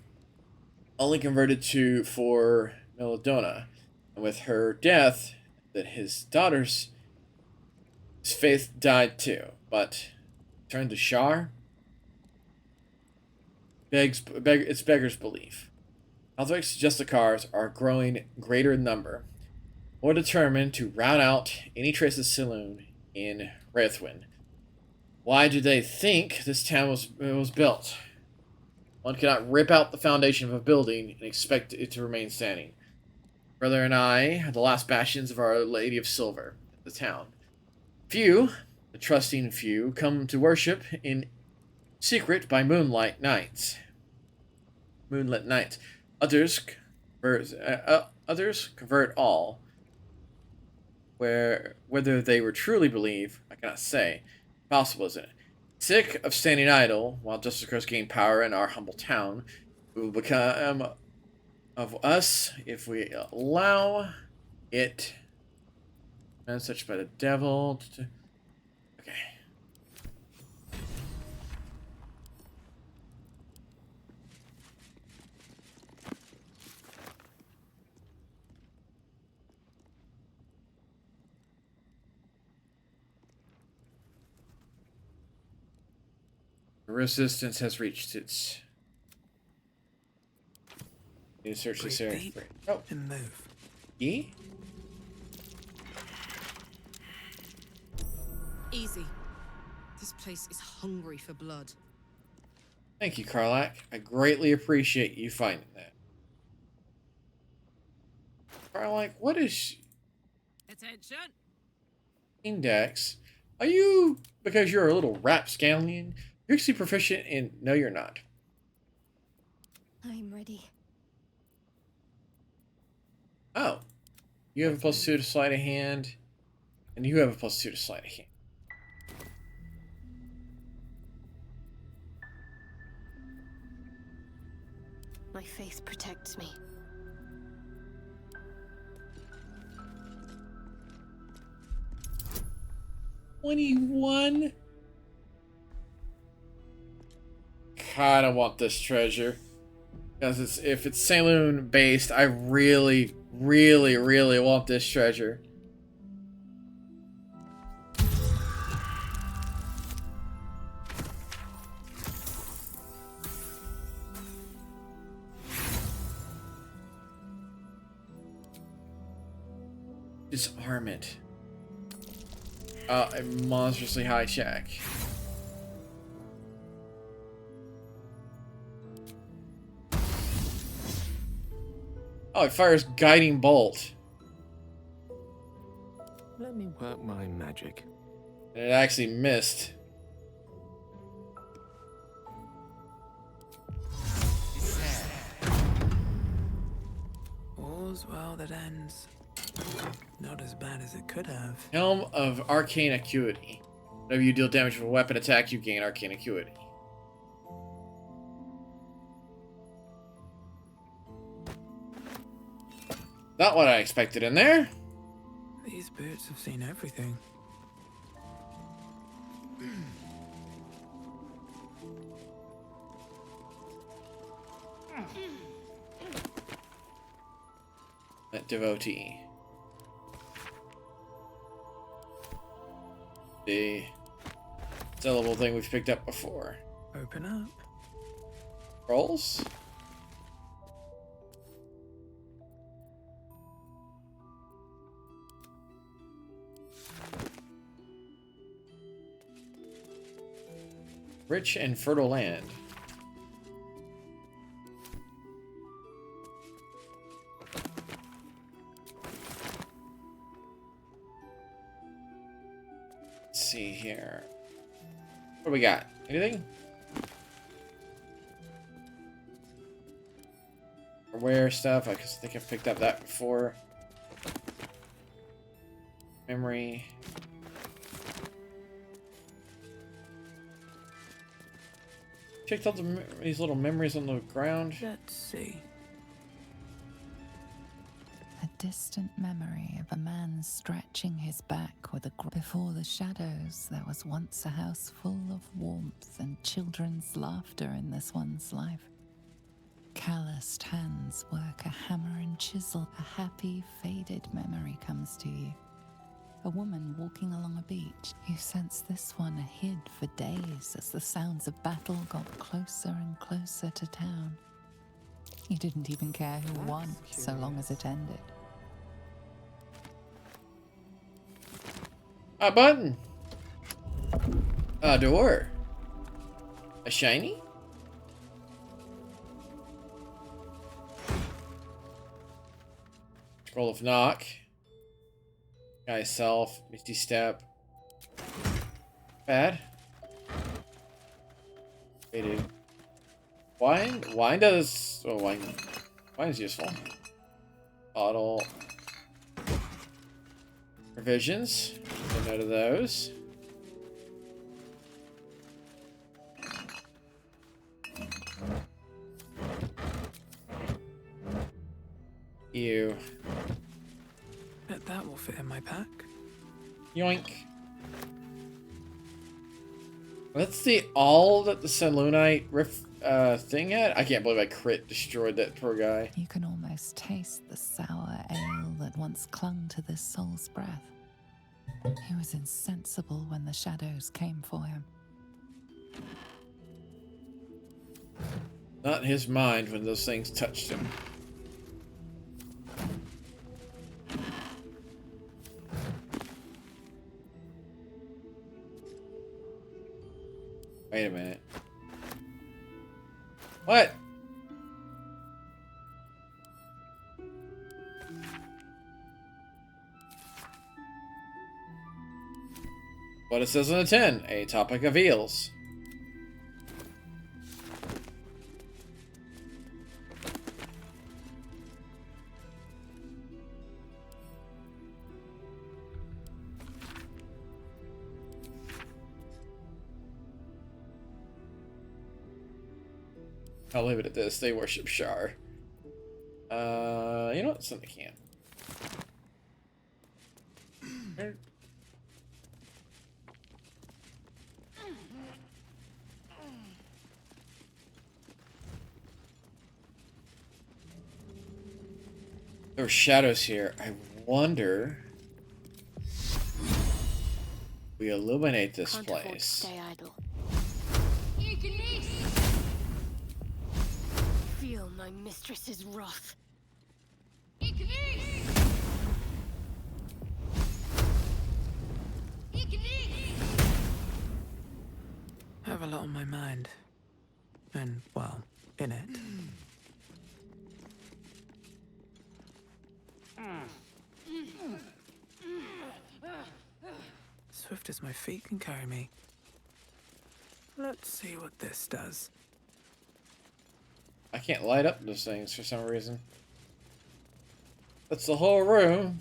only converted for Melodona, and with her death, that his daughter's faith died too. But turned to Shar? It's beggar's belief. Clerics Justicars are growing greater in number, more determined to rout out any trace of Saloon in Wraithwind. Why do they think this town was built? One cannot rip out the foundation of a building and expect it to remain standing. Brother and I are the last bastions of Our Lady of Silver, the town. Few, the trusting few, come to worship in secret by moonlit nights. Others convert all. Whether they were truly believe, I cannot say. Possible, isn't it? Sick of standing idle while Justicars gain power in our humble town, we will become of us if we allow it. And such by the devil. Okay. The resistance has reached its. Need to search this area. Oh, and move. E. Easy. This place is hungry for blood. Thank you, Karlak. I greatly appreciate you finding that. Karlak, what is Attention. Index? Are you, because you're a little rapscallion, you're actually proficient in... No, you're not. I'm ready. Oh. You have a +2 to sleight of hand, and you have a +2 to sleight of hand. My faith protects me. $21. God, I want this treasure. Because if it's Saloon based, I really, really, really want this treasure. Disarm it. A monstrously high check. Oh, it fires guiding bolt. Let me work my magic. And it actually missed. All's well that ends. Not as bad as it could have. Helm of Arcane Acuity. Whenever you deal damage with a weapon attack, you gain Arcane Acuity. Not what I expected in there. These boots have seen everything. That devotee. The sellable thing we've picked up before. Open up. Rolls? Rich and fertile land. Let's see here. What do we got? Anything? Rare stuff. I think I've picked up that before. Memory. Checked out these little memories on the ground. Let's see. A distant memory of a man stretching his back with a before the shadows. There was once a house full of warmth and children's laughter in this one's life. Calloused hands work a hammer and chisel. A happy, faded memory comes to you. A woman walking along a beach. You sense this one hid for days as the sounds of battle got closer and closer to town. You didn't even care who won, so long as it ended. A button. A door. A shiny? Scroll of knock. Guy's self. Misty step. Bad. Faded. Wine? Wine does... Oh, wine. Wine is useful. Bottle. Provisions. Take note of those. Ew. Bet that will fit in my pack. Yoink. Let's see all that the Selûnite riff thing had. I can't believe I crit destroyed that poor guy. You can almost taste the sour ale that once clung to this soul's breath. He was insensible when the shadows came for him. Not his mind when those things touched him. Wait a minute. What? What it says on the tin. A topic of eels. I'll leave it at this. They worship Shar. You know what? Something I can. There are shadows here. I wonder. We illuminate this Can't afford to place. stay idle. Feel my mistress's wrath. I have a lot on my mind. And, well, in it. Swift as my feet can carry me. Let's see what this does. I can't light up those things for some reason. That's the whole room.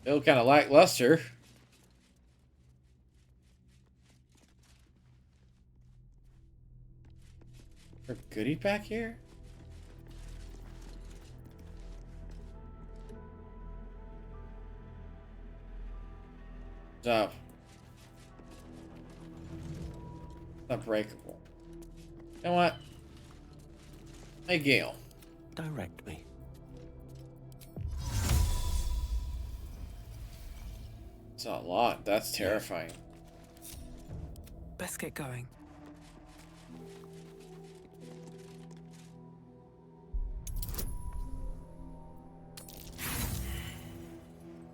Still kind of lackluster. Is there a goodie back here? Stop. Not breakable. You know what? Hey, Gale. Direct me. It's not locked. That's terrifying. Best get going.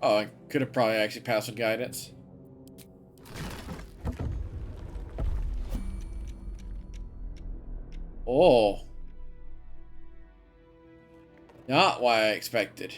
Oh, I could have probably actually passed with guidance. Oh. Not what I expected.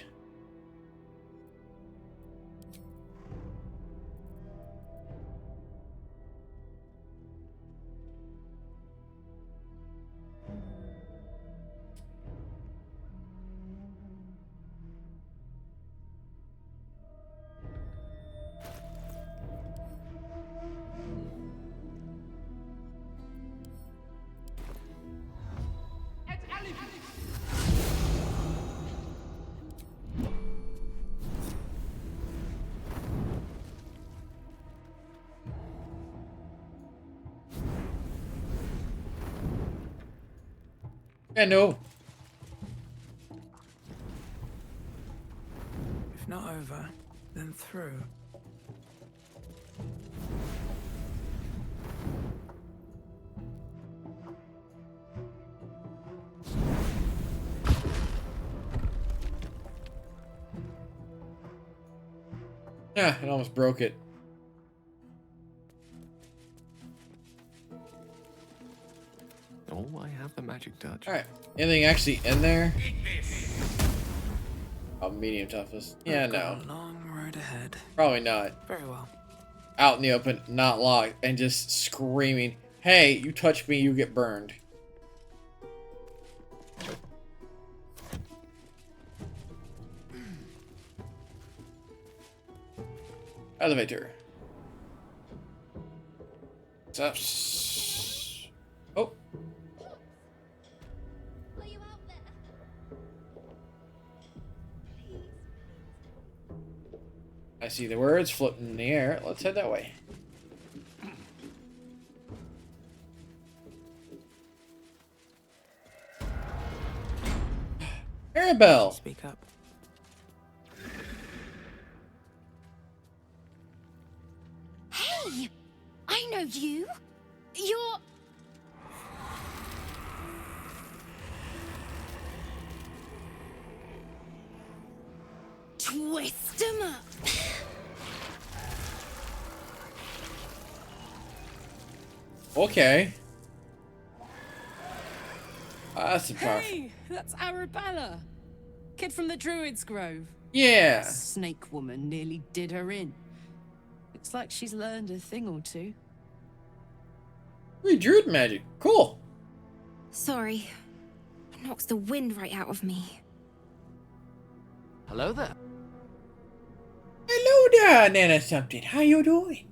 Yeah, no. If not over, then through. Yeah, it almost broke it. Oh, I have the magic touch. Alright. Anything actually in there? Oh, medium toughness. Yeah, I've got no. a long road ahead. Probably not. Very well. Out in the open, not locked, and just screaming, hey, you touch me, you get burned. Elevator. What's up? Oh. I see the words floating in the air. Let's head that way. Arabelle! Speak up. Hey! I know you! You're... Twist 'em up! Okay. That's a powerful. Hey, that's Arabella. Kid from the Druid's Grove. Yeah. Snake woman nearly did her in. Looks like she's learned a thing or two. Hey, druid magic. Cool. Sorry. It knocks the wind right out of me. Hello there. Hello there, Nana something. How you doing?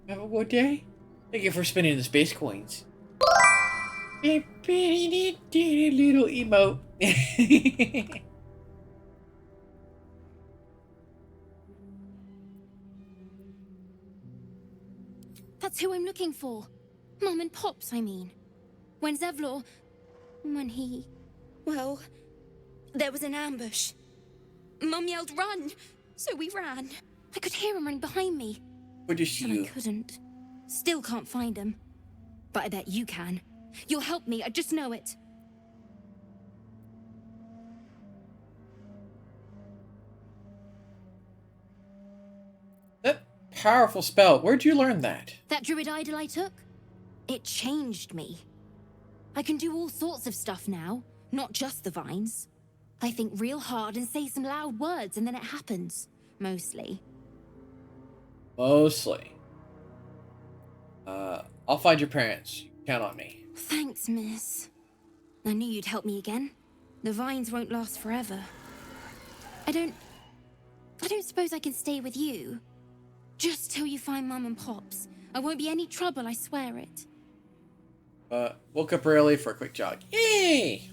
Have a good day? Thank you for spending the space coins. Little emote. That's who I'm looking for. Mom and Pops, I mean. When Zevlor... When he... Well... There was an ambush. Mum yelled, run! So we ran. I could hear him running behind me. What did she But do? I couldn't. Still can't find him. But I bet you can. You'll help me, I just know it. That powerful spell. Where'd you learn that? That druid idol I took? It changed me. I can do all sorts of stuff now, not just the vines. I think real hard and say some loud words and then it happens. Mostly. Mostly. I'll find your parents. Count on me. Thanks, miss. I knew you'd help me again. The vines won't last forever. I don't suppose I can stay with you. Just till you find Mum and Pops. I won't be any trouble, I swear it. Woke up early for a quick jog. Yay!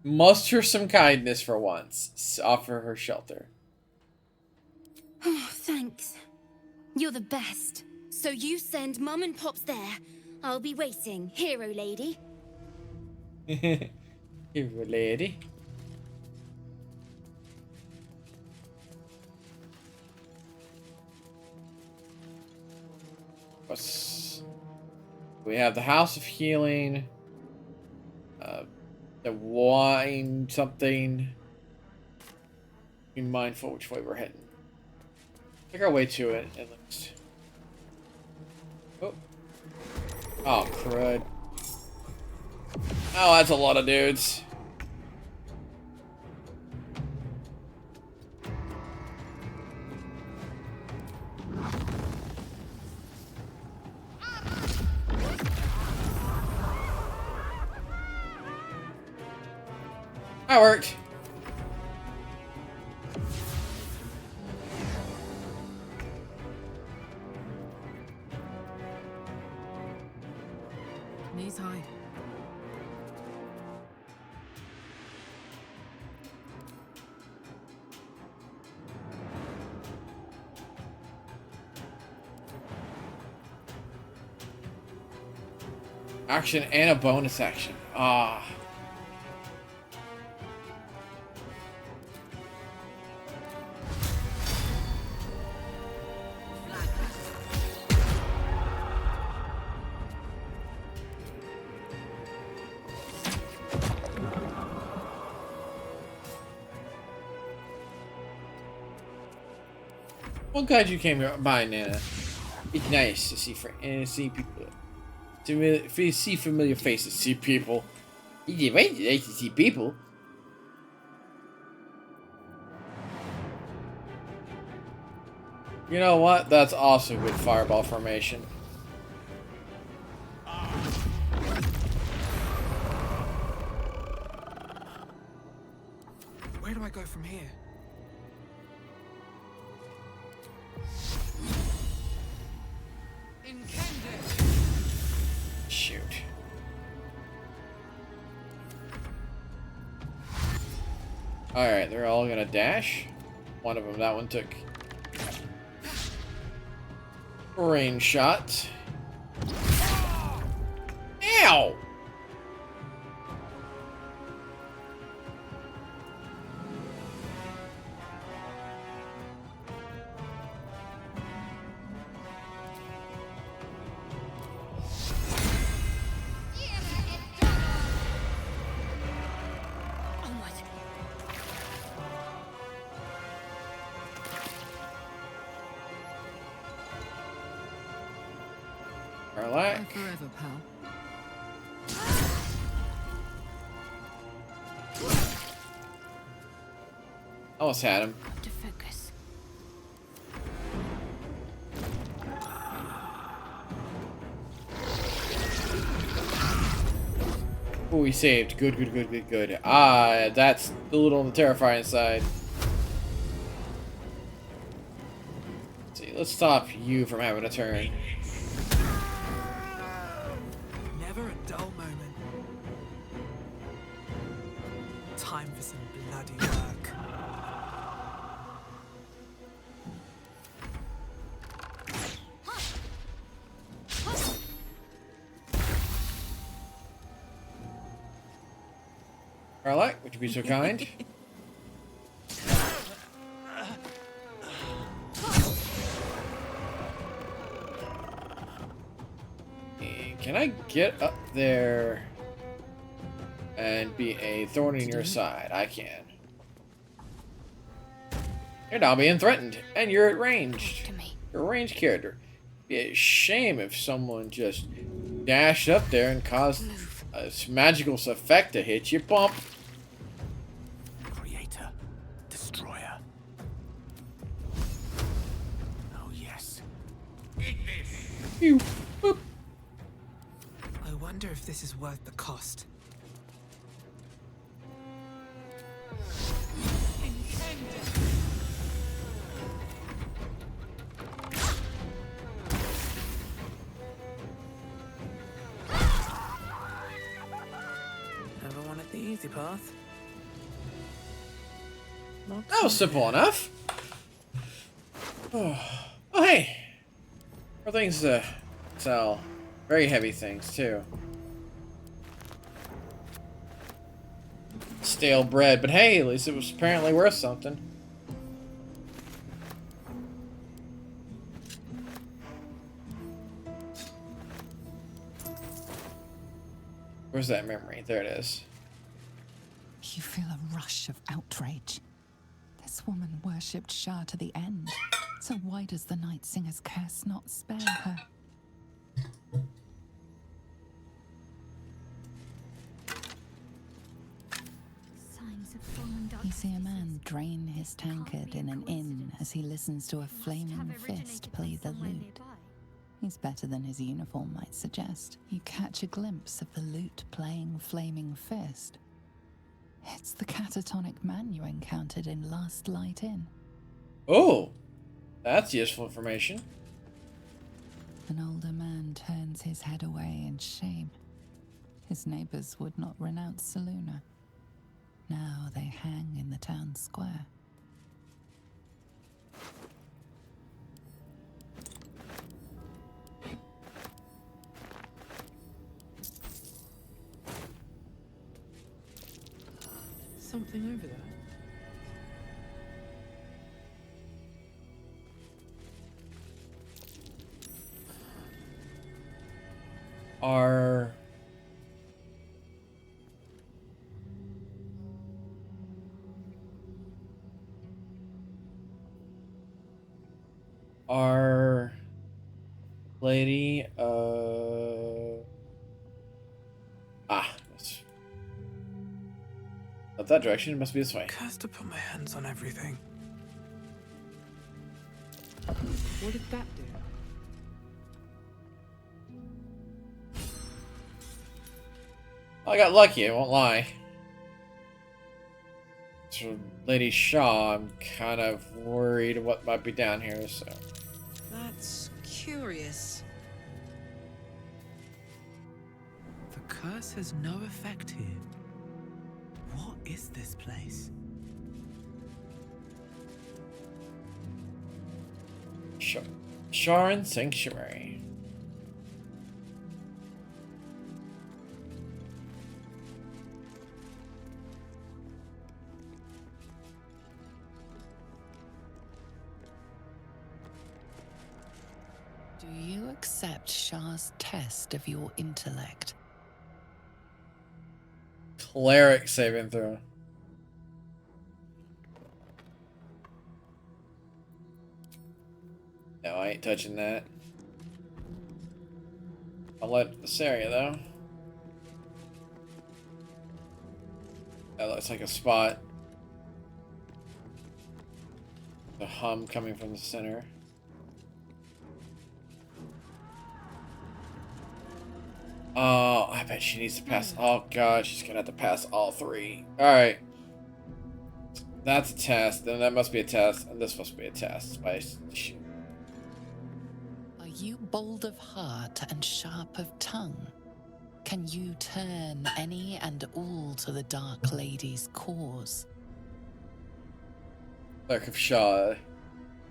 Muster some kindness for once. Offer her shelter. Oh, thanks. You're the best. So you send Mum and Pops there. I'll be waiting, hero lady. Hero lady. We have the House of Healing. The wine something. Be mindful which way we're heading. Take our way to it and let's. Oh, crud. Oh, that's a lot of dudes. That worked. Knees high. Action and a bonus action. Ah. Well, glad you came by, Nana. It's nice to see see people. To see familiar faces, see people. It's nice to see people. You know what? That's also good fireball formation. Where do I go from here? Shoot. Alright, they're all gonna dash. One of them, that one took range shot. Ow! Cleric. Forever, pal. Almost had him. To focus. Oh, he saved. Good, good, good, good, good. Ah, that's the little on the terrifying side. Let's see, let's stop you from having a turn. Never a dull moment. Time for some bloody work. Cleric, would you be so kind? Can I get up there and be a thorn in your side? I can. You're now being threatened, and you're at ranged. You're a ranged character. It'd be a shame if someone just dashed up there and caused a magical effect to hit you. Bump. Creator. Destroyer. Oh, yes. You. Boop. I wonder if this is worth the cost. Never wanted the easy path. That was simple enough. Oh, hey. More things to sell. Very heavy things, too. Stale bread, but hey, at least it was apparently worth something. Where's that memory? There it is. You feel a rush of outrage. This woman worshipped Shah to the end. So why does the Night Singer's curse not spare her? You see a man drain his tankard in an inn as he listens to a flaming fist play the lute. He's better than his uniform might suggest. You catch a glimpse of the lute playing flaming fist. It's the catatonic man you encountered in Last Light Inn. Oh, that's useful information. An older man turns his head away in shame. His neighbors would not renounce Saluna. Now they hang in the town square. something over there. Are Our lady, it's not that direction. It must be this way. Cursed to put my hands on everything. What did that do? I got lucky, I won't lie. So, Lady Shaw, I'm kind of worried what might be down here, so. That's curious. The curse has no effect here. What is this place? Sharon Sanctuary. Do you accept Shah's test of your intellect? Cleric saving throw. No, I ain't touching that. I'll let this area though. That looks like a spot. The hum coming from the center. Oh, I bet she needs to pass. Oh god, she's gonna have to pass all three. Alright. That's a test, then that must be a test, and this must be a test. Spice. Are you bold of heart and sharp of tongue? Can you turn any and all to the Dark Lady's cause? Cleric of Shaw.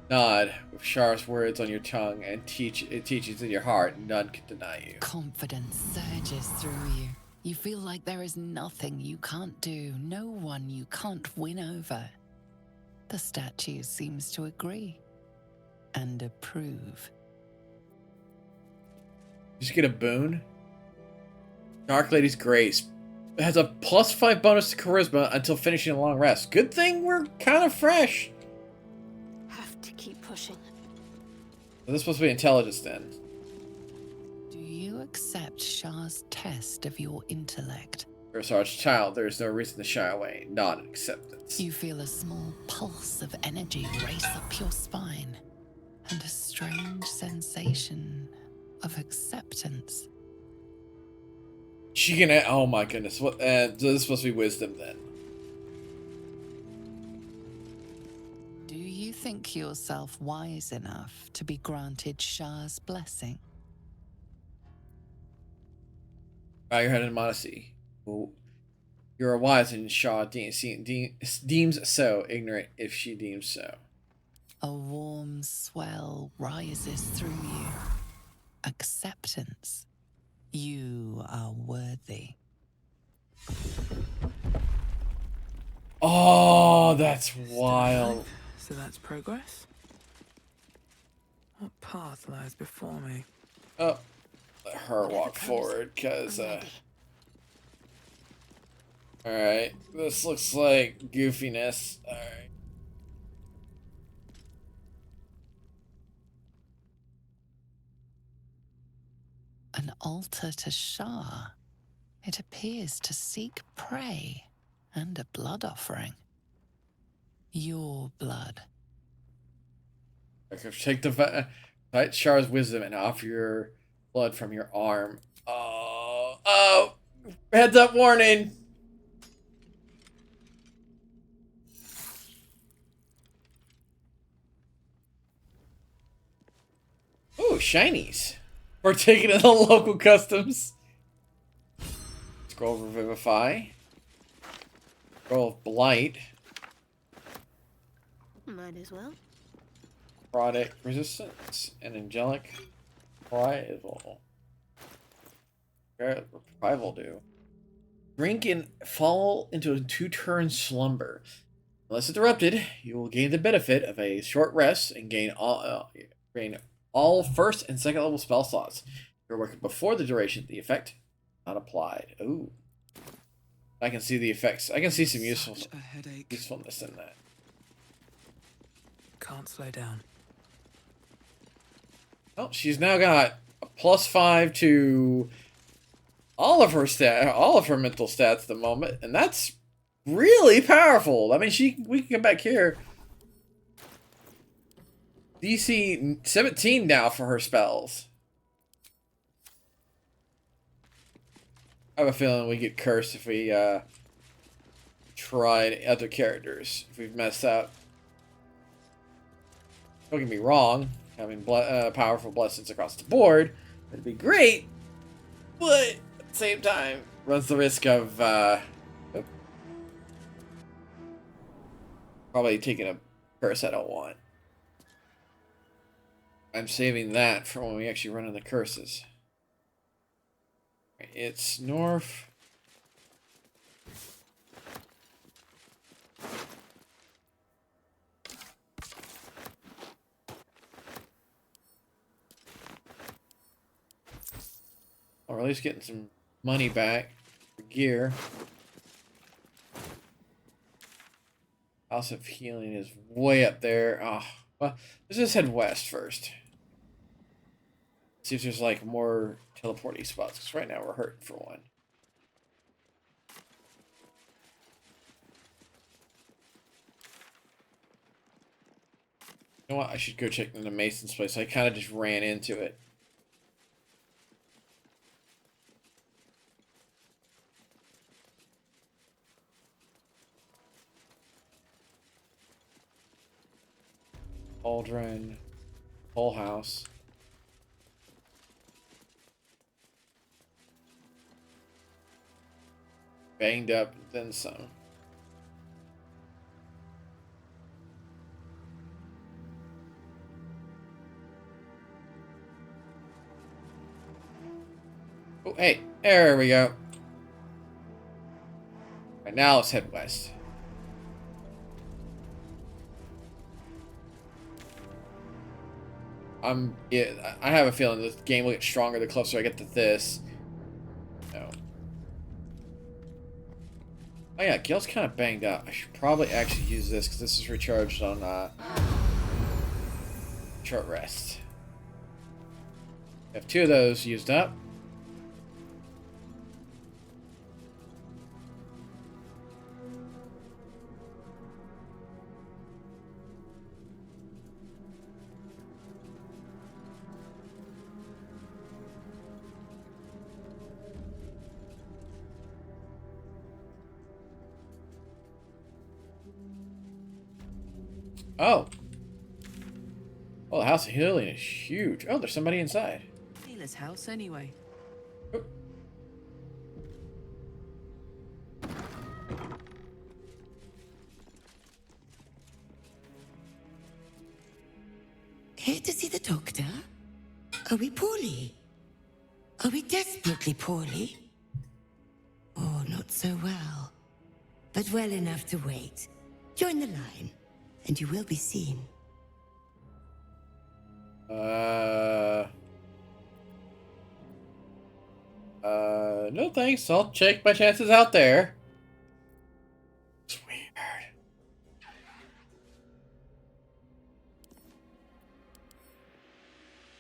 Nod with Shah's words on your tongue and it teaches in your heart, none can deny you. Confidence surges through you. You feel like there is nothing you can't do, no one you can't win over. The statue seems to agree and approve. Just get a boon. Dark Lady's Grace. It has a +5 bonus to charisma until finishing a long rest. Good thing we're kind of fresh. Have to keep pushing. So this is supposed to be intelligence then. Do you accept Shah's test of your intellect? You're a Sarge child. There is no reason to shy away. Not an acceptance. You feel a small pulse of energy race up your spine and a strange sensation of acceptance. She can. Oh my goodness. What? So this is supposed to be wisdom then. Do you think yourself wise enough to be granted Shah's blessing? Bow your head in modesty. Well, you are wise and Shaw deems so, ignorant if she deems so. A warm swell rises through you. Acceptance. You are worthy. Oh, that's wild. So that's progress? What path lies before me? Oh, let her walk forward, because, Alright, this looks like goofiness. Alright. An altar to Shah. It appears to seek prey and a blood offering. Your blood. Okay, take the fight Shah's wisdom and offer your blood from your arm. Oh, heads up warning. Ooh, shinies. We're taking in the local customs. Scroll of Revivify. Scroll of Blight. Might as well. Product Resistance. And Angelic Rival. What Rival do? Drink and fall into a 2-turn slumber. Unless interrupted, you will gain the benefit of a short rest and gain all first and second level spell slots. If you're working before the duration of the effect, not applied. Ooh. I can see the effects. I can see some usefulness in that. Can't slow down. Oh, she's now got a +5 to all of her mental stats at the moment, and that's really powerful. I mean, we can come back here. DC 17 now for her spells. I have a feeling we get cursed if we tried other characters. If we've messed up. Don't get me wrong. Having powerful blessings across the board would be great, but at the same time, runs the risk of probably taking a curse I don't want. I'm saving that for when we actually run into curses. It's north. Or at least getting some money back for gear. House of Healing is way up there. Oh, well, let's just head west first. See if there's like more teleporting spots, because right now we're hurting for one. You know what? I should go check into Mason's place. I kind of just ran into it. Aldrin, whole house. Banged up, then some. Oh, hey, there we go. Right now, let's head west. Yeah, I have a feeling this game will get stronger the closer I get to this. No. Oh yeah, Gil's kind of banged up. I should probably actually use this because this is recharged on short rest. I have 2 of those used up. Oh. Oh, the House of Healing is huge. Oh, there's somebody inside. Healer's house, anyway. Oh. Here to see the doctor? Are we poorly? Are we desperately poorly? Oh, not so well. But well enough to wait. Join the line, and you will be seen. No thanks. I'll check my chances out there. It's weird.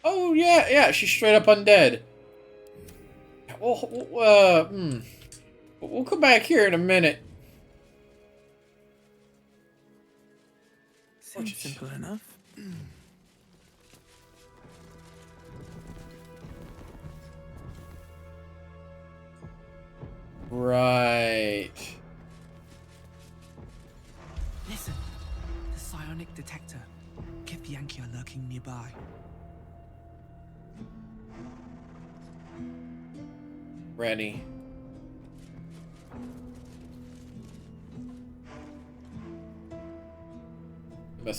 Oh, yeah, she's straight up undead. We'll come back here in a minute. Seems simple enough. Right. Listen, the psionic detector. Get the Yankee are lurking nearby. Ready.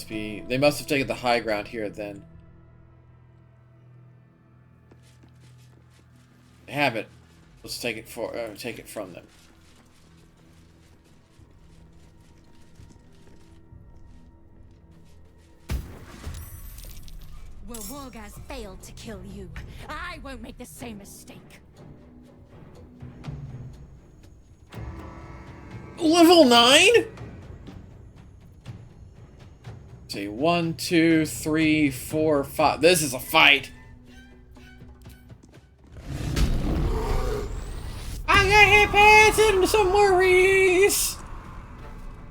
They must have taken the high ground here then. They have it. Let's take it from them. Wargaz failed to kill you. I won't make the same mistake. Level 9? See, 1, 2, 3, 4, 5. This is a fight. I got hit pants and some worries.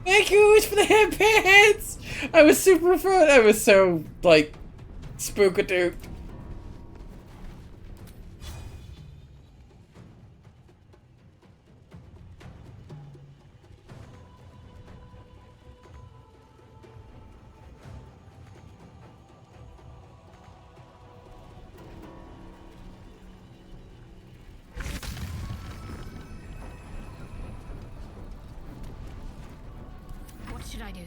Thank you for the hit pants. I was super fun. I was so like spookadoo. What should I do?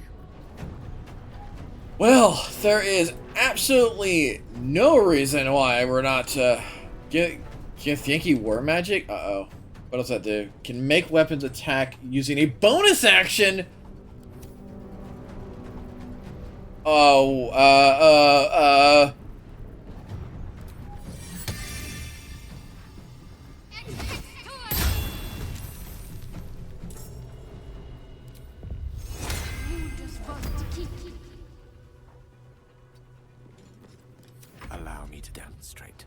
Well, there is absolutely no reason why we're not get Yankee War Magic. Uh-oh. What does that do? Can make weapons attack using a bonus action. Oh, Allow me to demonstrate.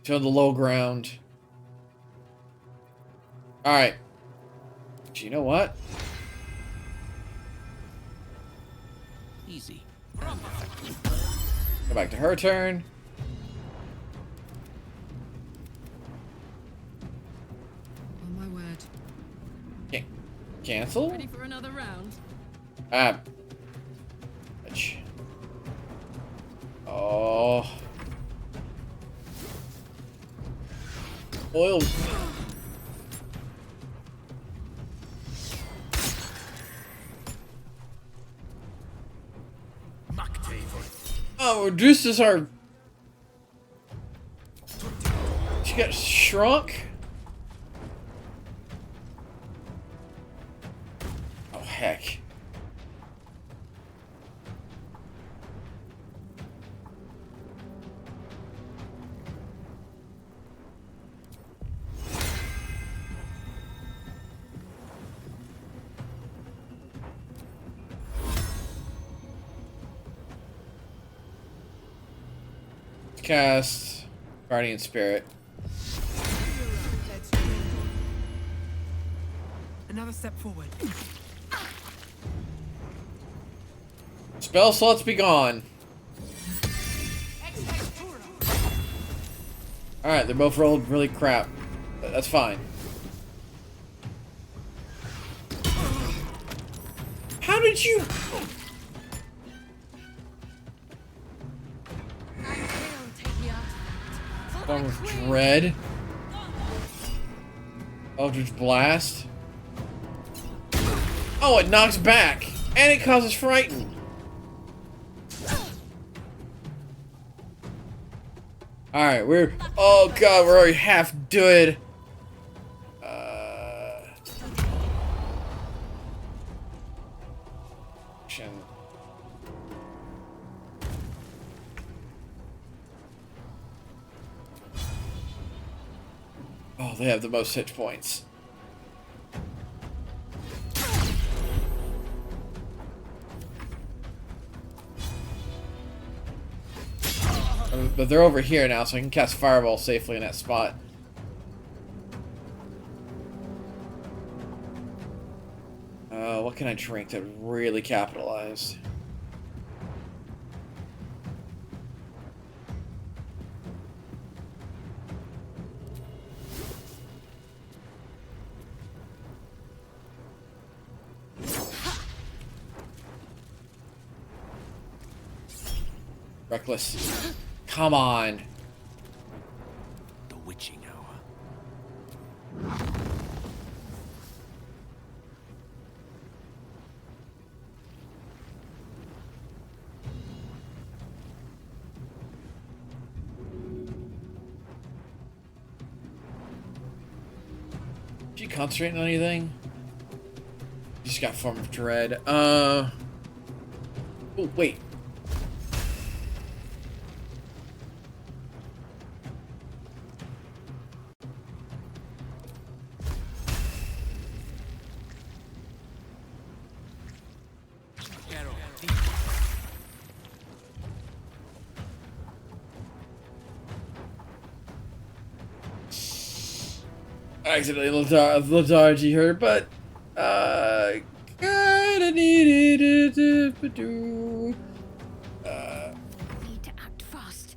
to the low ground. Alright. Do you know what? Easy. Go back to her turn. Oh my word. Cancel? Ready for another round? Ah. Ouch. Oh. Oil. Oh, reduces our. She got shrunk. Oh heck. Cast Guardian Spirit. Another step forward. Spell slots be gone. Alright, they both rolled really crap. That's fine. How did you... Form of Dread. Eldritch Blast. Oh, it knocks back. And it causes Frighten. Alright, we're... Oh god, we're already half dead. Oh, they have the most hit points. But they're over here now, so I can cast Fireball safely in that spot. What can I drink that really capitalized? Reckless. Come on. The witching hour. Did you concentrate on anything? You just got Form of Dread. Oh, wait. accidentally lethargy her, but kinda needed it to do. Need to act fast.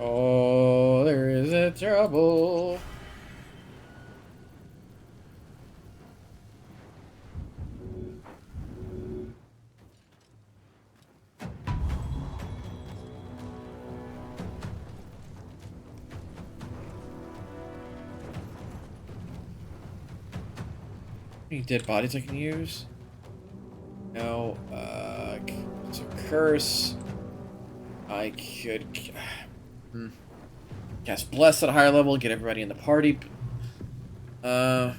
Oh, there is a trouble. Any dead bodies I can use? No. It's a curse. I could cast bless at a higher level, get everybody in the party. Try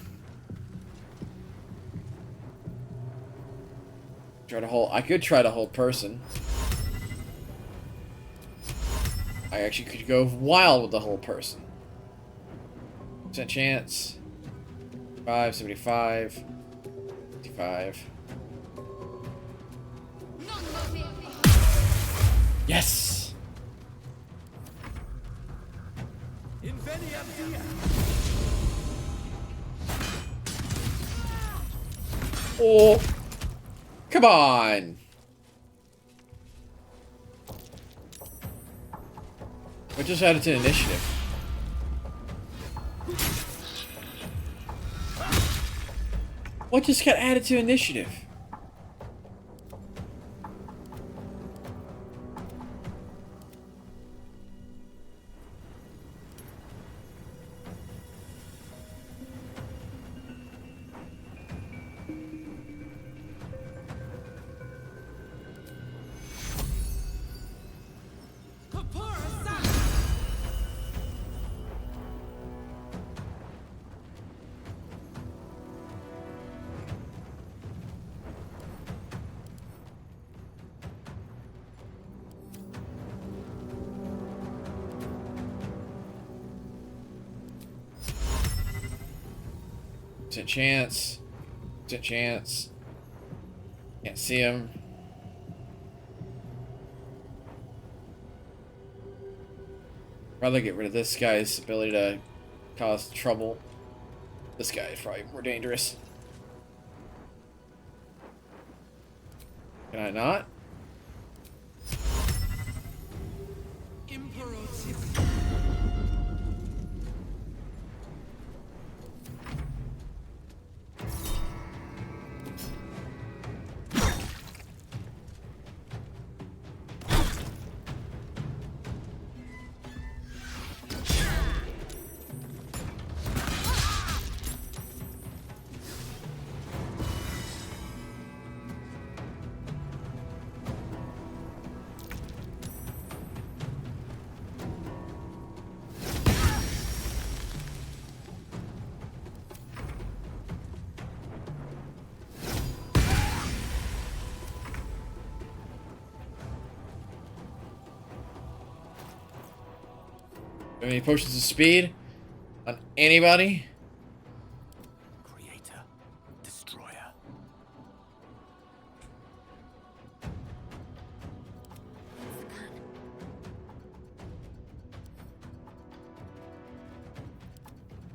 to hold. I could try to hold person. I actually could go wild with the whole person. % chance. 5, 75, 55. Yes! Oh! Come on! What just added to initiative? What just got added to initiative? Chance. Chance. Can't see him. Rather get rid of this guy's ability to cause trouble. This guy is probably more dangerous. Can I not? Any potions of speed on anybody? Creator, destroyer.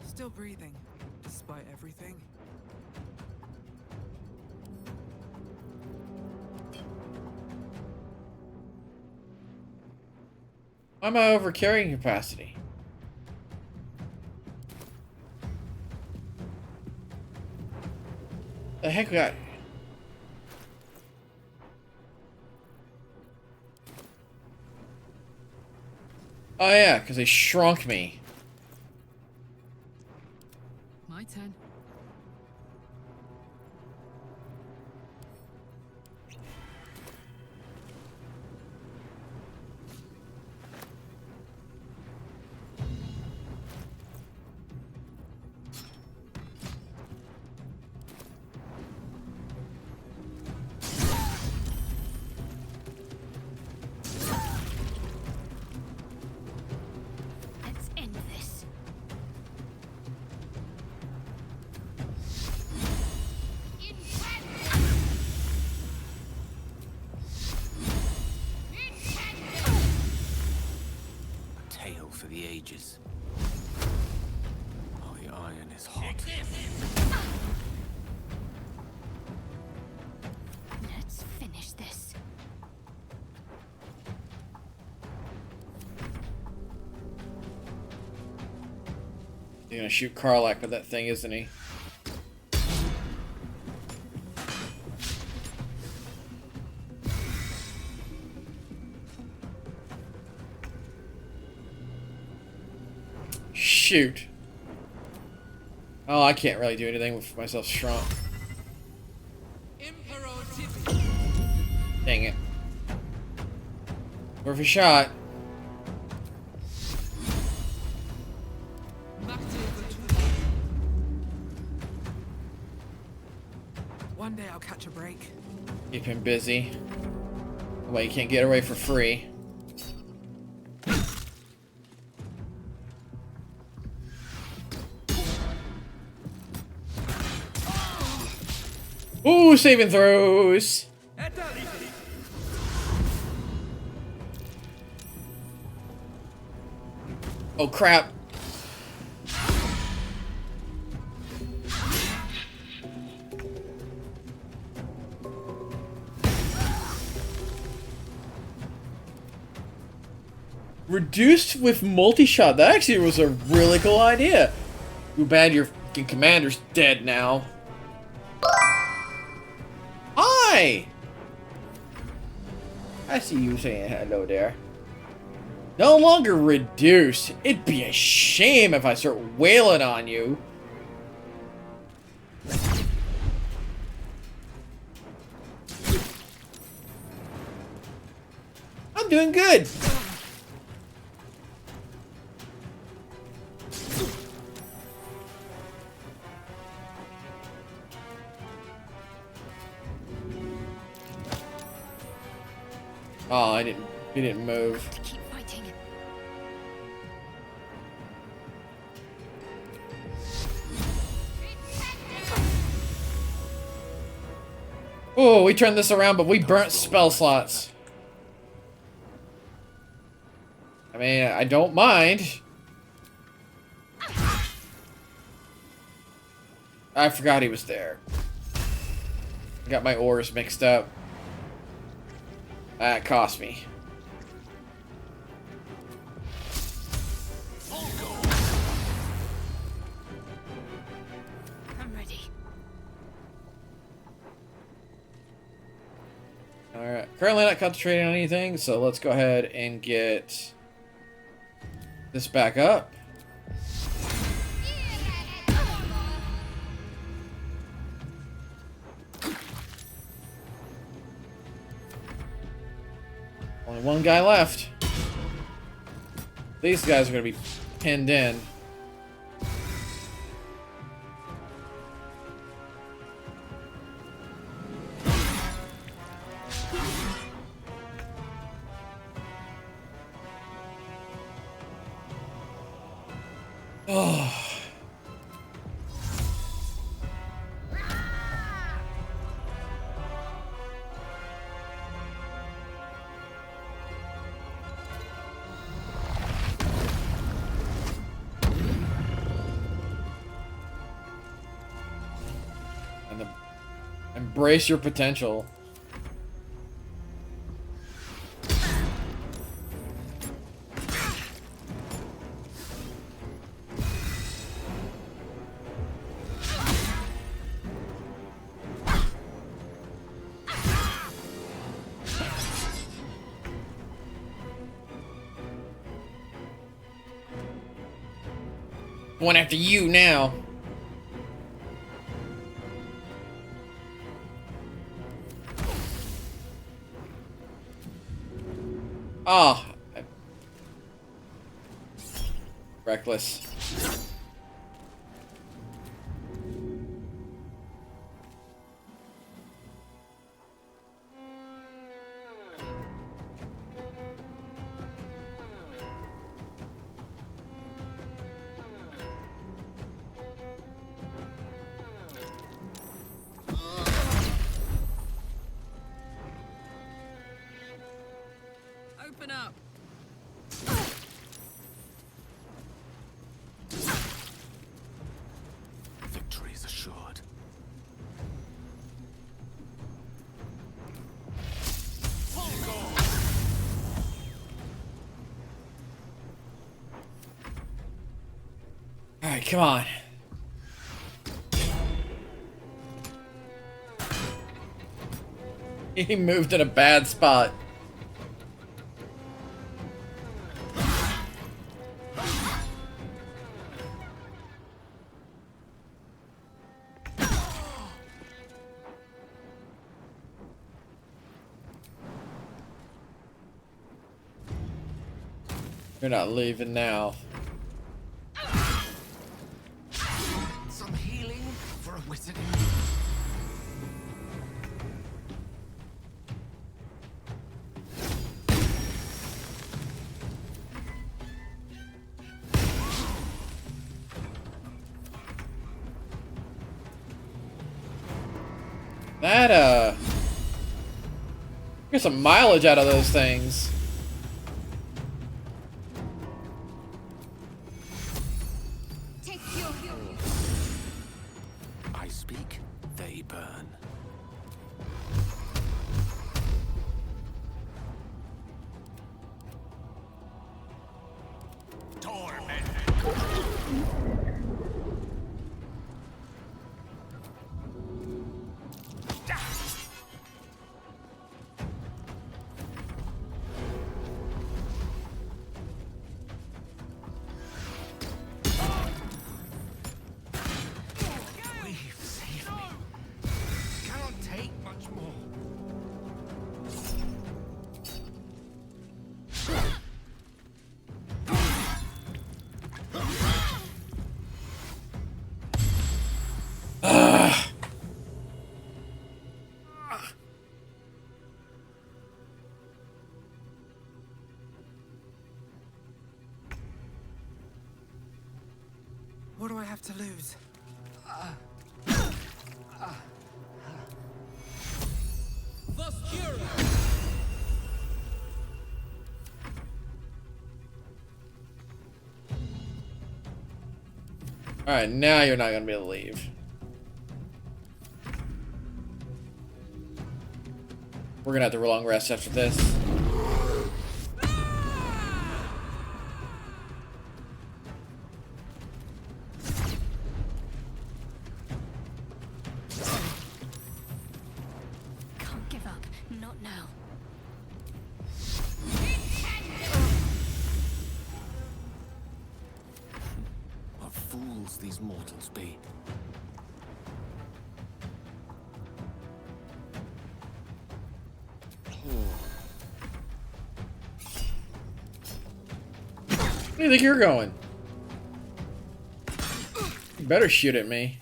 Still breathing, despite everything. Why am I over carrying capacity? The heck we got? Oh yeah, because they shrunk me. My turn. Let's end this. the ages. Oh, the iron is hot. Let's finish this. He's gonna shoot Karlak with that thing, isn't he? Shoot. Oh, I can't really do anything with myself strong. Dang it. Worth a shot. One day I'll catch a break. Keep him busy. Well, you can't get away for free. Ooh, saving throws. Oh crap. Reduced with multi-shot. That actually was a really cool idea. Too bad your fucking commander's dead now. Hi! I see you saying hello there. No longer reduced. It'd be a shame if I start wailing on you. I'm doing good. Oh, he didn't move. Keep fighting. Oh, we turned this around, but we burnt spell slots. I mean, I don't mind. I forgot he was there. I got my ores mixed up. That cost me. I'm ready. Alright. Currently not concentrating on anything, so let's go ahead and get this back up. Only one guy left. These guys are going to be pinned in. Oh. Embrace your potential. Going after you now. Ah, oh, reckless. Open up. come on. He moved in a bad spot. You're not leaving now. Some healing for a wizard. That, get some mileage out of those things. I speak, they burn. What do I have to lose? Alright, now you're not gonna be able to leave. We're gonna have to long rest after this. Can't give up. Not now. What fools these mortals be. Where do you think you're going? You better shoot at me.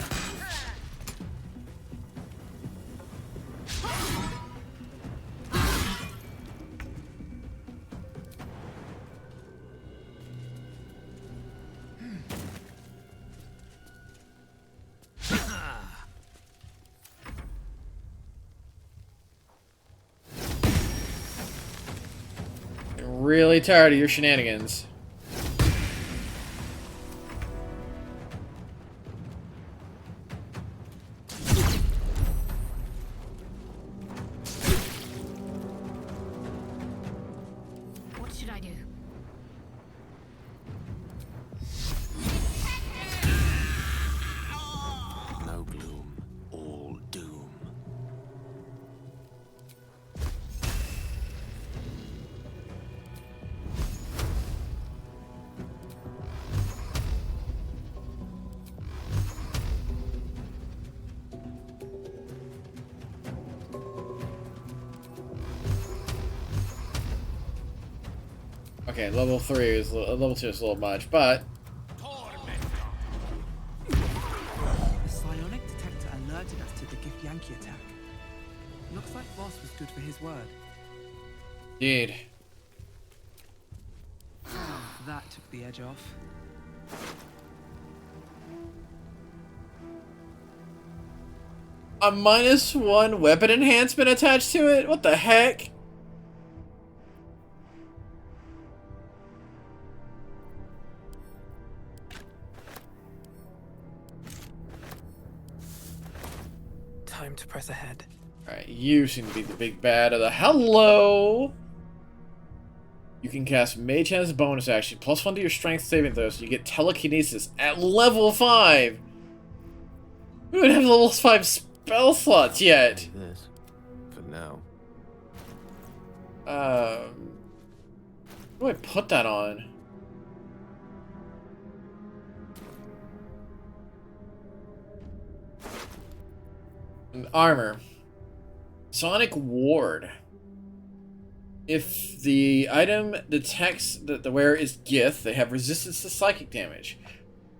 I'm really tired of your shenanigans. What should I do? No gloom, all doom. Okay, level 3 is level 2 is a little much, but The psionic detector alerted us to the Githyanki attack. Looks like Voss was good for his word. indeed. That took the edge off. A -1 weapon enhancement attached to it? What the heck? Time to press ahead. Alright, you seem to be the big bad of the... Hello! You can cast Mage Hand as a bonus action, +1 to your strength saving throws, so you get telekinesis at level 5! We don't have level 5 spell slots yet! This, for now. What do I put that on? Armor. Sonic Ward. If the item detects that the wearer is Gith, they have resistance to psychic damage.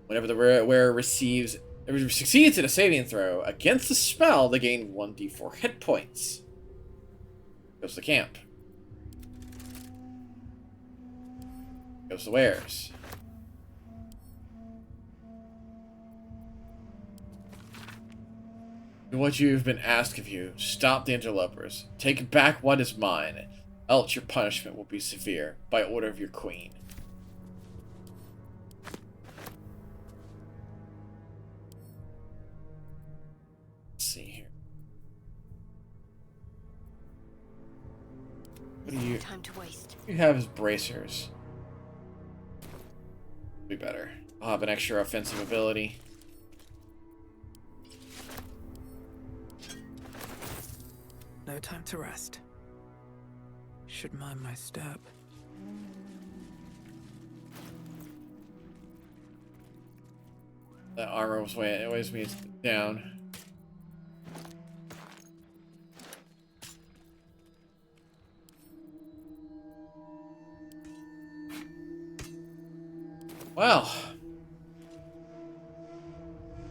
Whenever the wearer succeeds in a saving throw against the spell, they gain 1d4 hit points. Goes the camp. Goes the wares. Do what you've been asked of you. Stop the interlopers. Take back what is mine. Else your punishment will be severe, by order of your queen. Let's see here. What do you... Time to waste. You have his bracers. Be better. I'll have an extra offensive ability. No time to rest. Should mind my step. That armor weighs me down. Well,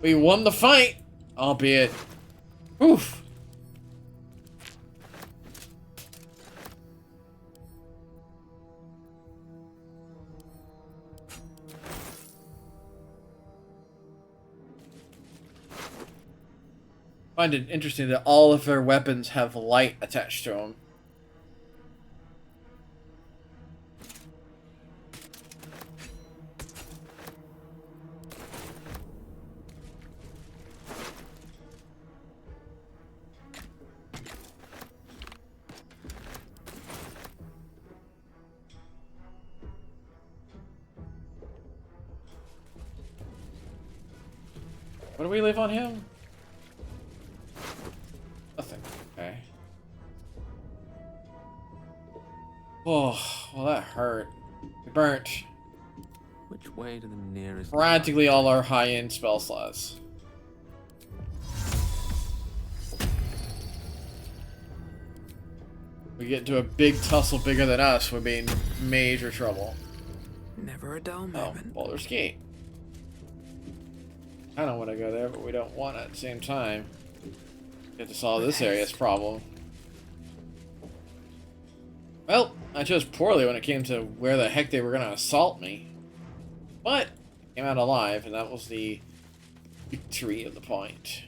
we won the fight, albeit, oof. I find it interesting that all of their weapons have light attached to them. What do we leave on him? Nothing. Okay. Oh, well that hurt. It burnt. Which way to the nearest... Practically all our high-end spell slots. We get into a big tussle bigger than us, we'd be in major trouble. Never a dull moment. Oh, Baldur's Gate. I don't want to go there, but we don't want it at the same time. Get to solve this area's problem. Well, I chose poorly when it came to where the heck they were going to assault me. But, I came out alive, and that was the victory of the point.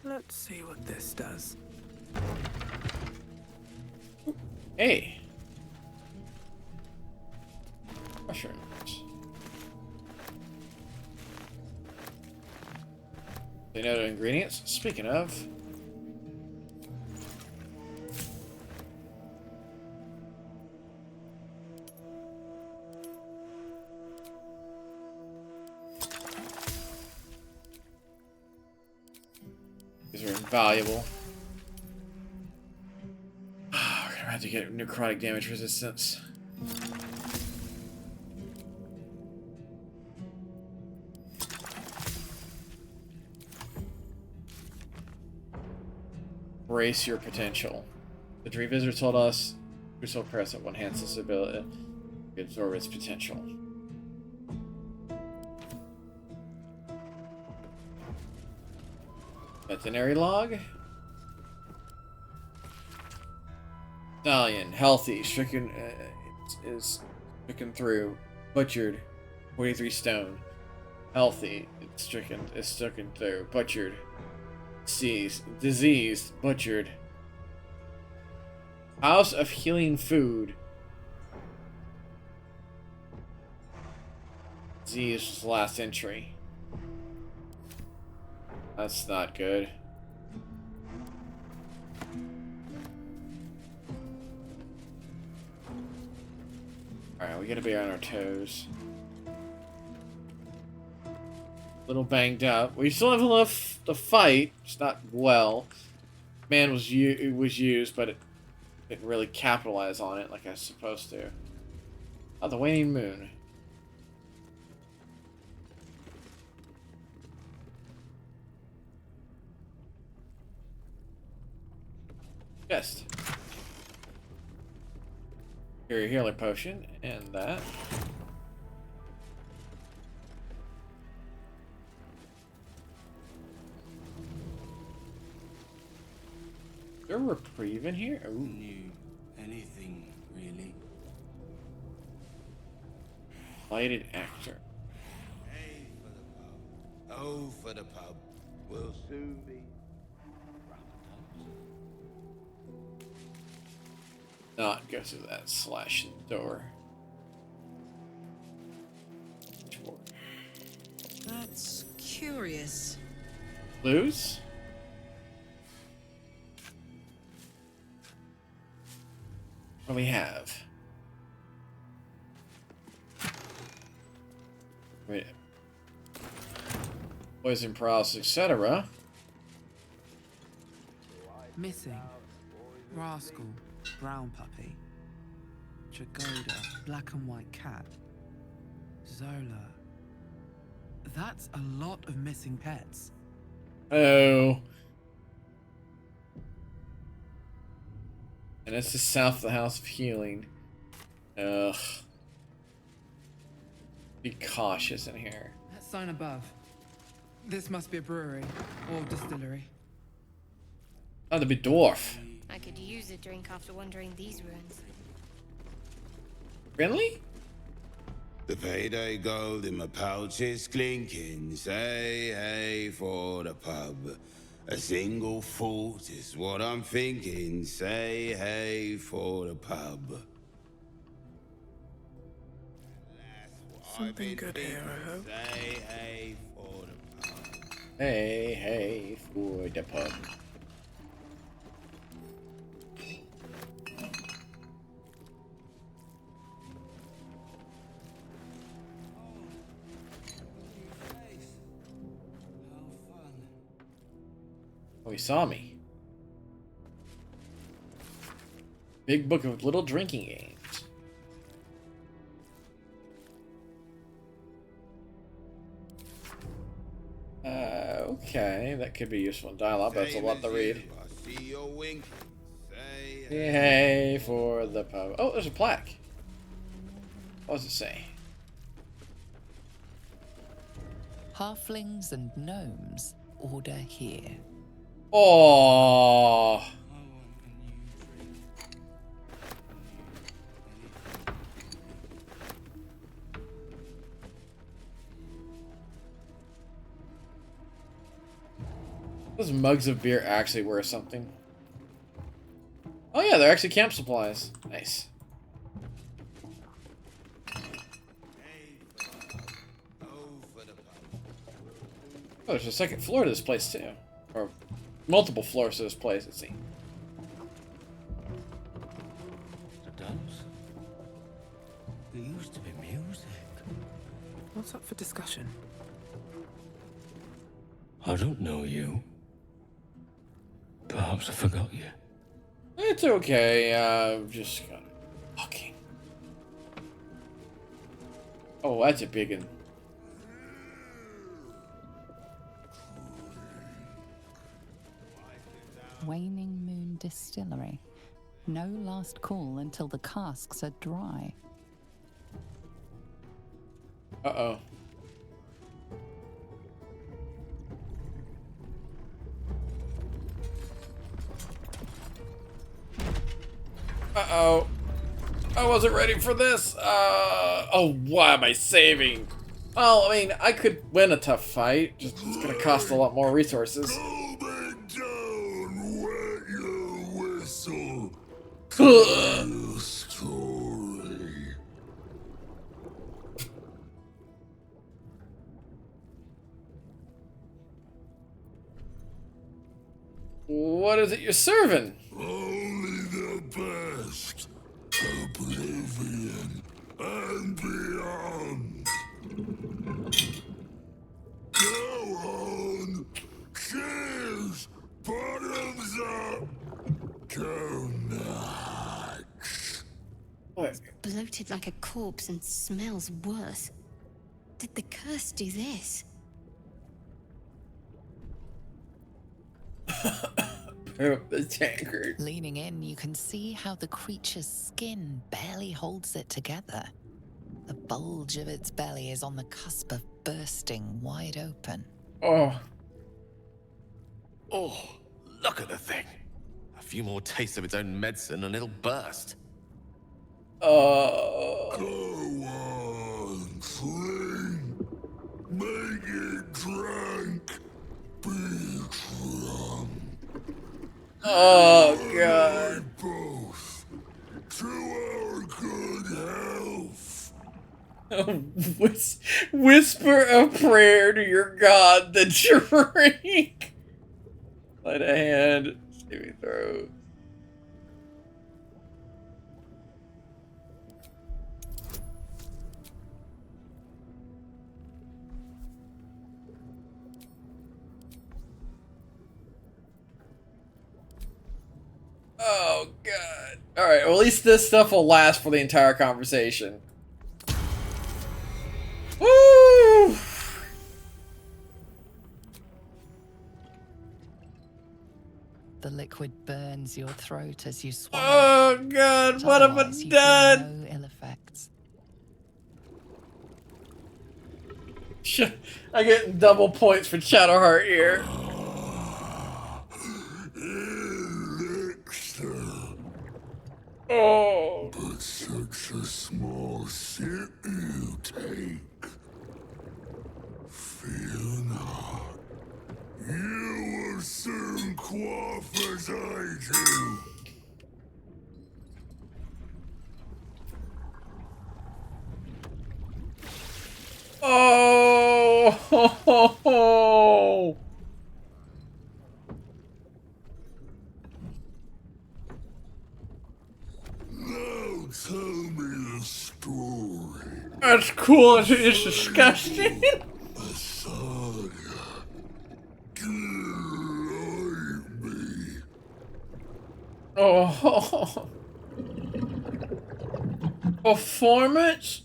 Let's see what this does. Hey! Mushrooms. They know the ingredients. Speaking of... These are invaluable. We're gonna have to get necrotic damage resistance. Brace your potential. The Dream Visitor told us Crucial Press will enhance this ability to absorb its potential. Veterinary log. Stallion, healthy, stricken is stricken through, butchered, 43 stone. Healthy, it's stricken through, butchered. Diseased, butchered. House of Healing Food. Disease was the last entry. That's not good. Alright, we gotta be on our toes. A little banged up. We still have enough to fight. It's not well. Man was used, but it didn't really capitalize on it like I was supposed to. Oh, the waning moon. Chest. Here, healer potion, and that. Is there a reprieve in here? Ooh. Anything, really? Lighted actor. Hey for the pub. Oh, for the pub. We'll soon be. Not go through that slash door. That's curious. Lose? What do we have? Wait. Poison paralysis, etc. Missing. Rascal. Brown puppy. Jagoda. Black and white cat. Zola. That's a lot of missing pets. Oh. And it's just south of the House of Healing. Ugh. Be cautious in here. That sign above. This must be a brewery or distillery. Oh, the big dwarf. I could use a drink after wandering these ruins. Really? The payday gold in my pouch is clinking. Say hey for the pub. A single thought is what I'm thinking. Say hey for the pub. Something good here, I hope. Say hey for the pub. Hey, hey, for the pub. Oh, he saw me. Big book of little drinking games. Okay, that could be useful in dialogue, but that's a lot to read. Hey for the pub. Oh, there's a plaque. What does it say? Halflings and gnomes order here. Oh. Those mugs of beer actually worth something. Oh yeah, they're actually camp supplies. Nice. Oh, there's a second floor to this place too. Or multiple floors to this place, let's see. The dance? There used to be music. What's up for discussion? I don't know you. Perhaps I forgot you. It's okay, just got walking. Oh, that's a big one. Waning Moon Distillery. No last call until the casks are dry. Uh-oh. Uh-oh. I wasn't ready for this. Oh, why am I saving? Well, I mean, I could win a tough fight. Just it's gonna cost a lot more resources. What is it you're serving? Only the best. Oblivion and beyond. Go on. Cheers. Bottoms up. Go nuts. It's bloated like a corpse and smells worse. Did the curse do this? The tankard. Leaning in, you can see how the creature's skin barely holds it together. The bulge of its belly is on the cusp of bursting wide open. Oh. Oh, look at the thing. A few more tastes of its own medicine and it'll burst. Go on, drink. Make it drink. Be drunk. Oh, God. Both. To our good health. Whisper a prayer to your god, the drink. Light a hand. Saving throw. Oh, God. Alright, well, at least this stuff will last for the entire conversation. Woo! The liquid burns your throat as you swallow. Oh, God, what have I Otherwise, you done? feel no ill effects. I get double points for Shadowheart here. Elixir. Oh. But such a small sip you take. Fear not. You will soon quaff as I do. Oh. Ho, ho, ho. Now tell me the story. That's cool. It's disgusting. Messiah, delight me. Oh. Performance?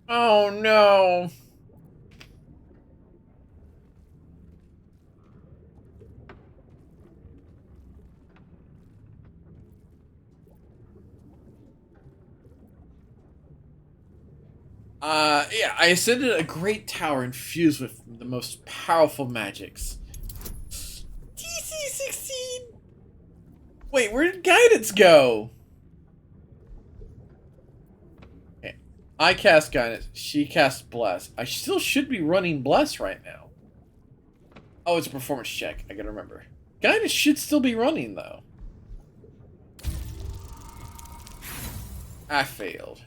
Oh no. Yeah, I ascended a great tower infused with the most powerful magics. DC 16! Wait, where did guidance go? Okay. I cast guidance. She casts bless. I still should be running bless right now. Oh, it's a performance check. I gotta remember. Guidance should still be running though. I failed.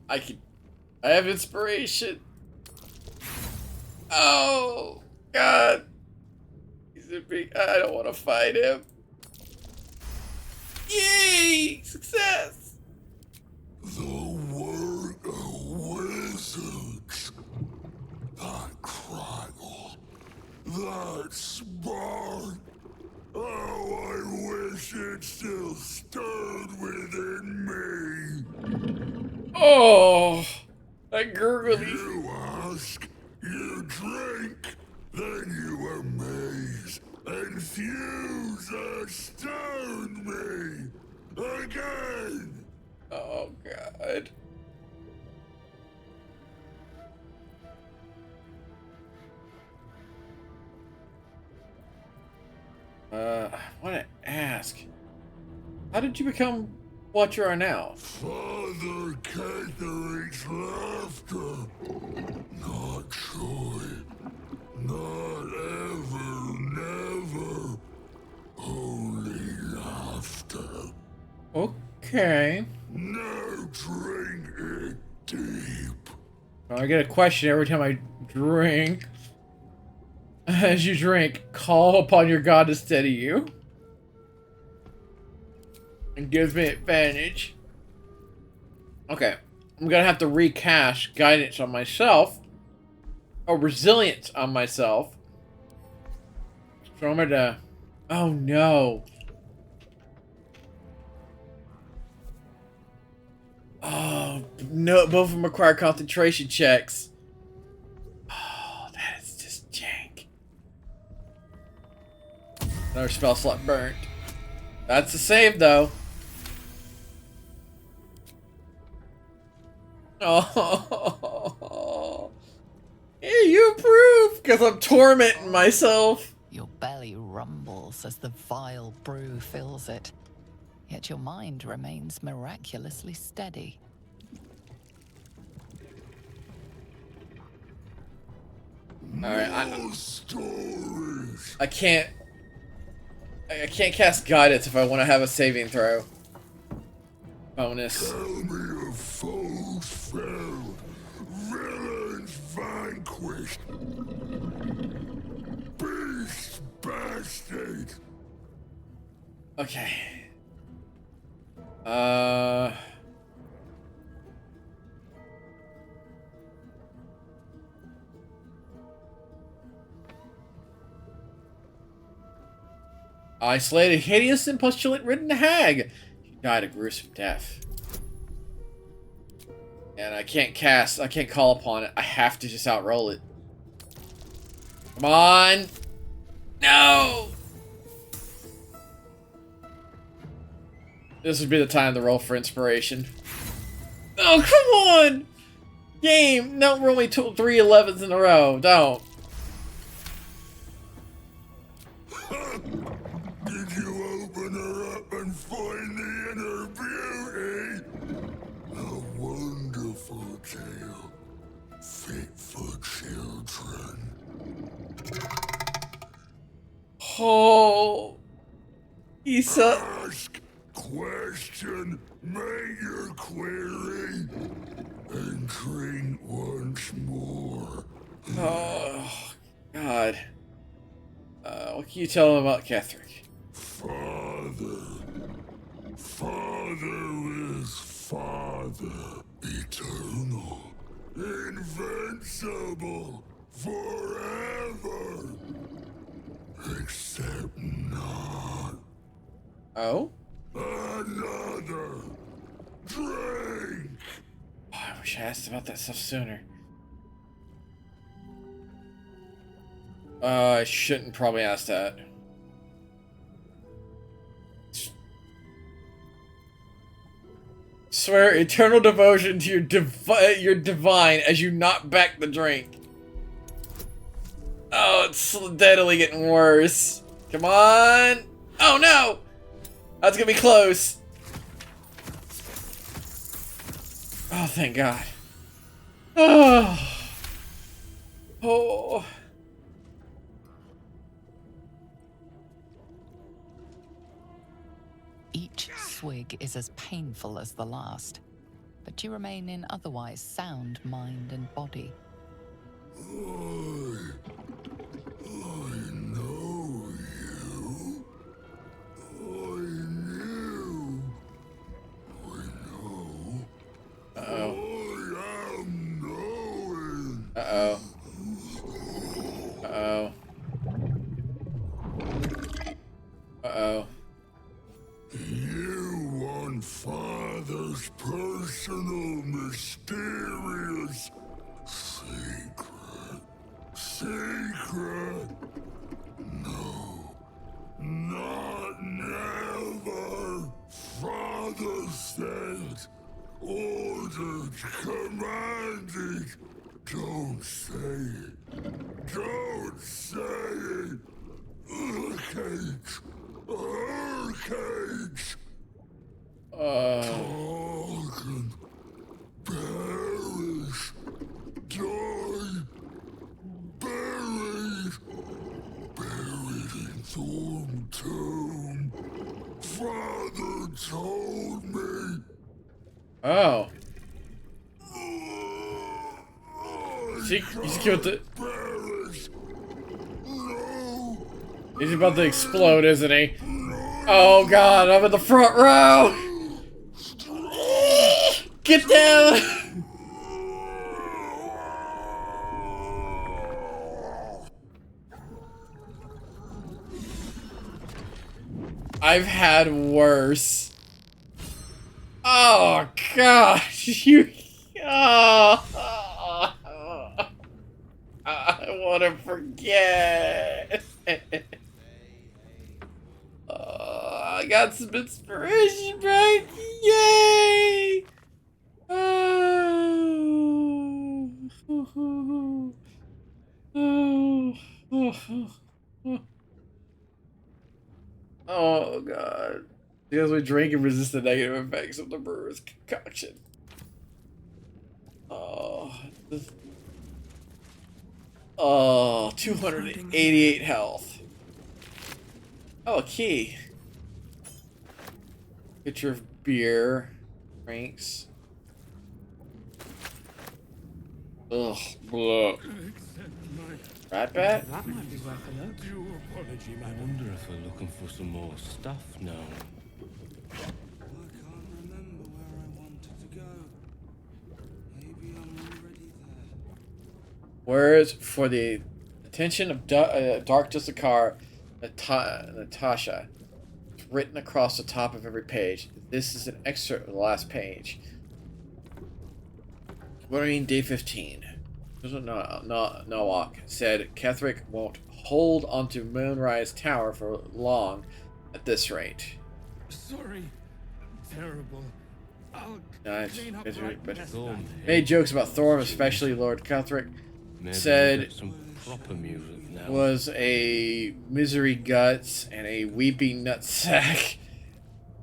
I have inspiration. Oh, God. He's a big, I don't want to fight him. Yay! Success! The work of wizards. That crackle. That spark. Oh, I wish it still stirred within me. Oh, that gurgly. You ask, you drink, then you amaze, infuse, astound me. Again. Oh, God. I want to ask, how did you become what you are now? Father Catheric's laughter. Not joy. Not ever, never. Only laughter. Okay. Now drink it deep. I get a question every time I drink. As you drink, call upon your god to steady you. And gives me advantage. Okay. I'm gonna have to recast guidance on myself. Or resilience on myself. So I'm gonna... Oh no. Oh, no, both of them require concentration checks. Oh, that is just jank. Another spell slot burnt. That's the save, though. Oh, yeah, you approve, because I'm tormenting myself. Your belly rumbles as the vile brew fills it, yet your mind remains miraculously steady. Alright, I can't cast guidance if I want to have a saving throw. Bonus. Tell me of foes felled, villains vanquished, beast bastard. Okay. I slayed a hideous and pestilent-ridden hag. She died a gruesome death. And I can't call upon it. I have to just outroll it. Come on! No! This would be the time to roll for inspiration. Oh, come on! Game! Don't roll me 3 11s in a row. Don't. Did you open her up and find the inner beauty? A wonderful tale, fit for children. Oh, Isa. Ask, question, make your query, and drink once more. Oh, God. What can you tell him about Cleric? Father is Father, eternal, invincible, forever, except not. Oh? Another drink. Oh, I wish I asked about that stuff sooner. I shouldn't probably ask that. Swear eternal devotion to your divine as you knock back the drink. Oh, it's steadily getting worse. Come on. Oh no! That's gonna be close. Oh, thank God. Oh. Oh. Each swig is as painful as the last, but you remain in otherwise sound mind and body. I know you. I knew. I know. Uh-oh. I am knowing. Uh-oh. Uh-oh. Uh-oh. You want Father's personal, mysterious secret. Secret? No. Not never. Father said, ordered, commanded. Don't say it. Don't say it. Cage. Her cage. Talk, perish, die, buried, buried in Thorn Tomb. Father told me. Oh. He's killed it. He's about to explode, isn't he? Oh God, I'm in the front row! Get down! I've had worse. Oh gosh, you. Oh, I want to forget. I got some inspiration back. Yay! Oh god. Because we drink and resist the negative effects of the brewer's concoction. Oh. Oh, 288 health. Oh, a key. Picture of beer. Drinks. Ugh. Blah. Rat bat? That might be worth a look. Due apology, madam. I wonder if we're looking for some more stuff now. Whereas for the attention of Dark Justicar, Natasha, it's written across the top of every page. This is an excerpt of the last page. Morning, day 15. Nawak said Cleric won't hold onto Moonrise Tower for long at this rate. Sorry. Terrible. I'll Nice. clean up right mess that. Made jokes about Thorm, especially Lord Cleric. Maybe Said we'll get some proper music now. Was a misery guts and a weeping nutsack,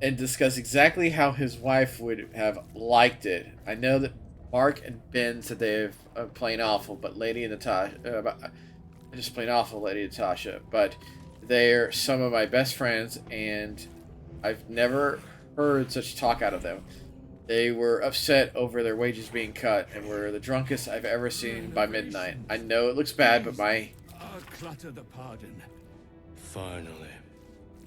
and discussed exactly how his wife would have liked it. I know that Mark and Ben said they're playing awful, but Lady Natasha, just plain awful, Lady Natasha. But they're some of my best friends, and I've never heard such talk out of them. They were upset over their wages being cut and were the drunkest I've ever seen by midnight. I know it looks bad, but my... I'll clutter the pardon. Finally.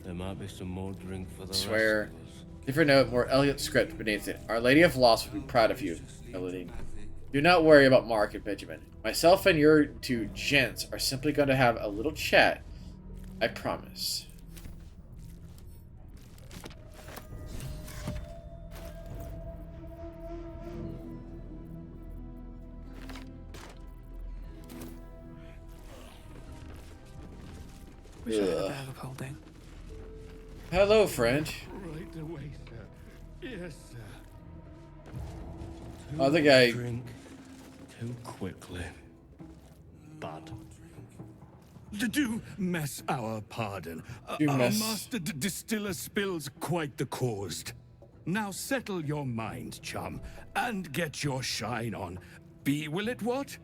There might be some more drink for the swear. rest of us. Different note, more elegant script beneath it. Our Lady of Loss will be proud of you, Melody. Do not worry about Mark and Benjamin. Myself and your two gents are simply going to have a little chat. I promise. Wish I had a bag of holding. Hello, friend. Right away, sir. Yes, sir. Oh, the guy. Drink too quickly. Bad. Do mess our pardon. Do Our mess. master distiller spills quite the cause. Now settle your mind, chum, and get your shine on. Be will it what?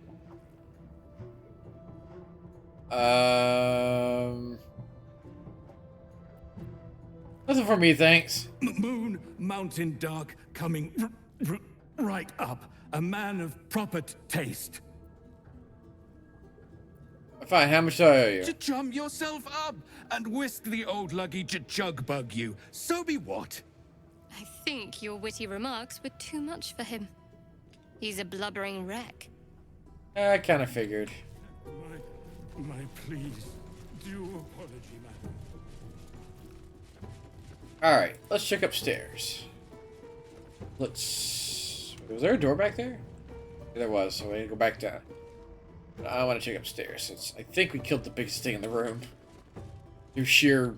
Nothing for me, thanks. Moon, mountain dark, coming right up. A man of proper taste. Fine, how much do I owe you? Chum yourself up and whisk the old luggy jug bug you. So be what? I think your witty remarks were too much for him. He's a blubbering wreck. I kind of figured. My please, due apology, madam. Alright, let's check upstairs. Was there a door back there? Yeah, there was, so we need to go back down. But I want to check upstairs, since I think we killed the biggest thing in the room. Through sheer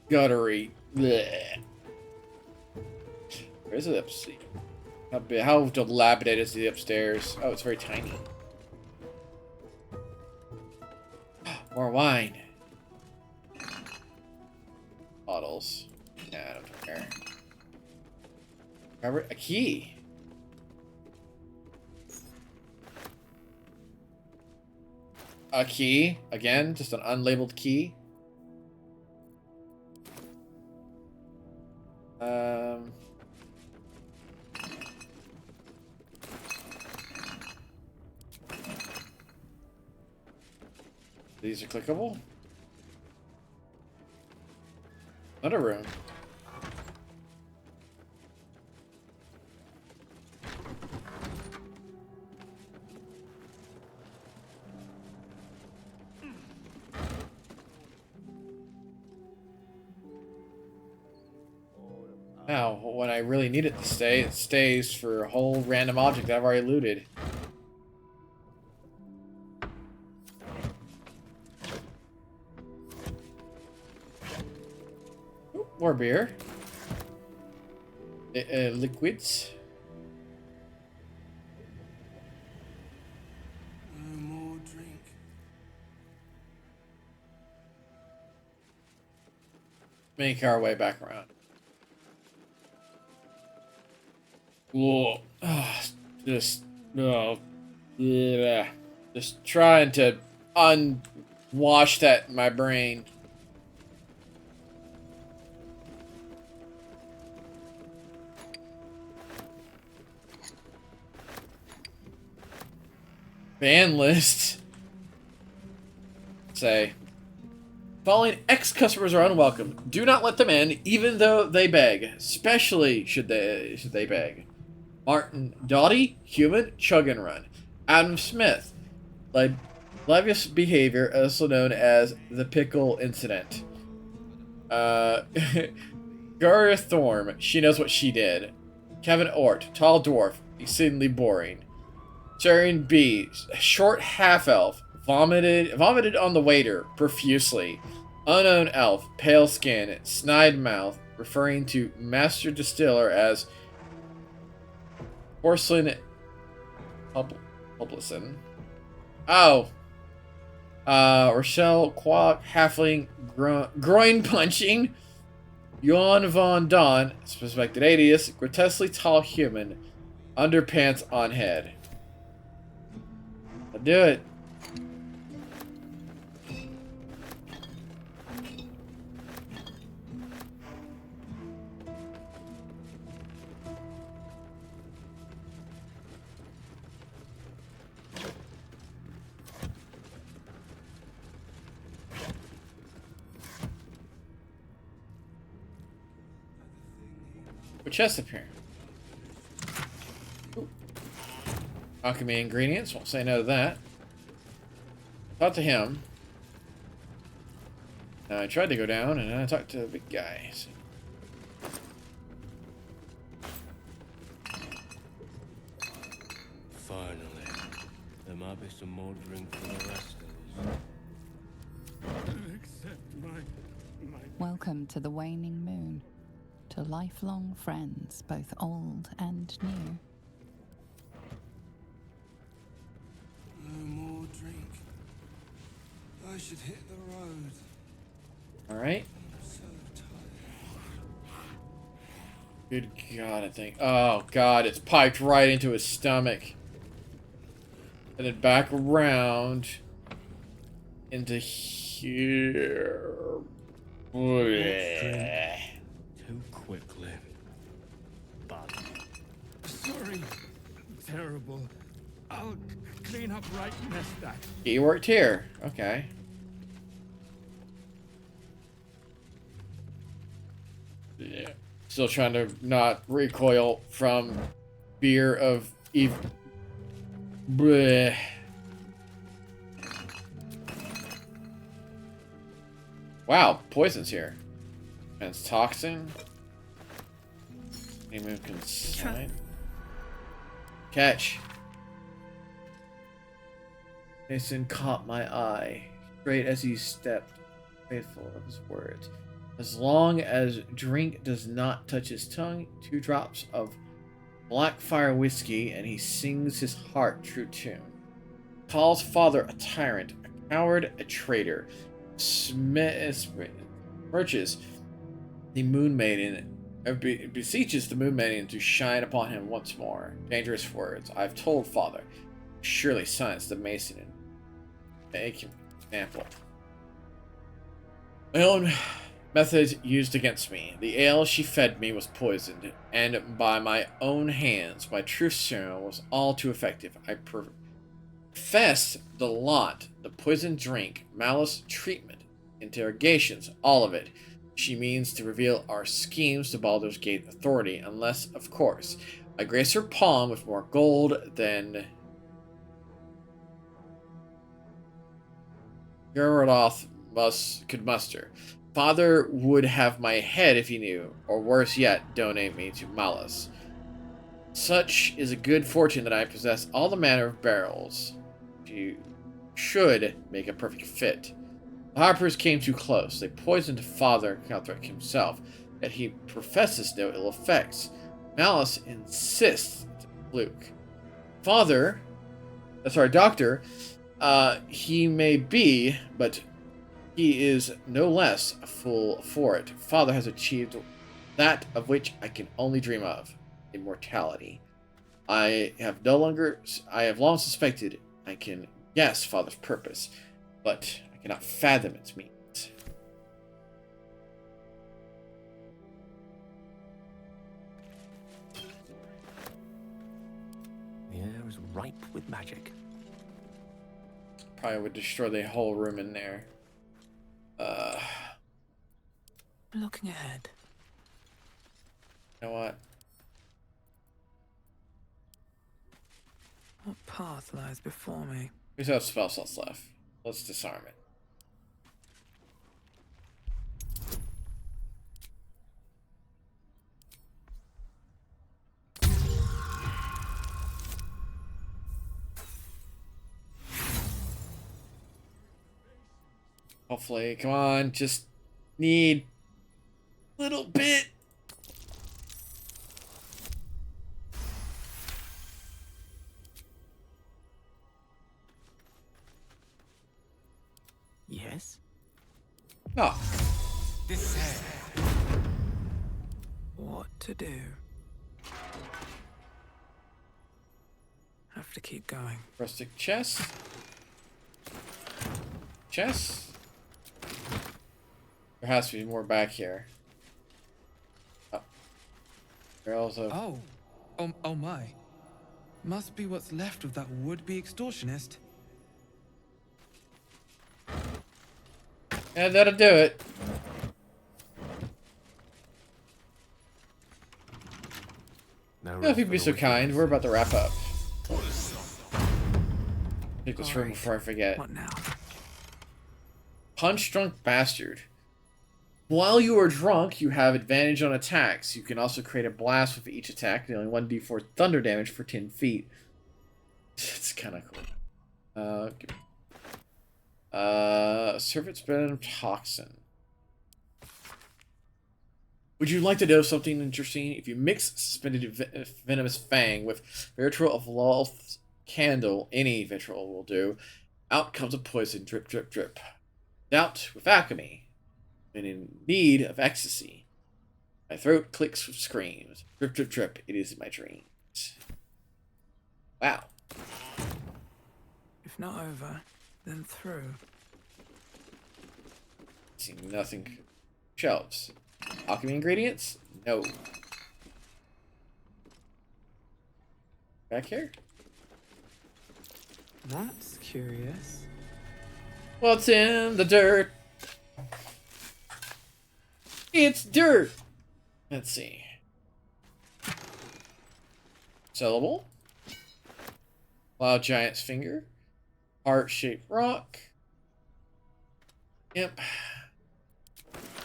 guttery. Bleh. Where is it upstairs? How dilapidated is the upstairs? Oh, it's very tiny. More wine. Bottles. Nah, I don't care. Remember? A key. A key. Again, just an unlabeled key. These are clickable. Another room. Now, when I really need it to stay, it stays for a whole random object that I've already looted. Ooh, more beer. Liquids. More drink. Make our way back around. Whoa. Just, no. Yeah. Just trying to unwash that in my brain. Ban list. Say. Following ex-customers are unwelcome. Do not let them in, even though they beg. Especially should they beg. Martin Doughty, human, chug and run. Adam Smith, Levious behavior, also known as the pickle incident. Garia Thorm, she knows what she did. Kevin Ort, tall dwarf, exceedingly boring. Sharon B, short half-elf, vomited on the waiter profusely. Unknown elf, pale skin, snide mouth, referring to master distiller as porcelain Publicin. Oh. Rochelle Quack, halfling, groin punching. Johan Von Don, suspected alias, grotesquely tall human, underpants on head. I'll do it. Chest up here. Ooh. Alchemy ingredients. Won't say no to that. Talk to him. I tried to go down and I talked to the big guy. So. Finally. There might be some more drink for the rest of us. Welcome to the waning moon. To lifelong friends, both old and new. No more drink. I should hit the road. Alright. I'm so tired. Good God, I think. Oh God, it's piped right into his stomach. And then back around into here. Too quickly. Bad. Sorry. Terrible. I'll clean up right next time. He worked here. Okay. Yeah. Still trying to not recoil from fear of evil. Bleh. Wow, poison's here. And it's toxin. Any move consign. Catch. Mason caught my eye, straight as he stepped, faithful of his words. As long as drink does not touch his tongue, 2 drops of Blackfire whiskey, and he sings his heart true tune. Calls father a tyrant, a coward, a traitor. Merches the Moon Maiden, beseeches the Moon Maiden to shine upon him once more. Dangerous words. I've told father. Surely silence the mason and make him example. My own method used against me. The ale she fed me was poisoned, and by my own hands, my truth serum was all too effective. I professed the lot, the poisoned drink, malice, treatment, interrogations, all of it. She means to reveal our schemes to Baldur's Gate authority, unless, of course, I grace her palm with more gold than Gyaradoth could muster. Father would have my head if he knew, or worse yet, donate me to Malus. Such is a good fortune that I possess all the manner of barrels. You should make a perfect fit. The Harpers came too close. They poisoned Father Cleric himself, yet he professes no ill effects. Malus insists it's a fluke. Doctor, he may be, but he is no less a fool for it. Father has achieved that of which I can only dream of, immortality. I have long suspected I can guess Father's purpose, but I cannot fathom its meaning. The air is ripe with magic. Probably would destroy the whole room in there. Looking ahead. You know what? What path lies before me? We still have spell slots left. Let's disarm it. Hopefully, come on, just need a little bit. Yes? Oh. What to do? Have to keep going. Rustic chest. Chest. There has to be more back here. Oh. Barrels of... Oh my. Must be what's left of that would-be extortionist. And that'll do it. No, if you'd be so kind, we're about to wrap up. Take this room before I forget. What now? Punch Drunk Bastard. While you are drunk, you have advantage on attacks. You can also create a blast with each attack, dealing 1d4 thunder damage for 10 feet. It's kind of cool. Servant's Venom Toxin. Would you like to know something interesting? If you mix Suspended Venomous Fang with Vitriol of Loth's Candle, any vitriol will do, out comes a poison, drip, drip, drip. Doubt with alchemy, and in need of ecstasy. My throat clicks with screams. Drip, drip, drip, it is my dreams. Wow. If not over, then through. See nothing. Shelves. Alchemy ingredients? No. Back here? That's curious. What's in the dirt? It's dirt! Let's see. Sellable. Cloud Giant's Finger. Heart-shaped rock. Yep.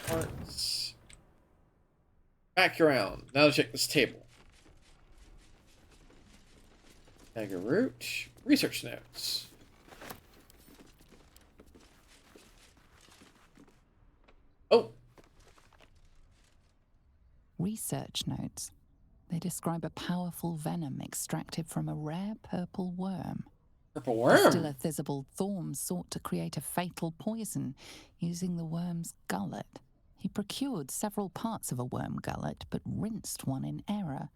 Hearts. Back around. Now to check this table. Dagger root. Research notes. Oh. Research notes. They describe a powerful venom extracted from a rare purple worm. Purple worm? Still a Thizabald Thorm sought to create a fatal poison using the worm's gullet. He procured several parts of a worm gullet, but rinsed one in error.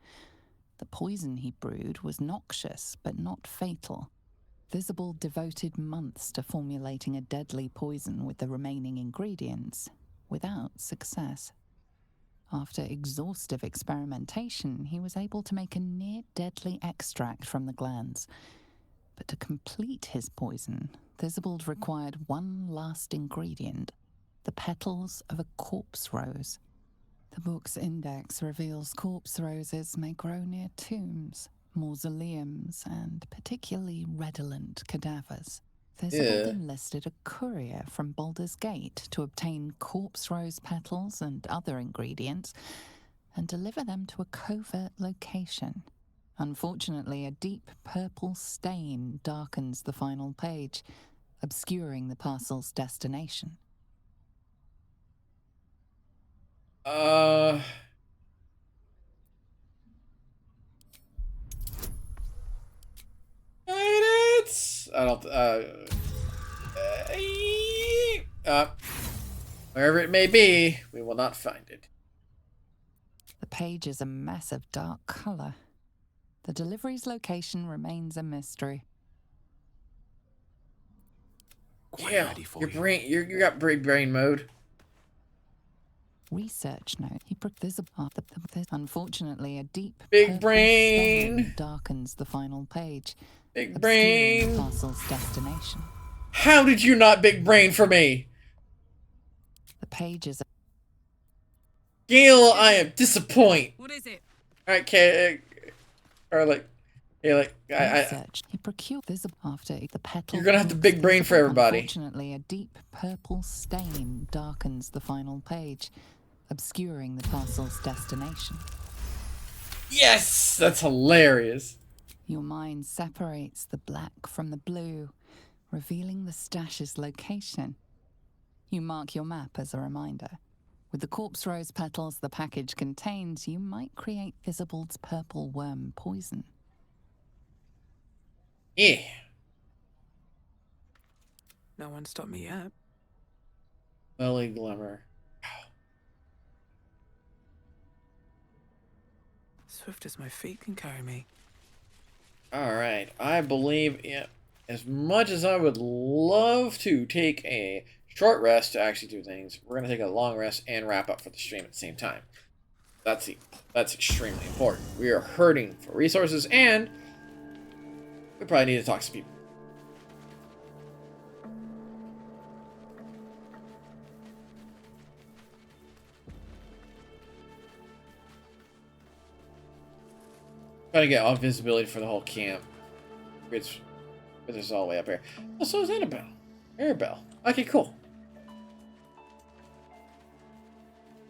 The poison he brewed was noxious, but not fatal. Thizabald devoted months to formulating a deadly poison with the remaining ingredients, without success. After exhaustive experimentation, he was able to make a near-deadly extract from the glands. But to complete his poison, Thizabald required one last ingredient, the petals of a corpse rose. The book's index reveals corpse roses may grow near tombs, mausoleums, and particularly redolent cadavers. Thistlewold enlisted a courier from Baldur's Gate to obtain corpse rose petals and other ingredients and deliver them to a covert location. Unfortunately, a deep purple stain darkens the final page, obscuring the parcel's destination. I don't, wherever it may be, we will not find it. The page is a mess of dark color. The delivery's location remains a mystery. Yeah, your brain, you got big brain mode. Research note. Unfortunately, a deep big brain stain darkens the final page. Big brain. The parcel's destination. How did you not big brain for me? The page is. Gil, I am disappointed. What is it? Alright, okay, or like, yeah, like Research. He procured this after the petal. You're gonna have the big brain for everybody. Unfortunately, a deep purple stain darkens the final page, obscuring the parcel's destination. Yes, that's hilarious. Your mind separates the black from the blue, revealing the stash's location. You mark your map as a reminder. With the corpse rose petals the package contains, you might create Thistlewold's purple worm poison. Yeah. No one stopped me yet. Belly glimmer. Swift as my feet can carry me. Alright, I believe, yeah, as much as I would love to take a short rest to actually do things, we're going to take a long rest and wrap up for the stream at the same time. That's extremely important. We are hurting for resources, and we probably need to talk to people. Trying to get all visibility for the whole camp. It's all the way up here. Oh, so is Annabelle. Arabelle. Okay, cool.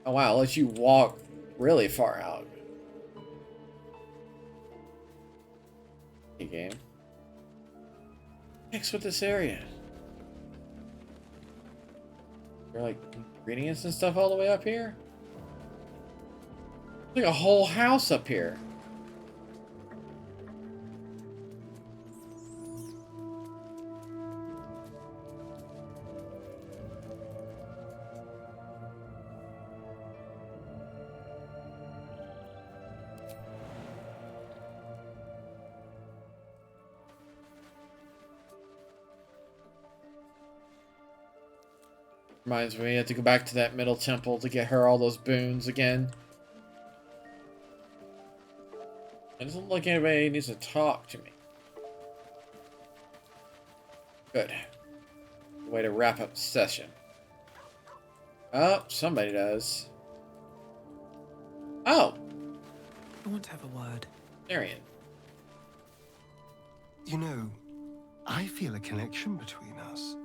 Oh wow, let you walk really far out. Hey, game. Next with this area. There are like ingredients and stuff all the way up here. Like a whole house up here. Reminds me, I have to go back to that middle temple to get her all those boons again. It doesn't look like anybody needs to talk to me. Good. Way to wrap up the session. Oh, somebody does. Oh! I want to have a word. Arian. You know, I feel a connection between us.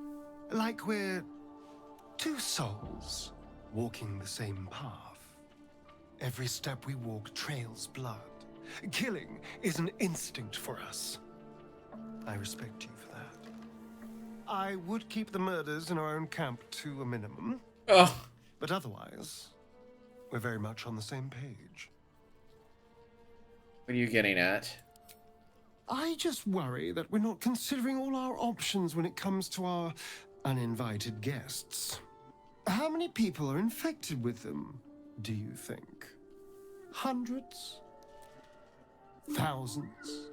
Like we're two souls walking the same path. Every step we walk trails blood. Killing is an instinct for us. I respect you for that. I would keep the murders in our own camp to a minimum. Oh. But otherwise, we're very much on the same page. What are you getting at? I just worry that we're not considering all our options when it comes to our uninvited guests. How many people are infected with them, do you think? Hundreds? Thousands?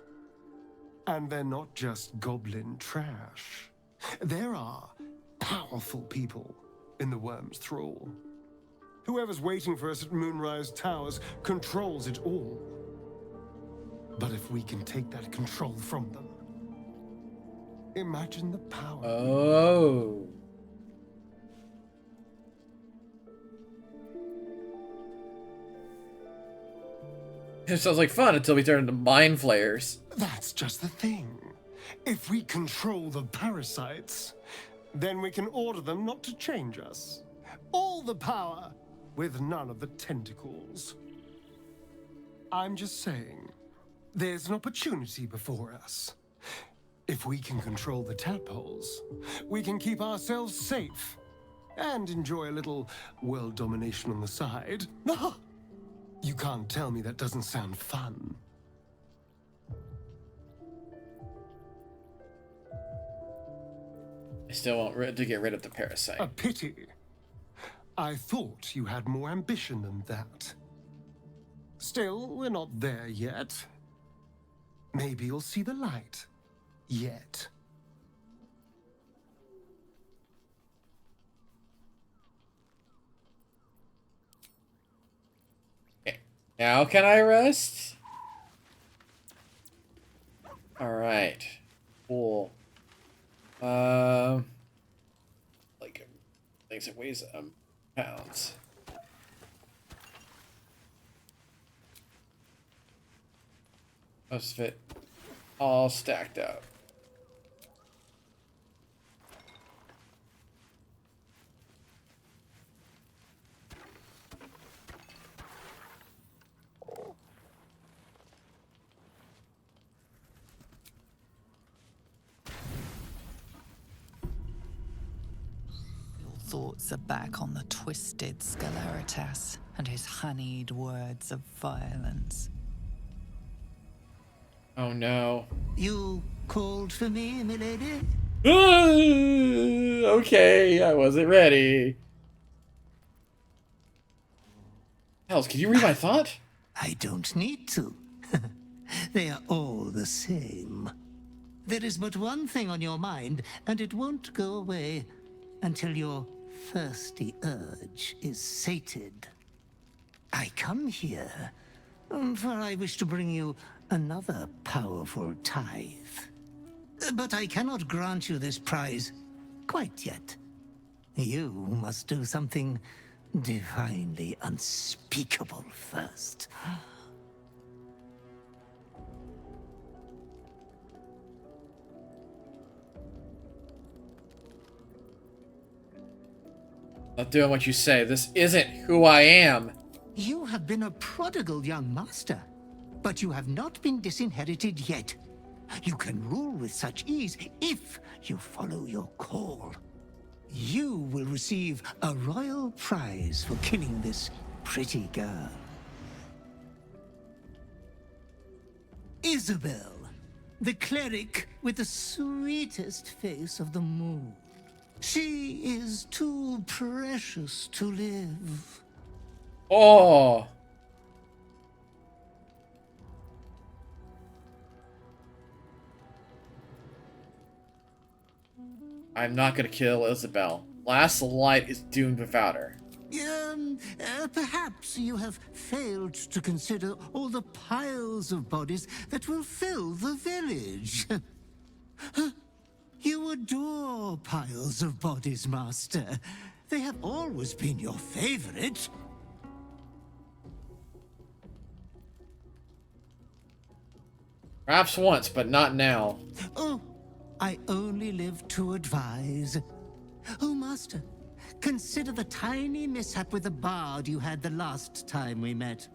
And they're not just goblin trash. There are powerful people in the worm's thrall. Whoever's waiting for us at Moonrise Towers controls it all. But if we can take that control from them, imagine the power. Oh. It sounds like fun until we turn into mind flayers. That's just the thing. If we control the parasites, then we can order them not to change us. All the power, with none of the tentacles. I'm just saying, there's an opportunity before us. If we can control the tadpoles, we can keep ourselves safe and enjoy a little world domination on the side. You can't tell me that doesn't sound fun. I still want to get rid of the parasite. A pity. I thought you had more ambition than that. Still, we're not there yet. Maybe you'll see the light. Yet. Okay. Now can I rest? Alright. Cool. Like, thinks it weighs pounds. Most of it all stacked up. Thoughts are back on the twisted Scaleritas and his honeyed words of violence. Oh no. You called for me, milady? Okay, I wasn't ready. Hells, can you read my thought? I don't need to. They are all the same. There is but one thing on your mind, and it won't go away until your thirsty urge is sated. I come here, for I wish to bring you another powerful tithe. But I cannot grant you this prize quite yet. You must do something divinely unspeakable first. Not doing what you say. This isn't who I am. You have been a prodigal young master, but you have not been disinherited yet. You can rule with such ease if you follow your call. You will receive a royal prize for killing this pretty girl. Isabel, the cleric with the sweetest face of the moon. She is too precious to live. Oh. I'm not gonna kill Isabel. Last Light is doomed without her. Perhaps you have failed to consider all the piles of bodies that will fill the village. You adore piles of bodies, Master. They have always been your favorite. Perhaps once, but not now. Oh, I only live to advise. Oh, Master, consider the tiny mishap with the bard you had the last time we met.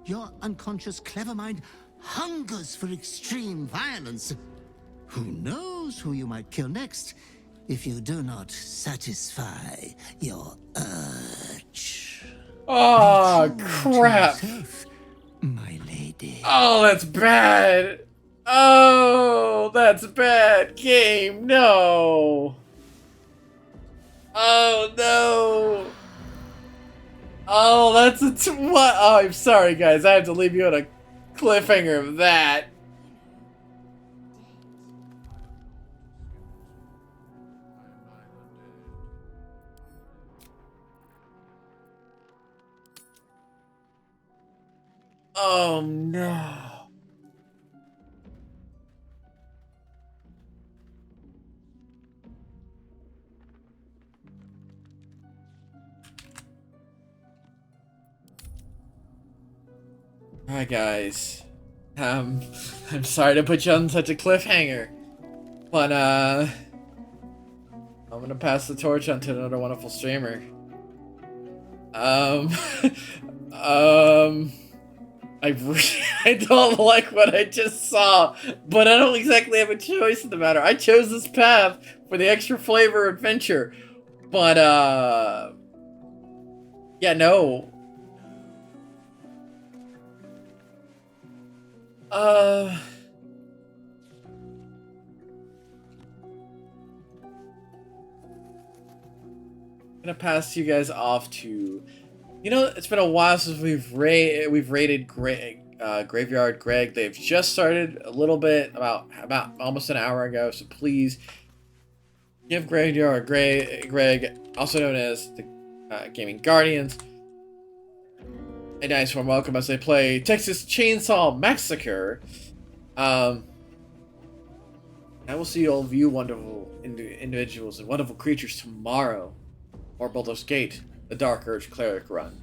Your unconscious clever mind hungers for extreme violence. Who knows who you might kill next if you do not satisfy your urge. Oh, crap. Yourself, my lady. Oh, that's bad. Oh, that's bad. Game, no. Oh, no. Oh, that's what? Oh, I'm sorry, guys. I have to leave you on a cliffhanger of that. Oh, no. Alright, guys. I'm sorry to put you on such a cliffhanger. But I'm gonna pass the torch on to another wonderful streamer. I don't like what I just saw, but I don't exactly have a choice in the matter. I chose this path for the extra flavor adventure, but yeah, no. I'm gonna pass you guys off to. You know, it's been a while since we've raided Graveyard Greg. They've just started a little bit, about almost an hour ago. So please give Graveyard Greg, also known as the Gaming Guardians, a nice warm welcome as they play Texas Chainsaw Massacre. I will see all of you wonderful individuals and wonderful creatures tomorrow, or Baldur's Gate, the Dark Urge Cleric run.